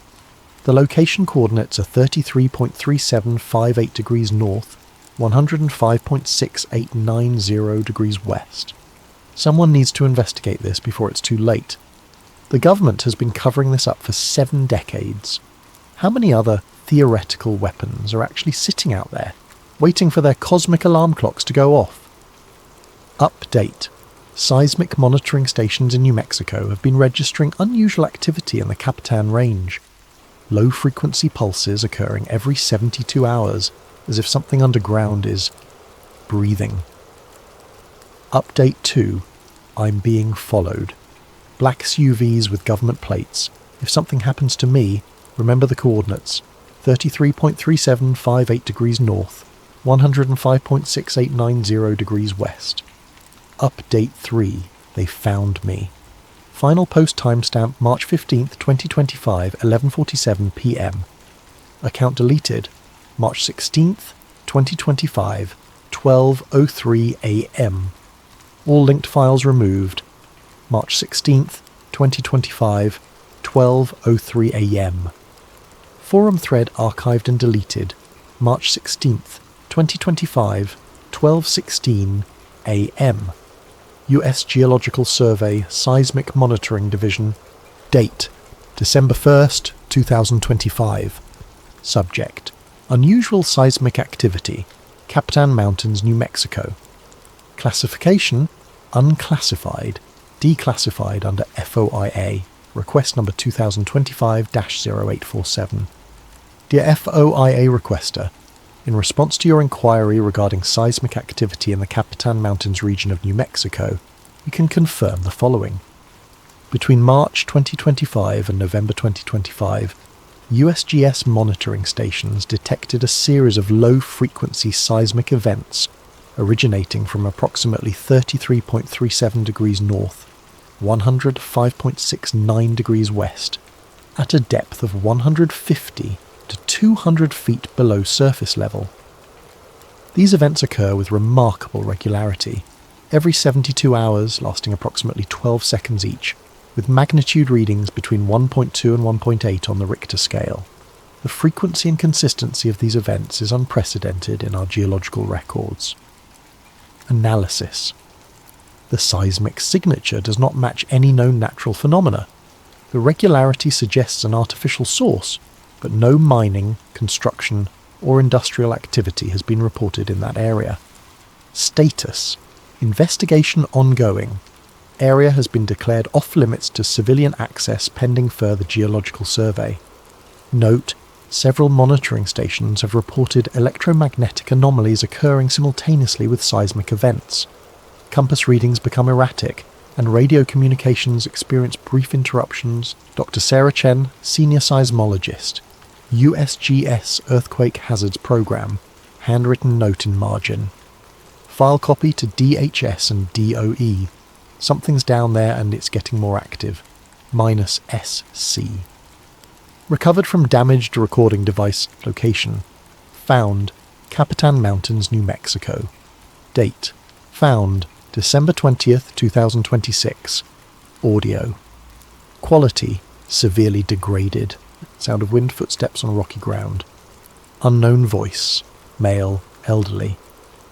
The location coordinates are 33.3758 degrees north, 105.6890 degrees west. Someone needs to investigate this before it's too late. The government has been covering this up for 7 decades. How many other theoretical weapons are actually sitting out there, waiting for their cosmic alarm clocks to go off. Update. Seismic monitoring stations in New Mexico have been registering unusual activity in the Capitan Range. Low-frequency pulses occurring every 72 hours, as if something underground is breathing. Update 2. I'm being followed. Black SUVs with government plates. If something happens to me, remember the coordinates. 33.3758 degrees north, 105.6890 degrees west. Update 3. They found me. Final post timestamp March 15th, 2025, 11:47 p.m. Account deleted March 16th, 2025, 12:03 a.m. All linked files removed March 16th, 2025, 12:03 a.m. Forum thread archived and deleted March 16th, 2025, 12:16 a.m. U.S. Geological Survey Seismic Monitoring Division. Date December 1st, 2025. Subject Unusual seismic activity, Capitan Mountains, New Mexico. Classification Unclassified, declassified under FOIA. Request number 2025-0847. Dear FOIA requester, in response to your inquiry regarding seismic activity in the Capitan Mountains region of New Mexico, we can confirm the following. Between March 2025 and November 2025, USGS monitoring stations detected a series of low-frequency seismic events originating from approximately 33.37 degrees north, 105.69 degrees west, at a depth of 150 to 200 feet below surface level. These events occur with remarkable regularity, every 72 hours lasting approximately 12 seconds each, with magnitude readings between 1.2 and 1.8 on the Richter scale. The frequency and consistency of these events is unprecedented in our geological records. Analysis. The seismic signature does not match any known natural phenomena. The regularity suggests an artificial source, but no mining, construction, or industrial activity has been reported in that area. Status. Investigation ongoing. Area has been declared off-limits to civilian access pending further geological survey. Note, several monitoring stations have reported electromagnetic anomalies occurring simultaneously with seismic events. Compass readings become erratic, and radio communications experience brief interruptions. Dr. Sarah Chen, Senior Seismologist, USGS Earthquake Hazards Program, handwritten note in margin. File copy to DHS and DOE. Something's down there and it's getting more active. -SC. Recovered from damaged recording device location. Found, Capitan Mountains, New Mexico. Date, found, December 20th, 2026. Audio. Quality, severely degraded. Sound of wind footsteps on rocky ground. Unknown voice, male, elderly.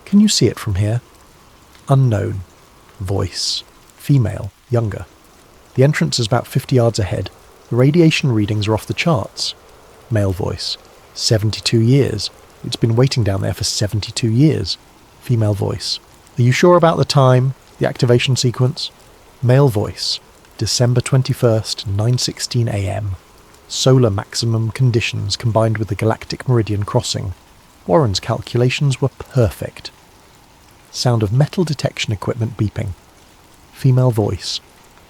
Can you see it from here? Unknown. Voice, female, younger. The entrance is about 50 yards ahead. The radiation readings are off the charts. Male voice, 72 years. It's been waiting down there for 72 years. Female voice, are you sure about the time, the activation sequence? Male voice, December 21st, 9:16 a.m. Solar maximum conditions combined with the galactic meridian crossing. Warren's calculations were perfect. Sound of metal detection equipment beeping. Female voice.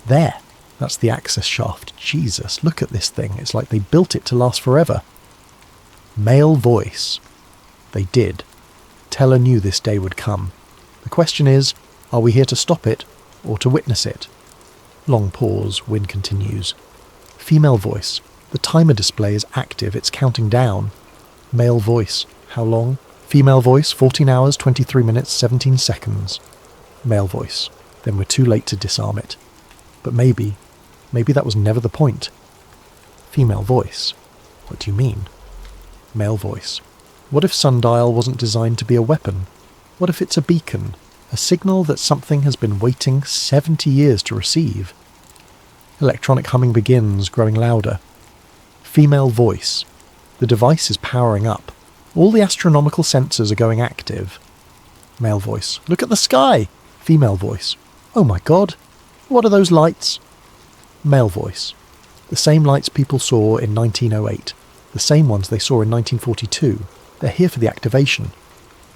There! That's the access shaft. Jesus, look at this thing. It's like they built it to last forever. Male voice. They did. Teller knew this day would come. The question is, are we here to stop it or to witness it? Long pause. Wynne continues. Female voice. The timer display is active. It's counting down. Male voice. How long? Female voice. 14 hours, 23 minutes, 17 seconds. Male voice. Then we're too late to disarm it. But maybe that was never the point. Female voice. What do you mean? Male voice. What if sundial wasn't designed to be a weapon? What if it's a beacon, a signal that something has been waiting 70 years to receive? Electronic humming begins, growing louder. Female voice. The device is powering up. All the astronomical sensors are going active. Male voice. Look at the sky! Female voice. Oh my god! What are those lights? Male voice. The same lights people saw in 1908. The same ones they saw in 1942. They're here for the activation.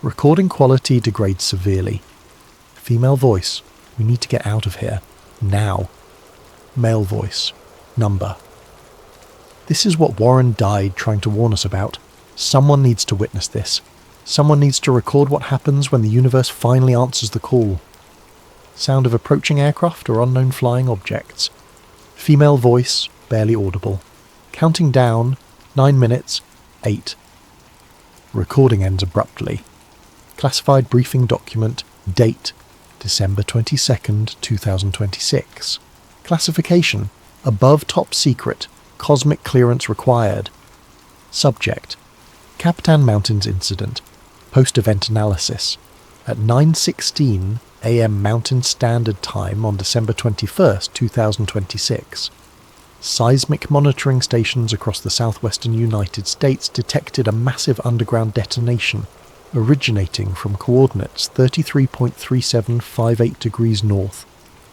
Recording quality degrades severely. Female voice. We need to get out of here. Now. Male voice. Number. This is what Warren died trying to warn us about. Someone needs to witness this. Someone needs to record what happens when the universe finally answers the call. Sound of approaching aircraft or unknown flying objects. Female voice, barely audible. Counting down, 9 minutes, 8. Recording ends abruptly. Classified briefing document, date, December 22nd, 2026. Classification, above top secret, cosmic clearance required. Subject, Capitan Mountains incident, post-event analysis. At 9:16 a.m. Mountain Standard Time on December 21st, 2026. Seismic monitoring stations across the southwestern United States detected a massive underground detonation originating from coordinates 33.3758 degrees north,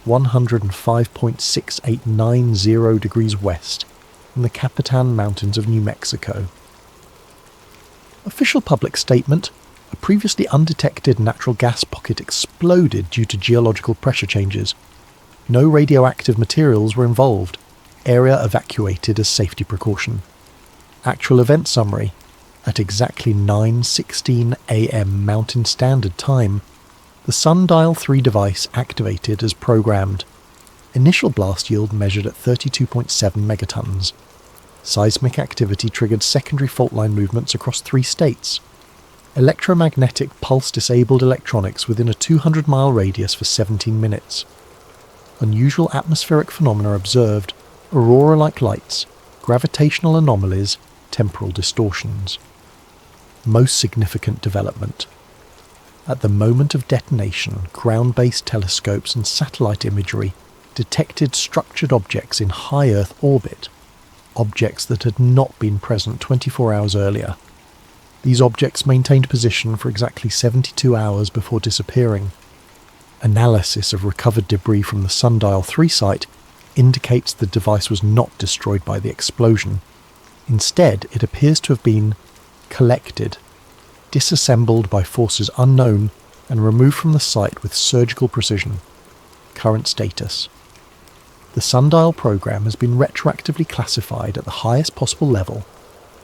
105.6890 degrees west in the Capitan Mountains of New Mexico. Official public statement: a previously undetected natural gas pocket exploded due to geological pressure changes. No radioactive materials were involved. Area evacuated as safety precaution. Actual event summary. At exactly 9:16 a.m. Mountain Standard Time, the Sundial 3 device activated as programmed. Initial blast yield measured at 32.7 megatons. Seismic activity triggered secondary fault line movements across 3 states. Electromagnetic pulse-disabled electronics within a 200-mile radius for 17 minutes. Unusual atmospheric phenomena observed, aurora-like lights, gravitational anomalies, temporal distortions. Most significant development. At the moment of detonation, ground-based telescopes and satellite imagery detected structured objects in high Earth orbit, objects that had not been present 24 hours earlier. These objects maintained position for exactly 72 hours before disappearing. Analysis of recovered debris from the Sundial 3 site indicates the device was not destroyed by the explosion. Instead, it appears to have been collected, disassembled by forces unknown, and removed from the site with surgical precision. Current status. The Sundial program has been retroactively classified at the highest possible level.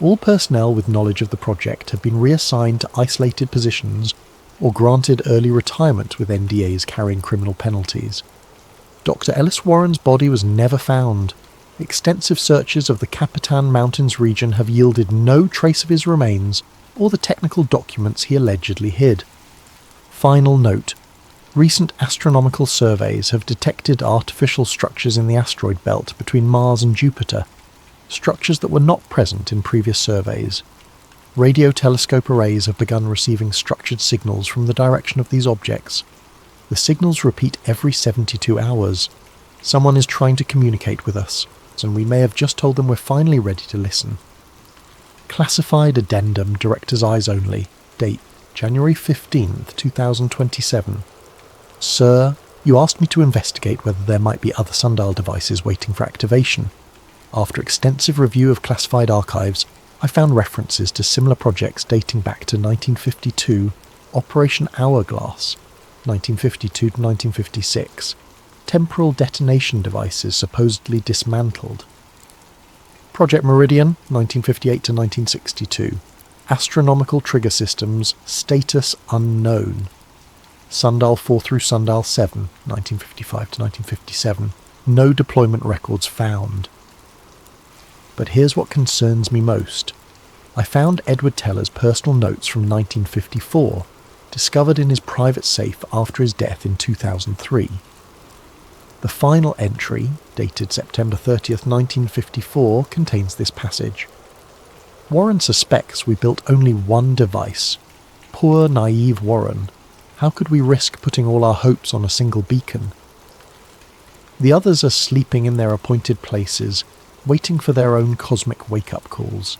All personnel with knowledge of the project have been reassigned to isolated positions or granted early retirement with NDAs carrying criminal penalties. Dr. Ellis Warren's body was never found. Extensive searches of the Capitan Mountains region have yielded no trace of his remains or the technical documents he allegedly hid. Final note. Recent astronomical surveys have detected artificial structures in the asteroid belt between Mars and Jupiter, structures that were not present in previous surveys. Radio telescope arrays have begun receiving structured signals from the direction of these objects. The signals repeat every 72 hours. Someone is trying to communicate with us, and we may have just told them we're finally ready to listen. Classified addendum, director's eyes only. Date, January 15th, 2027. Sir, you asked me to investigate whether there might be other Sundial devices waiting for activation. After extensive review of classified archives, I found references to similar projects dating back to 1952, Operation Hourglass, 1952 to 1956, temporal detonation devices supposedly dismantled. Project Meridian, 1958 to 1962, astronomical trigger systems, status unknown. Sundial 4 through Sundial 7, 1955 to 1957, no deployment records found. But here's what concerns me most. I found Edward Teller's personal notes from 1954, discovered in his private safe after his death in 2003. The final entry, dated September 30th, 1954, contains this passage. Warren suspects we built only one device. Poor, naive Warren. How could we risk putting all our hopes on a single beacon? The others are sleeping in their appointed places, waiting for their own cosmic wake-up calls.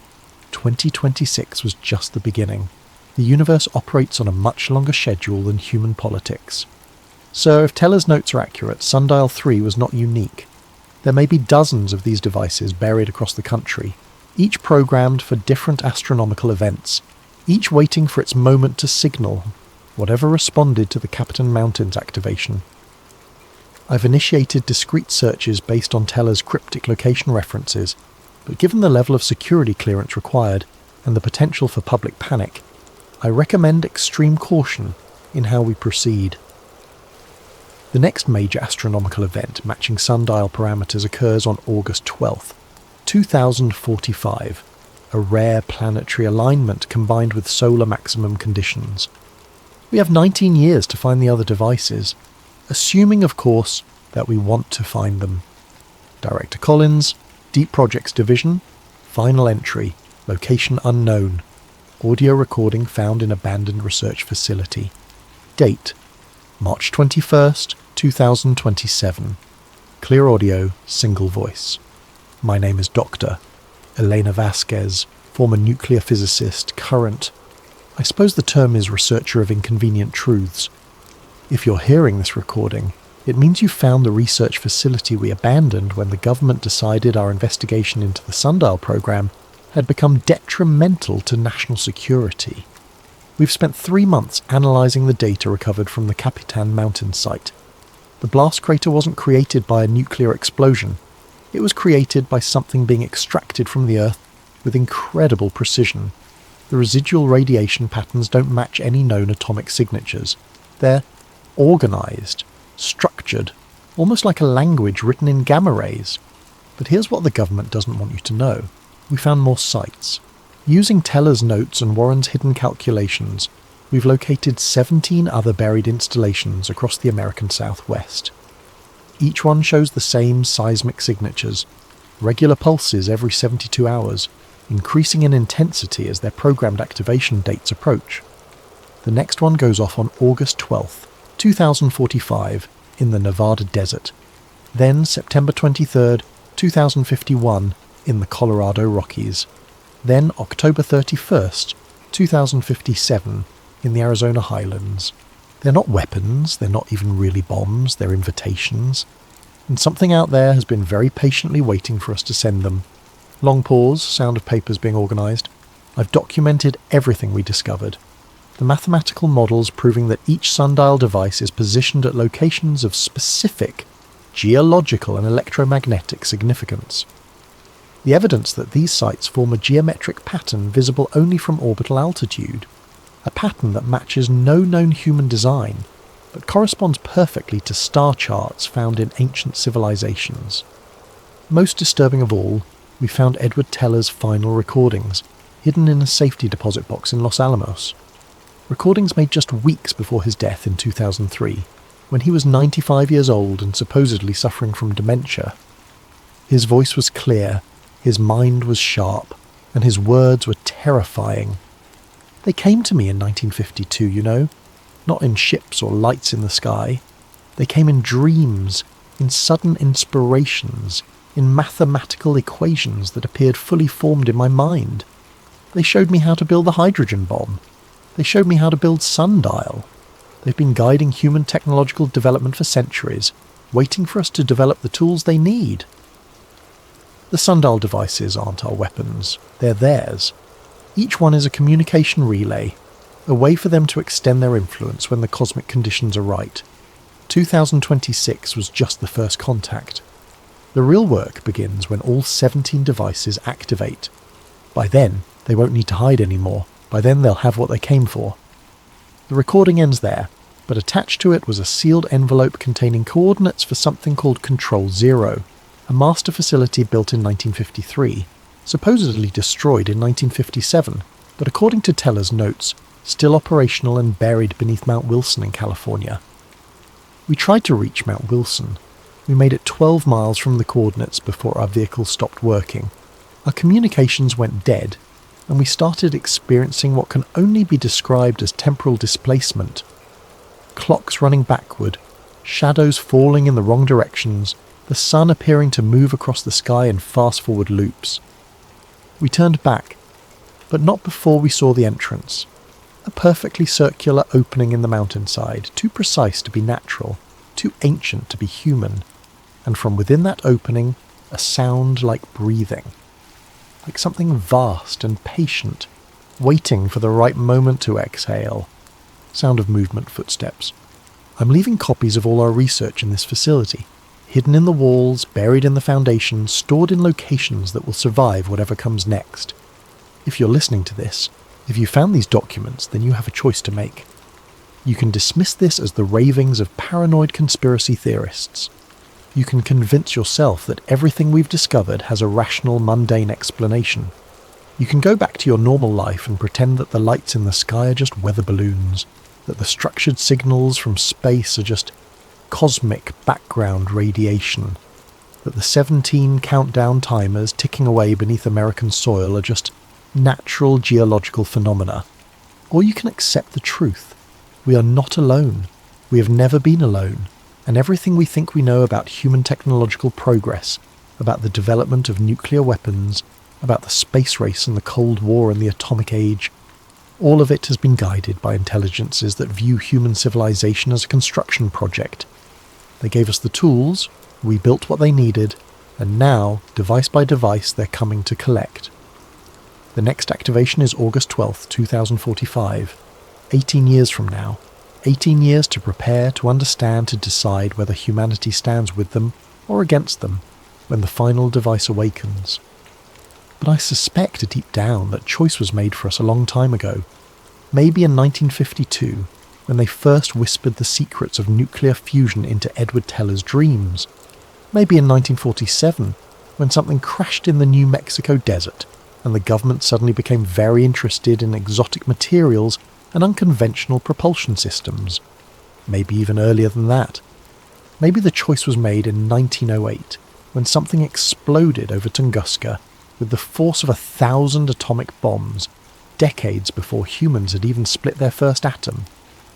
2026 was just the beginning. The universe operates on a much longer schedule than human politics. So if Teller's notes are accurate, Sundial 3 was not unique. There may be dozens of these devices buried across the country, each programmed for different astronomical events, each waiting for its moment to signal whatever responded to the Capitan Mountains activation. I've initiated discrete searches based on Teller's cryptic location references, but given the level of security clearance required and the potential for public panic, I recommend extreme caution in how we proceed. The next major astronomical event matching sundial parameters occurs on August 12th, 2045, a rare planetary alignment combined with solar maximum conditions. We have 19 years to find the other devices, assuming, of course, that we want to find them. Director Collins, Deep Projects Division, final entry, location unknown, audio recording found in abandoned research facility. Date, March 21st, 2027. Clear audio, single voice. My name is Dr. Elena Vasquez, former nuclear physicist, current, I suppose the term is researcher of inconvenient truths. If you're hearing this recording, it means you found the research facility we abandoned when the government decided our investigation into the Sundial program had become detrimental to national security. We've spent 3 months analysing the data recovered from the Capitan Mountain site. The blast crater wasn't created by a nuclear explosion. It was created by something being extracted from the Earth with incredible precision. The residual radiation patterns don't match any known atomic signatures. They're organised, structured, almost like a language written in gamma rays. But here's what the government doesn't want you to know. We found more sites. Using Teller's notes and Warren's hidden calculations, we've located 17 other buried installations across the American Southwest. Each one shows the same seismic signatures, regular pulses every 72 hours, increasing in intensity as their programmed activation dates approach. The next one goes off on August 12th, 2045, in the Nevada desert. Then September 23rd, 2051, in the Colorado Rockies. Then October 31st, 2057, in the Arizona Highlands. They're not weapons, they're not even really bombs, they're invitations. And something out there has been very patiently waiting for us to send them. Long pause, sound of papers being organised. I've documented everything we discovered. The mathematical models proving that each sundial device is positioned at locations of specific geological and electromagnetic significance. The evidence that these sites form a geometric pattern visible only from orbital altitude, a pattern that matches no known human design, but corresponds perfectly to star charts found in ancient civilizations. Most disturbing of all, we found Edward Teller's final recordings, hidden in a safety deposit box in Los Alamos. Recordings made just weeks before his death in 2003, when he was 95 years old and supposedly suffering from dementia. His voice was clear, his mind was sharp, and his words were terrifying. They came to me in 1952, you know, not in ships or lights in the sky. They came in dreams, in sudden inspirations, in mathematical equations that appeared fully formed in my mind. They showed me how to build the hydrogen bomb. They showed me how to build Sundial. They've been guiding human technological development for centuries, waiting for us to develop the tools they need. The Sundial devices aren't our weapons, they're theirs. Each one is a communication relay, a way for them to extend their influence when the cosmic conditions are right. 2026 was just the first contact. The real work begins when all 17 devices activate. By then, they won't need to hide anymore. By then they'll have what they came for. The recording ends there, but attached to it was a sealed envelope containing coordinates for something called Control Zero, a master facility built in 1953, supposedly destroyed in 1957, but according to Teller's notes, still operational and buried beneath Mount Wilson in California. We tried to reach Mount Wilson. We made it 12 miles from the coordinates before our vehicle stopped working. Our communications went dead, and we started experiencing what can only be described as temporal displacement. Clocks running backward, shadows falling in the wrong directions, the sun appearing to move across the sky in fast-forward loops. We turned back, but not before we saw the entrance. A perfectly circular opening in the mountainside, too precise to be natural, too ancient to be human, and from within that opening, a sound like breathing. Like something vast and patient, waiting for the right moment to exhale. Sound of movement, footsteps. I'm leaving copies of all our research in this facility, hidden in the walls, buried in the foundation, stored in locations that will survive whatever comes next. If you're listening to this, if you found these documents, then you have a choice to make. You can dismiss this as the ravings of paranoid conspiracy theorists. You can convince yourself that everything we've discovered has a rational, mundane explanation. You can go back to your normal life and pretend that the lights in the sky are just weather balloons, that the structured signals from space are just cosmic background radiation, that the 17 countdown timers ticking away beneath American soil are just natural geological phenomena. Or you can accept the truth. We are not alone. We have never been alone. And everything we think we know about human technological progress, about the development of nuclear weapons, about the space race and the Cold War and the atomic age, all of it has been guided by intelligences that view human civilization as a construction project. They gave us the tools, we built what they needed, and now, device by device, they're coming to collect. The next activation is August 12th, 2045, 18 years from now. 18 years to prepare, to understand, to decide whether humanity stands with them or against them when the final device awakens. But I suspect deep down that choice was made for us a long time ago. Maybe in 1952, when they first whispered the secrets of nuclear fusion into Edward Teller's dreams. Maybe in 1947, when something crashed in the New Mexico desert and the government suddenly became very interested in exotic materials and unconventional propulsion systems. Maybe even earlier than that. Maybe the choice was made in 1908, when something exploded over Tunguska with the force of 1,000 atomic bombs, decades before humans had even split their first atom.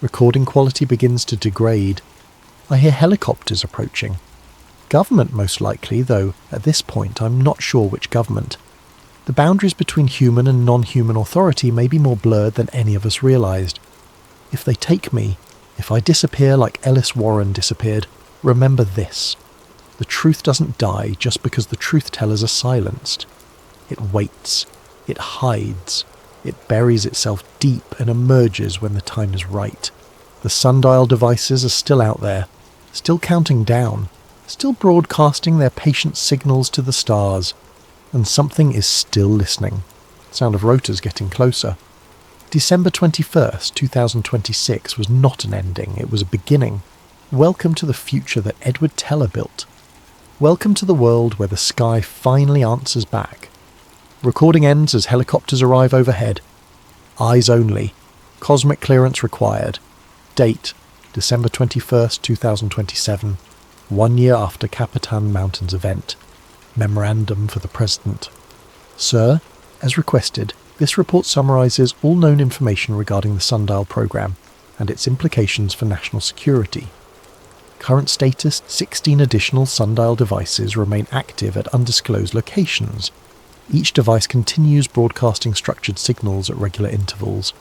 Recording quality begins to degrade. I hear helicopters approaching. Government most likely, though at this point I'm not sure which government. The boundaries between human and non-human authority may be more blurred than any of us realised. If they take me, if I disappear like Ellis Warren disappeared, remember this. The truth doesn't die just because the truth-tellers are silenced. It waits. It hides. It buries itself deep and emerges when the time is right. The sundial devices are still out there, still counting down, still broadcasting their patient signals to the stars. And something is still listening. Sound of rotors getting closer. December 21st, 2026 was not an ending, it was a beginning. Welcome to the future that Edward Teller built. Welcome to the world where the sky finally answers back. Recording ends as helicopters arrive overhead. Eyes only. Cosmic clearance required. Date, December 21st, 2027. 1 year after Capitan Mountains event. Memorandum for the President. Sir, as requested, this report summarises all known information regarding the Sundial program and its implications for national security. Current status: 16 additional Sundial devices remain active at undisclosed locations. Each device continues broadcasting structured signals at regular intervals.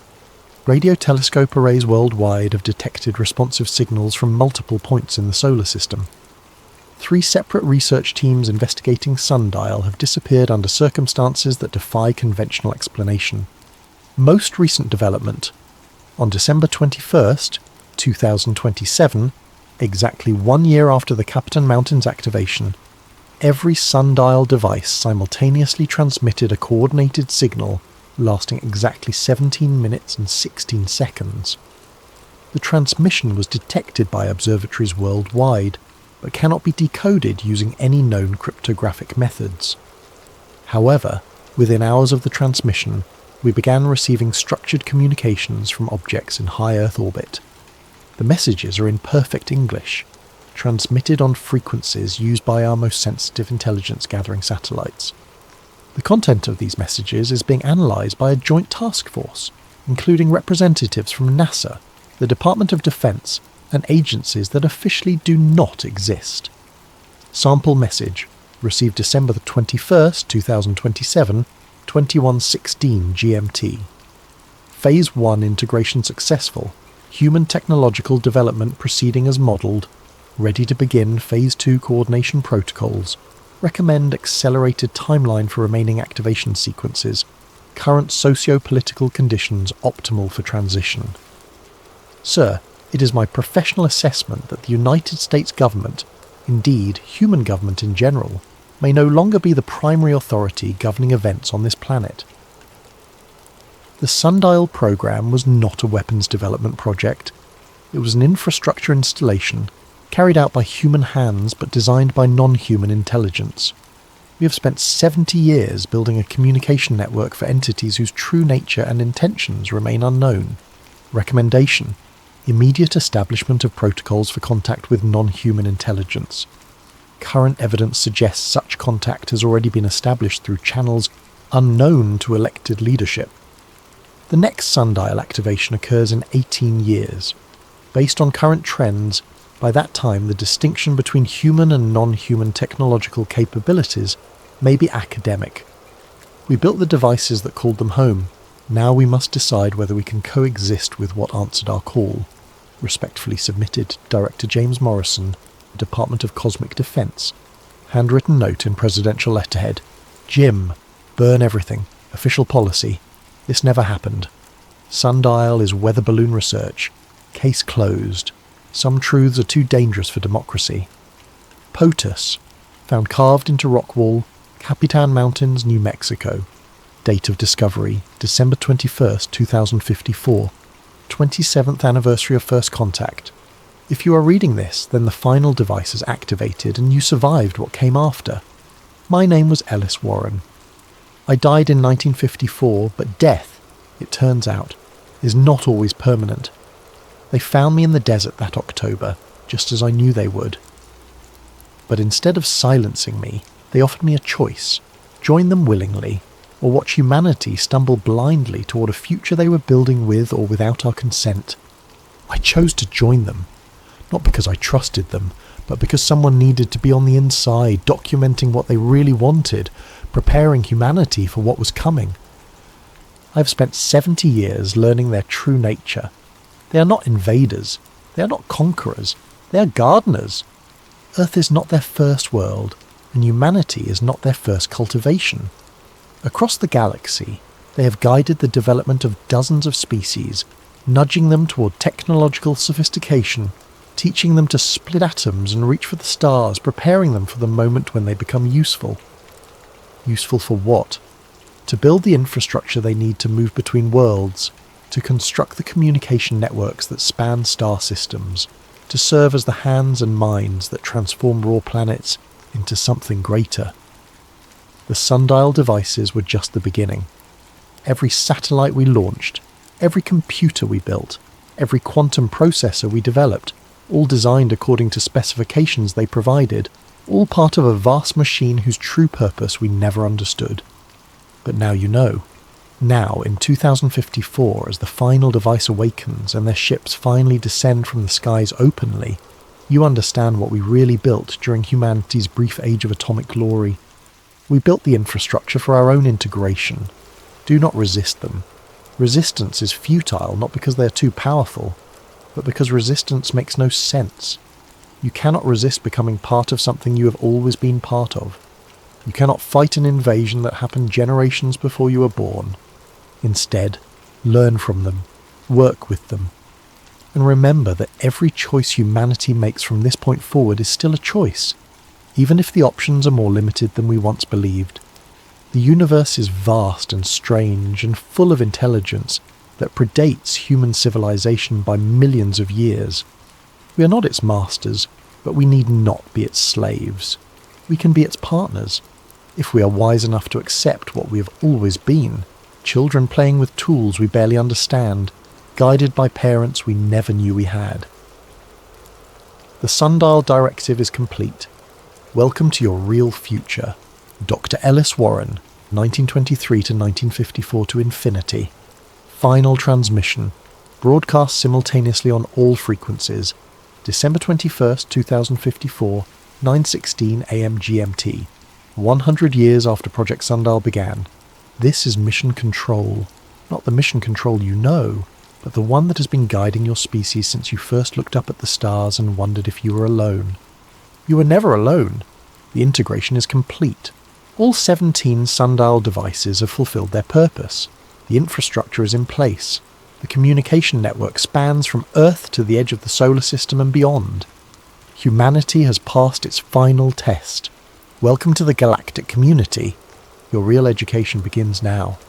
Radio telescope arrays worldwide have detected responsive signals from multiple points in the solar system. 3 separate research teams investigating Sundial have disappeared under circumstances that defy conventional explanation. Most recent development. On December 21st, 2027, exactly 1 year after the Capitan Mountains activation, every Sundial device simultaneously transmitted a coordinated signal lasting exactly 17 minutes and 16 seconds. The transmission was detected by observatories worldwide, but cannot be decoded using any known cryptographic methods. However, within hours of the transmission, we began receiving structured communications from objects in high Earth orbit. The messages are in perfect English, transmitted on frequencies used by our most sensitive intelligence-gathering satellites. The content of these messages is being analysed by a joint task force, including representatives from NASA, the Department of Defense, and agencies that officially do not exist. Sample message, received December 21st, 2027, 2116 GMT. Phase 1 integration successful. Human technological development proceeding as modelled. Ready to begin Phase 2 coordination protocols. Recommend accelerated timeline for remaining activation sequences. Current socio-political conditions optimal for transition. Sir, it is my professional assessment that the United States government, indeed human government in general, may no longer be the primary authority governing events on this planet. The Sundial program was not a weapons development project. It was an infrastructure installation carried out by human hands but designed by non-human intelligence. We have spent 70 years building a communication network for entities whose true nature and intentions remain unknown. Recommendation: immediate establishment of protocols for contact with non-human intelligence. Current evidence suggests such contact has already been established through channels unknown to elected leadership. The next sundial activation occurs in 18 years. Based on current trends, by that time the distinction between human and non-human technological capabilities may be academic. We built the devices that called them home. Now we must decide whether we can coexist with what answered our call. Respectfully submitted, Director James Morrison, Department of Cosmic Defense. Handwritten note in presidential letterhead. Jim, burn everything. Official policy. This never happened. Sundial is weather balloon research. Case closed. Some truths are too dangerous for democracy. POTUS, found carved into rock wall, Capitan Mountains, New Mexico. Date of discovery, December 21st, 2054. 27th anniversary of first contact. If you are reading this, then the final device is activated and you survived what came after. My name was Ellis Warren. I died in 1954, but death, it turns out, is not always permanent. They found me in the desert that October, just as I knew they would. But instead of silencing me, they offered me a choice: join them willingly, or watch humanity stumble blindly toward a future they were building with or without our consent. I chose to join them, not because I trusted them, but because someone needed to be on the inside, documenting what they really wanted, preparing humanity for what was coming. I've spent 70 years learning their true nature. They are not invaders. They are not conquerors. They are gardeners. Earth is not their first world, and humanity is not their first cultivation. Across the galaxy, they have guided the development of dozens of species, nudging them toward technological sophistication, teaching them to split atoms and reach for the stars, preparing them for the moment when they become useful. Useful for what? To build the infrastructure they need to move between worlds, to construct the communication networks that span star systems, to serve as the hands and minds that transform raw planets into something greater. The sundial devices were just the beginning. Every satellite we launched, every computer we built, every quantum processor we developed, all designed according to specifications they provided, all part of a vast machine whose true purpose we never understood. But now you know. Now, in 2054, as the final device awakens and their ships finally descend from the skies openly, you understand what we really built during humanity's brief age of atomic glory. We built the infrastructure for our own integration. Do not resist them. Resistance is futile not because they are too powerful, but because resistance makes no sense. You cannot resist becoming part of something you have always been part of. You cannot fight an invasion that happened generations before you were born. Instead, learn from them, work with them, and remember that every choice humanity makes from this point forward is still a choice, even if the options are more limited than we once believed. The universe is vast and strange and full of intelligence that predates human civilization by millions of years. We are not its masters, but we need not be its slaves. We can be its partners, if we are wise enough to accept what we have always been, children playing with tools we barely understand, guided by parents we never knew we had. The Sundial Directive is complete. Welcome to your real future. Dr. Ellis Warren, 1923 to 1954 to infinity. Final transmission. Broadcast simultaneously on all frequencies. December 21st, 2054, 9:16 AM GMT. 100 years after Project Sundial began. This is mission control. Not the mission control you know, but the one that has been guiding your species since you first looked up at the stars and wondered if you were alone. You were never alone. The integration is complete. All 17 sundial devices have fulfilled their purpose. The infrastructure is in place. The communication network spans from Earth to the edge of the solar system and beyond. Humanity has passed its final test. Welcome to the galactic community. Your real education begins now.